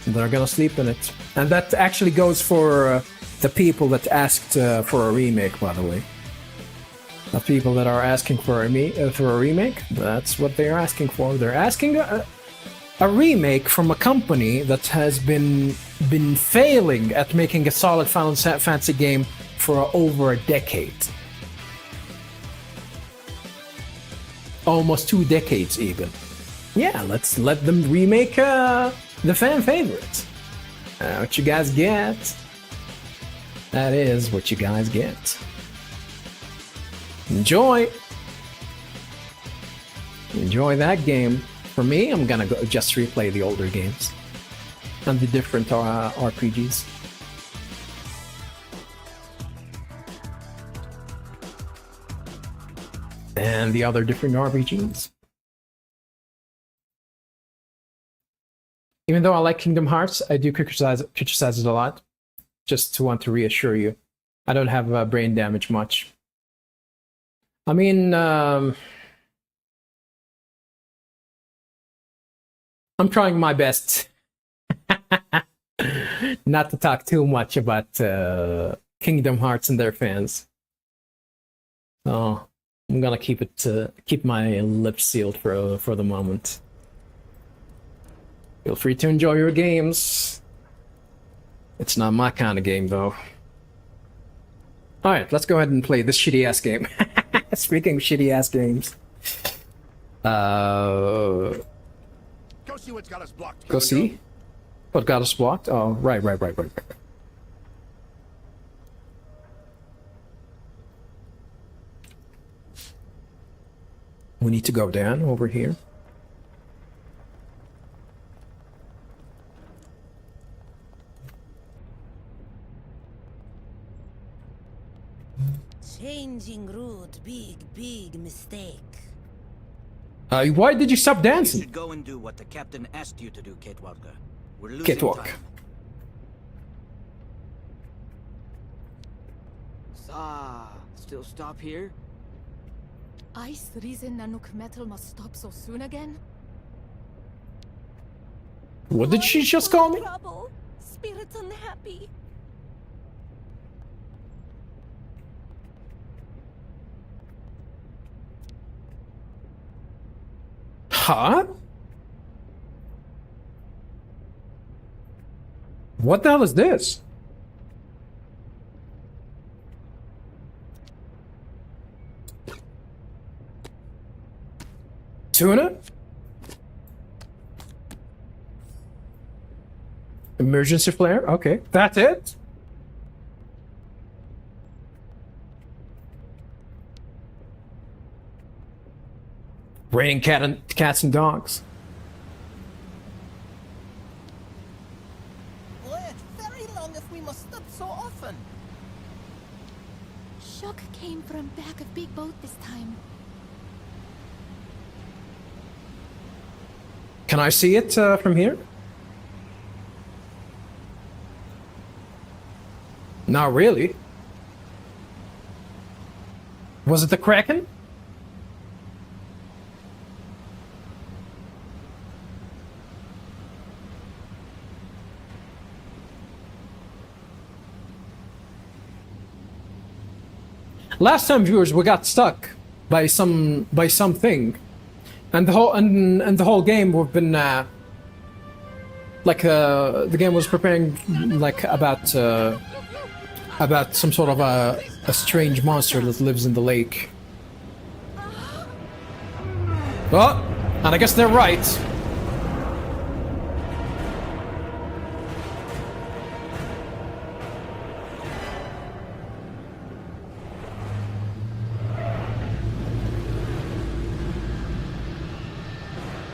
They're gonna sleep in it. And that actually goes for the people that asked for a remake, by the way. The people that are asking for a remake, that's what they're asking for. They're asking a remake from a company that has been failing at making a solid Final Fantasy game for over a decade. Almost 2 decades, even. Yeah, let's let them remake the fan favorites. What you guys get? That is what you guys get. Enjoy that game. For me, I'm gonna go just replay the older games and the different RPGs. And the other different RPGs. Even though I like Kingdom Hearts, I do criticize it a lot. Just to want to reassure you, I don't have brain damage much. I mean, I'm trying my best not to talk too much about Kingdom Hearts and their fans. So I'm gonna keep my lips sealed for the moment. Feel free to enjoy your games. It's not my kind of game, though. Alright, let's go ahead and play this shitty-ass game. Speaking of shitty-ass games. Go see what's got us blocked. Go see? What got us blocked? Oh, right. We need to go down over here. Changing route, big mistake. Why did you stop dancing? You should go and do what the captain asked you to do, Kitwalker. We're losing Kitwalk. time. Still stop here? Ice reason Nanook metal must stop so soon again? What did she just call me? Trouble. Spirit's unhappy. Huh? What the hell is this? Tuna? Emergency flare? Okay, that's it? Raining cats and dogs. Lad, very long if we must stop so often. Shock came from back of big boat this time. Can I see it from here? Not really. Was it the Kraken? Last time, viewers, we got stuck by something, and the whole game we've been the game was preparing like about some sort of a strange monster that lives in the lake. Oh, and I guess they're right.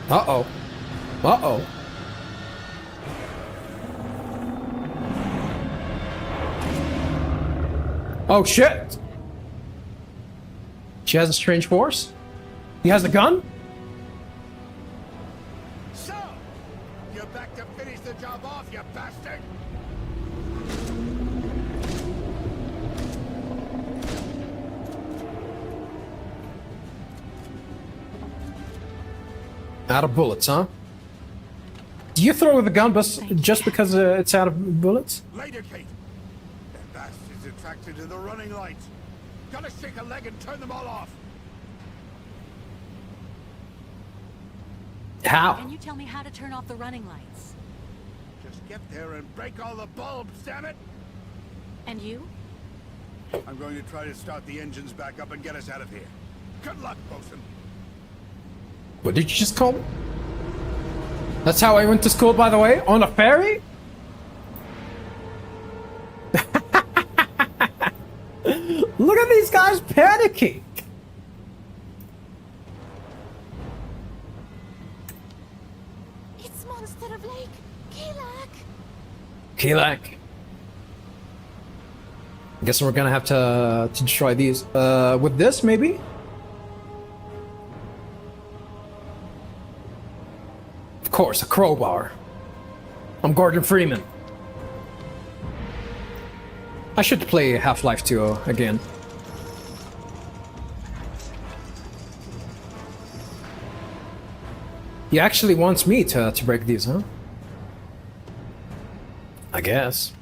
Uh-oh. Uh-oh. Oh, shit! She has a strange force? He has a gun? So, you're back to finish the job off, you bastard! Out of bullets, huh? Do you throw the gun just because it's out of bullets? Later, Kate. That bastard's attracted to the running lights. Gotta shake a leg and turn them all off. How? Can you tell me how to turn off the running lights? Just get there and break all the bulbs, damn it! And you? I'm going to try to start the engines back up and get us out of here. Good luck, bosun. What did you just call me? That's how I went to school, by the way? On a ferry? Look at these guys panicking! It's monster of lake, Keelak. Keelak. Guess we're gonna have to destroy these. With this, maybe? Of course, a crowbar. I'm Gordon Freeman. I should play Half-Life 2 again. He actually wants me to break these, huh? I guess.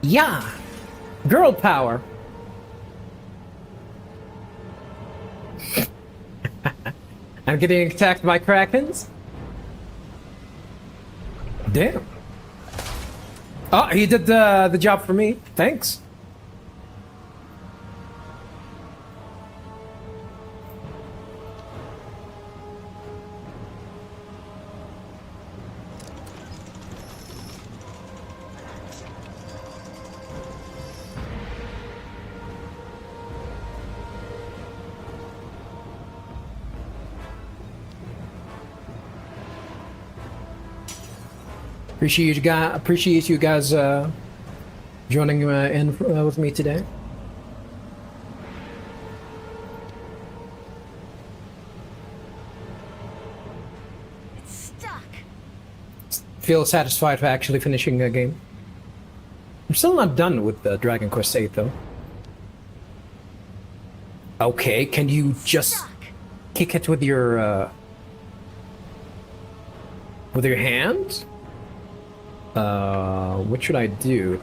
Yeah! Girl power! I'm getting attacked by Krakens? Damn. Oh, he did the job for me. Thanks. Appreciate you guys joining in with me today. It's stuck. Feel satisfied for actually finishing a game. I'm still not done with Dragon Quest VIII though. Okay, can you just kick it with your hand? What should I do?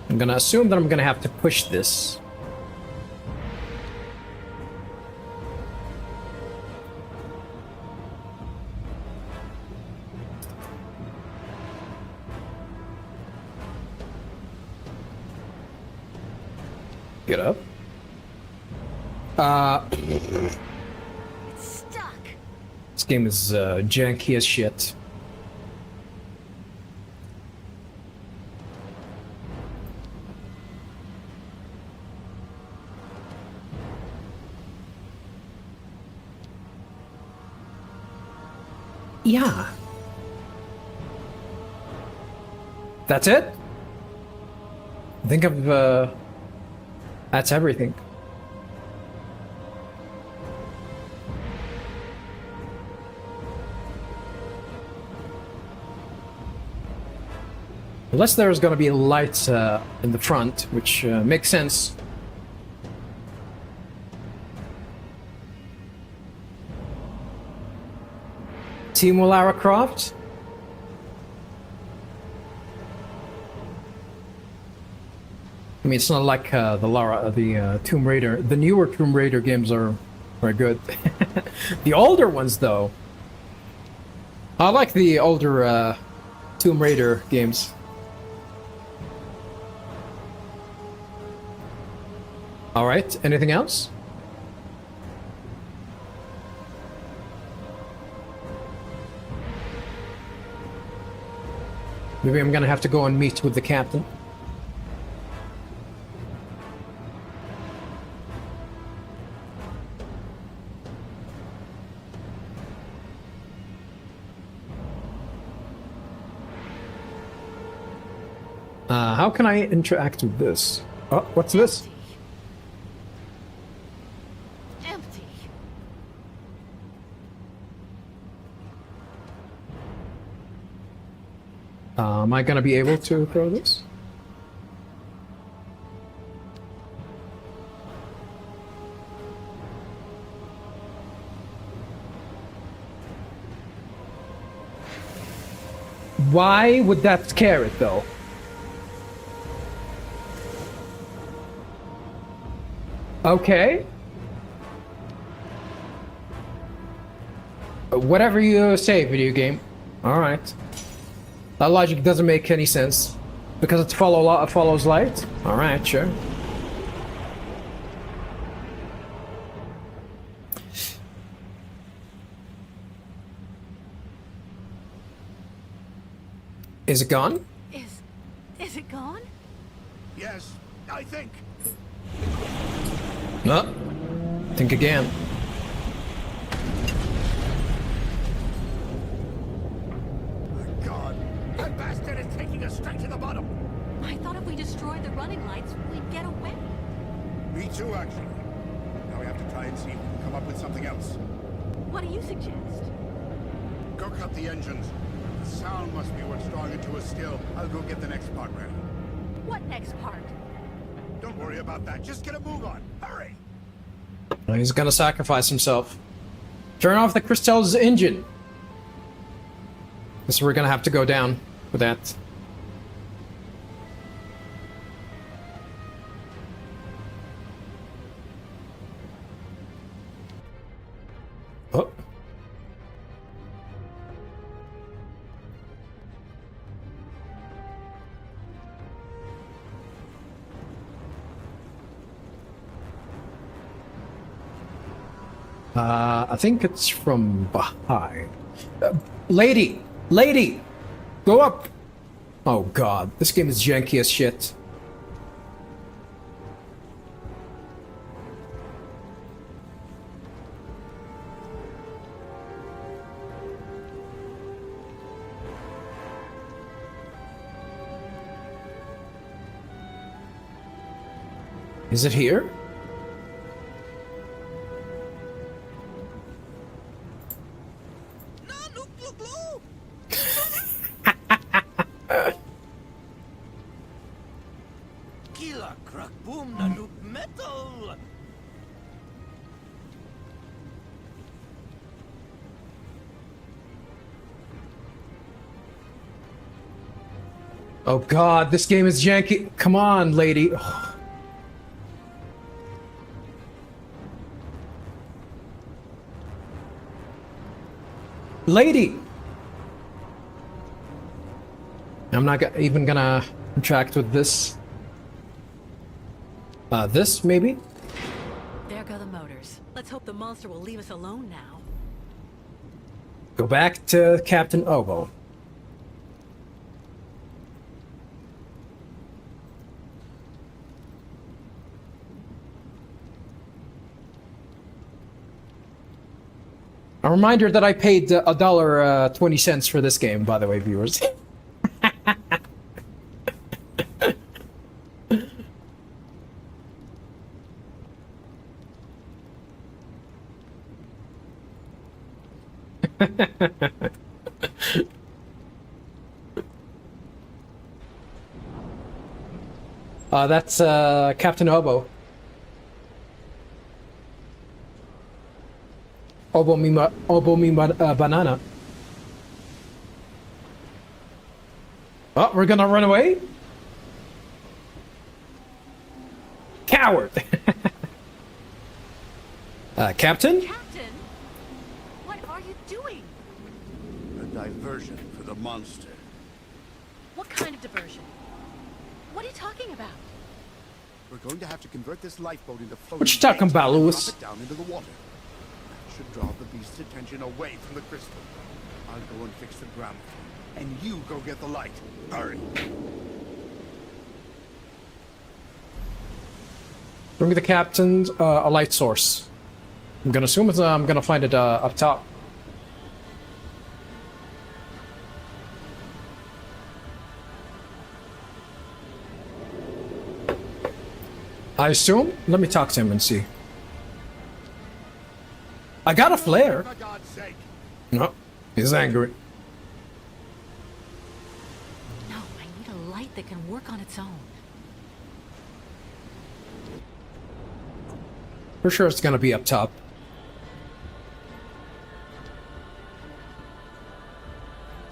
I'm gonna assume that I'm gonna have to push this. Get up. It's stuck. This game is janky as shit. Yeah. That's it? I think that's everything. Unless there's gonna be lights in the front, which makes sense. Team Lara Croft? I mean, it's not like the Tomb Raider. The newer Tomb Raider games are good. The older ones, though. I like the older Tomb Raider games. Alright, anything else? Maybe I'm gonna have to go and meet with the captain. How can I interact with this? Oh, what's this? Empty. Am I gonna be able to throw this? Why would that scare it, though? Okay. Whatever you say, video game. Alright. That logic doesn't make any sense. Because it follows light? Alright, sure. Is it gone? Is it gone? Yes, I think. No. Think again. God, that bastard is taking us straight to the bottom. I thought if we destroyed the running lights, we'd get away. Me too, actually. Now we have to try and see if we can come up with something else. What do you suggest? Go cut the engines. The sound must be what's drawing it to us still. I'll go get the next part ready. What next part? Don't worry about that. Just get a move on. Hurry! He's gonna sacrifice himself. Turn off the Crystal's engine. So we're gonna have to go down with that. Oh. I think it's from behind. Lady! Lady! Go up! Oh god, this game is janky as shit. Is it here? Kila crack boom na loop metal. Oh god, this game is janky. Come on, lady. Ugh. Lady! I'm not even gonna interact with this. This, maybe? There go the motors. Let's hope the monster will leave us alone now. Go back to Captain Obo. A reminder that I paid $1.20 for this game, by the way, viewers. That's Captain Obo. Banana. Oh, we're gonna run away? Coward! Captain? Captain? What are you doing? A diversion for the monster. What kind of diversion? What are you talking about? We're going to have to convert this lifeboat into floating. What you talking about, and Lewis? drop it down into the water. That should draw the beast's attention away from the crystal. I'll go and fix the gramophone, and you go get the light. Hurry. Bring the captain a light source. I'm gonna assume it's, I'm gonna find it up top. I assume? Let me talk to him and see. I got a flare. For God's sake. No, he's angry. No, I need a light that can work on its own. For sure it's gonna be up top.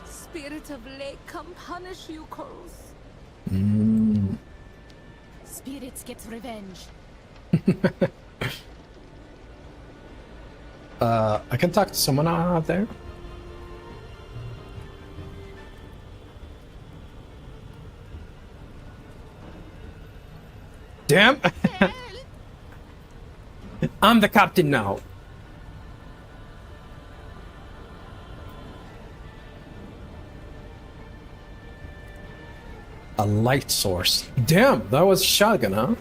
Spirit of lake, come punish you, Coles. Spirits gets revenge. I can talk to someone out there. Damn! I'm the captain now. A light source. Damn, that was shotgun, huh?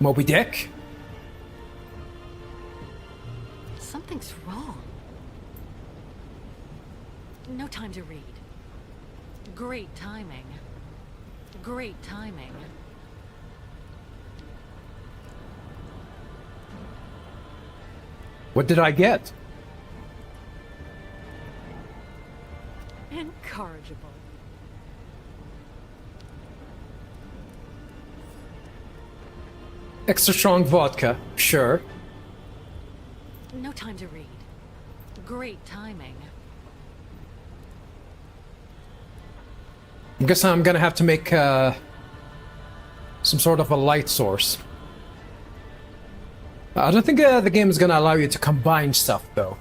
Moby Dick? Something's wrong. No time to read. Great timing. Great timing. What did I get? Incorrigible. Extra strong vodka, sure. No time to read. Great timing. I guess I'm gonna have to make some sort of a light source. I don't think the game is gonna allow you to combine stuff though.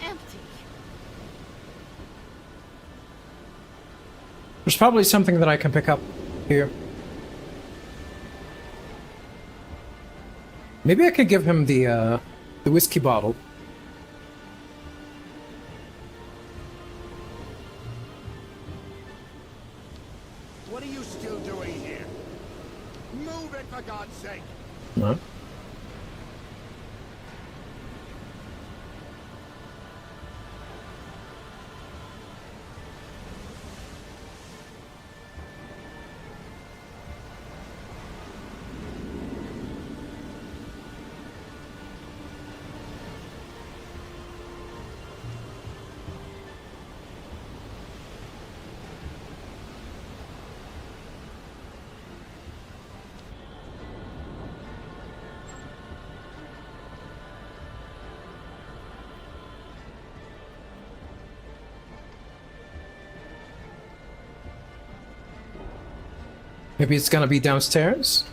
Empty. There's probably something that I can pick up here. Maybe I could give him the whiskey bottle. What are you still doing here? Move it, for God's sake! No. Maybe it's gonna be downstairs?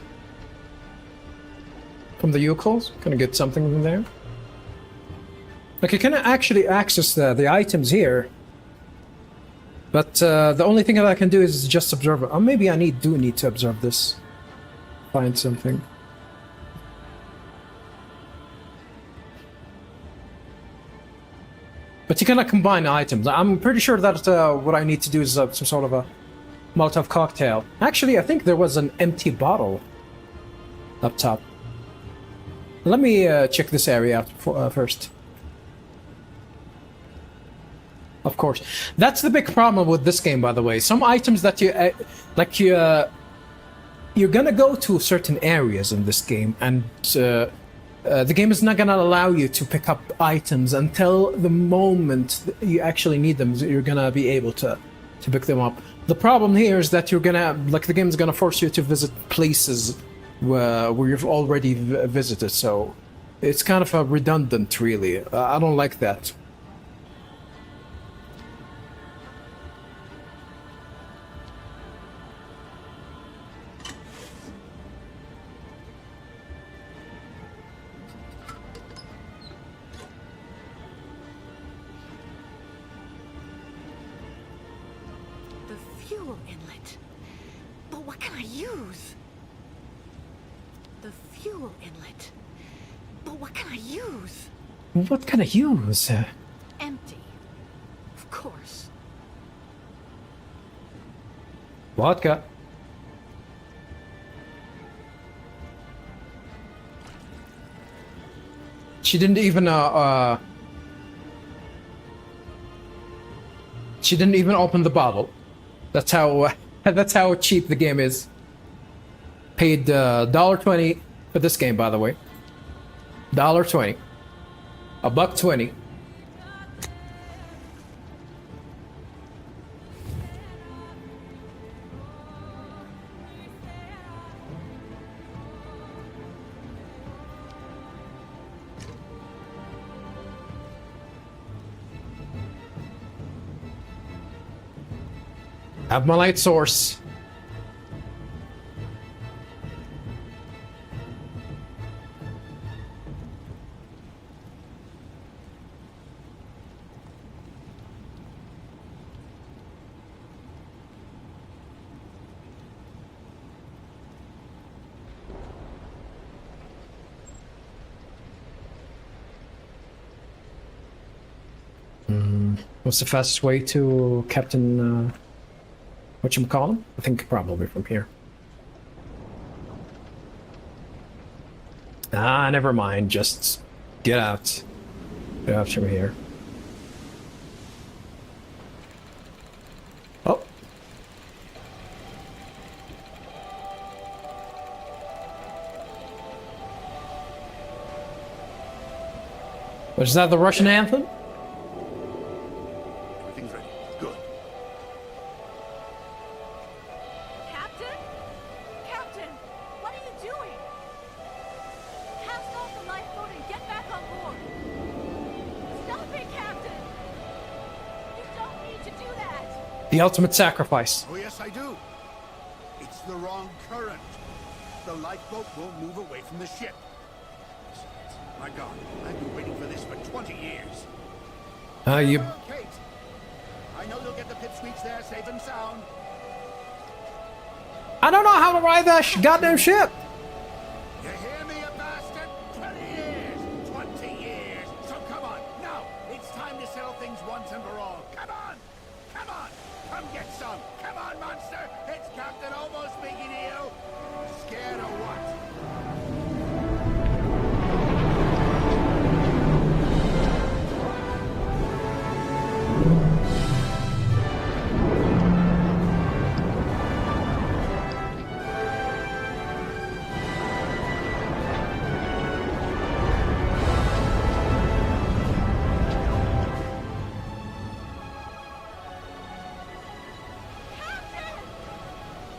From the Yukos? Gonna get something from there? Like, you can actually access the items here. But the only thing that I can do is just observe it. Or maybe I do need to observe this. Find something. But you cannot combine items. I'm pretty sure that what I need to do is some sort of a Molotov cocktail. Actually, I think there was an empty bottle up top. Let me check this area out first. Of course. That's the big problem with this game, by the way. Some items that you... you're gonna go to certain areas in this game, and the game is not gonna allow you to pick up items until the moment you actually need them. You're gonna be able to pick them up. The problem here is that you're gonna... Like, the game is gonna force you to visit places where you've already visited, so... It's kind of a redundant, really. I don't like that. What can I use? Empty. Of course. Vodka. She didn't even she didn't even open the bottle. That's how cheap the game is. Paid $1.20 for this game, by the way. $1.20. $1.20. Have my light source. What's the fastest way to Captain, whatchamacallem? I think probably from here. Ah, never mind, just get out. Get out from here. Oh. Was that the Russian anthem? The ultimate sacrifice. Oh, yes, I do. It's the wrong current. The lifeboat won't move away from the ship. My God, I've been waiting for this for 20 years. You... Kate, I know you'll get the pipsqueaks there safe and sound. I don't know how to ride that goddamn ship. You hear me, you bastard? 20 years! 20 years! So come on, now! It's time to settle things once and for all. Come on! Come on! Come get some! Come on, monster! It's Captain Almost speaking to you! Scared of what?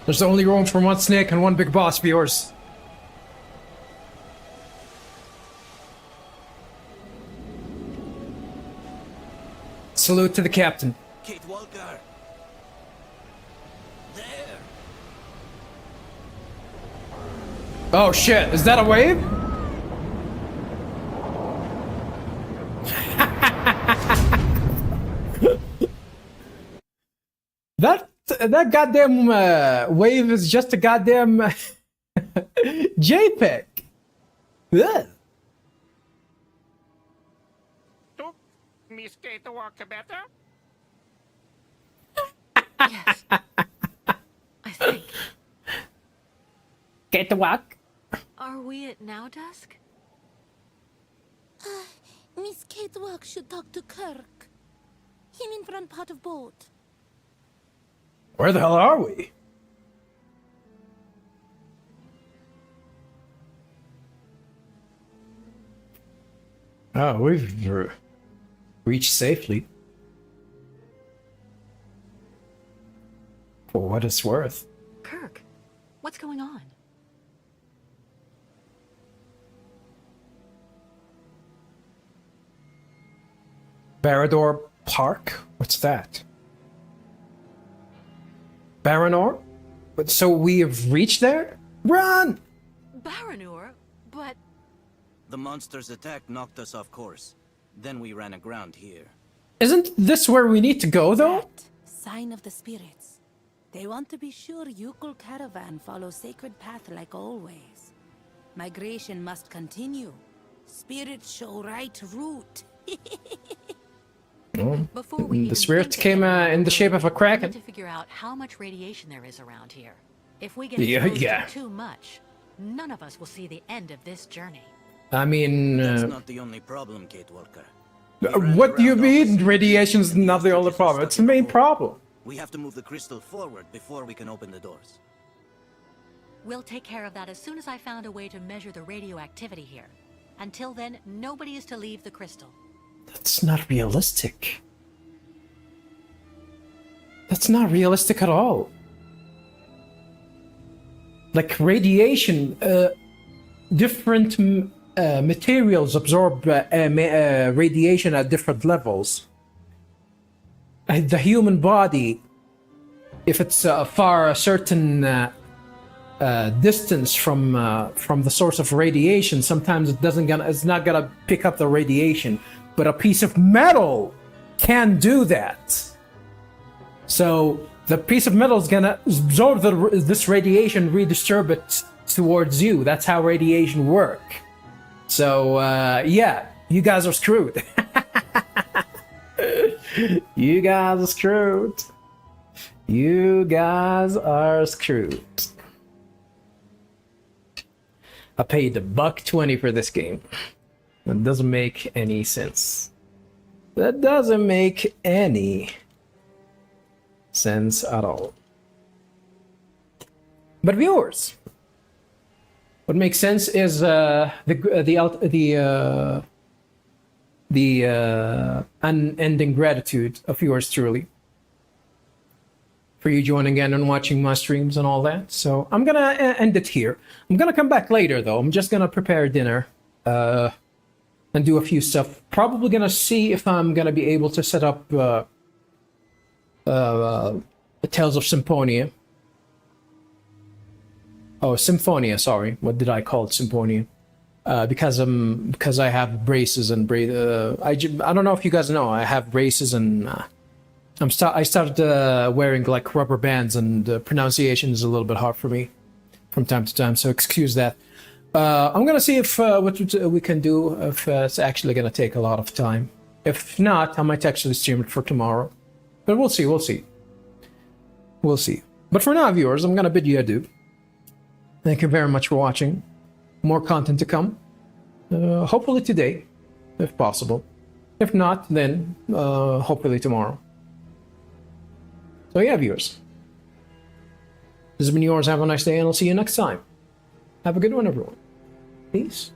There's only room for one snake and one big boss, viewers. Salute to the captain. Kate Walker. There. Oh shit, is that a wave? that goddamn wave is just a goddamn JPEG. Ugh. Miss Kate walk better? Yes. I think. Get to walk. Are we at now dusk? Miss Catewalk should talk to Kirk. Him in front part of boat. Where the hell are we? Oh, we've reached safely. For what it's worth. Kirk, what's going on? Barrador Park? What's that? Baranor? But so we have reached there? Run! Baranur? But... The monster's attack knocked us off course. Then we ran aground here. Isn't this where we need to go, though? Sign of the spirits. They want to be sure Yukul caravan follows sacred path like always. Migration must continue. Spirits show right route. Oh, Before we the spirit came in the shape of a we kraken. need to figure out how much radiation there is around here. If we get Yeah, exposed yeah. to too much, none of us will see the end of this journey. I mean, That's not the only problem, Kate Walker. what do you mean radiation's not the only problem? It's the main problem. We have to move the crystal forward before we can open the doors. We'll take care of that as soon as I found a way to measure the radioactivity here. Until then, nobody is to leave the crystal. That's not realistic. That's not realistic at all. Like radiation, different materials absorb radiation at different levels. The human body, if it's far a certain distance from the source of radiation, sometimes it's not gonna pick up the radiation. But a piece of metal can do that. So the piece of metal is gonna absorb this radiation, redistribute it towards you. That's how radiation work. So yeah, you guys are screwed. You guys are screwed. You guys are screwed. I paid $1.20 for this game. That doesn't make any sense. That doesn't make any sense at all. But viewers, what makes sense is the unending gratitude of yours truly for you joining in and watching my streams and all that. So I'm gonna end it here. I'm gonna come back later though. I'm just gonna prepare dinner and do a few stuff. Probably gonna see if I'm gonna be able to set up the Tales of Symphonia. Oh, Symphonia, sorry. What did I call it? Symphonia. Because I have braces and I don't know if you guys know, I have braces and I started wearing like rubber bands, and pronunciation is a little bit hard for me from time to time, so excuse that. I'm gonna see if what we can do, if it's actually gonna take a lot of time. If not, I might actually stream it for tomorrow. But we'll see. But for now, viewers, I'm gonna bid you adieu. Thank you very much for watching. More content to come. Hopefully today, if possible. If not, then hopefully tomorrow. So yeah, viewers. This has been yours. Have a nice day, and I'll see you next time. Have a good one, everyone. Peace.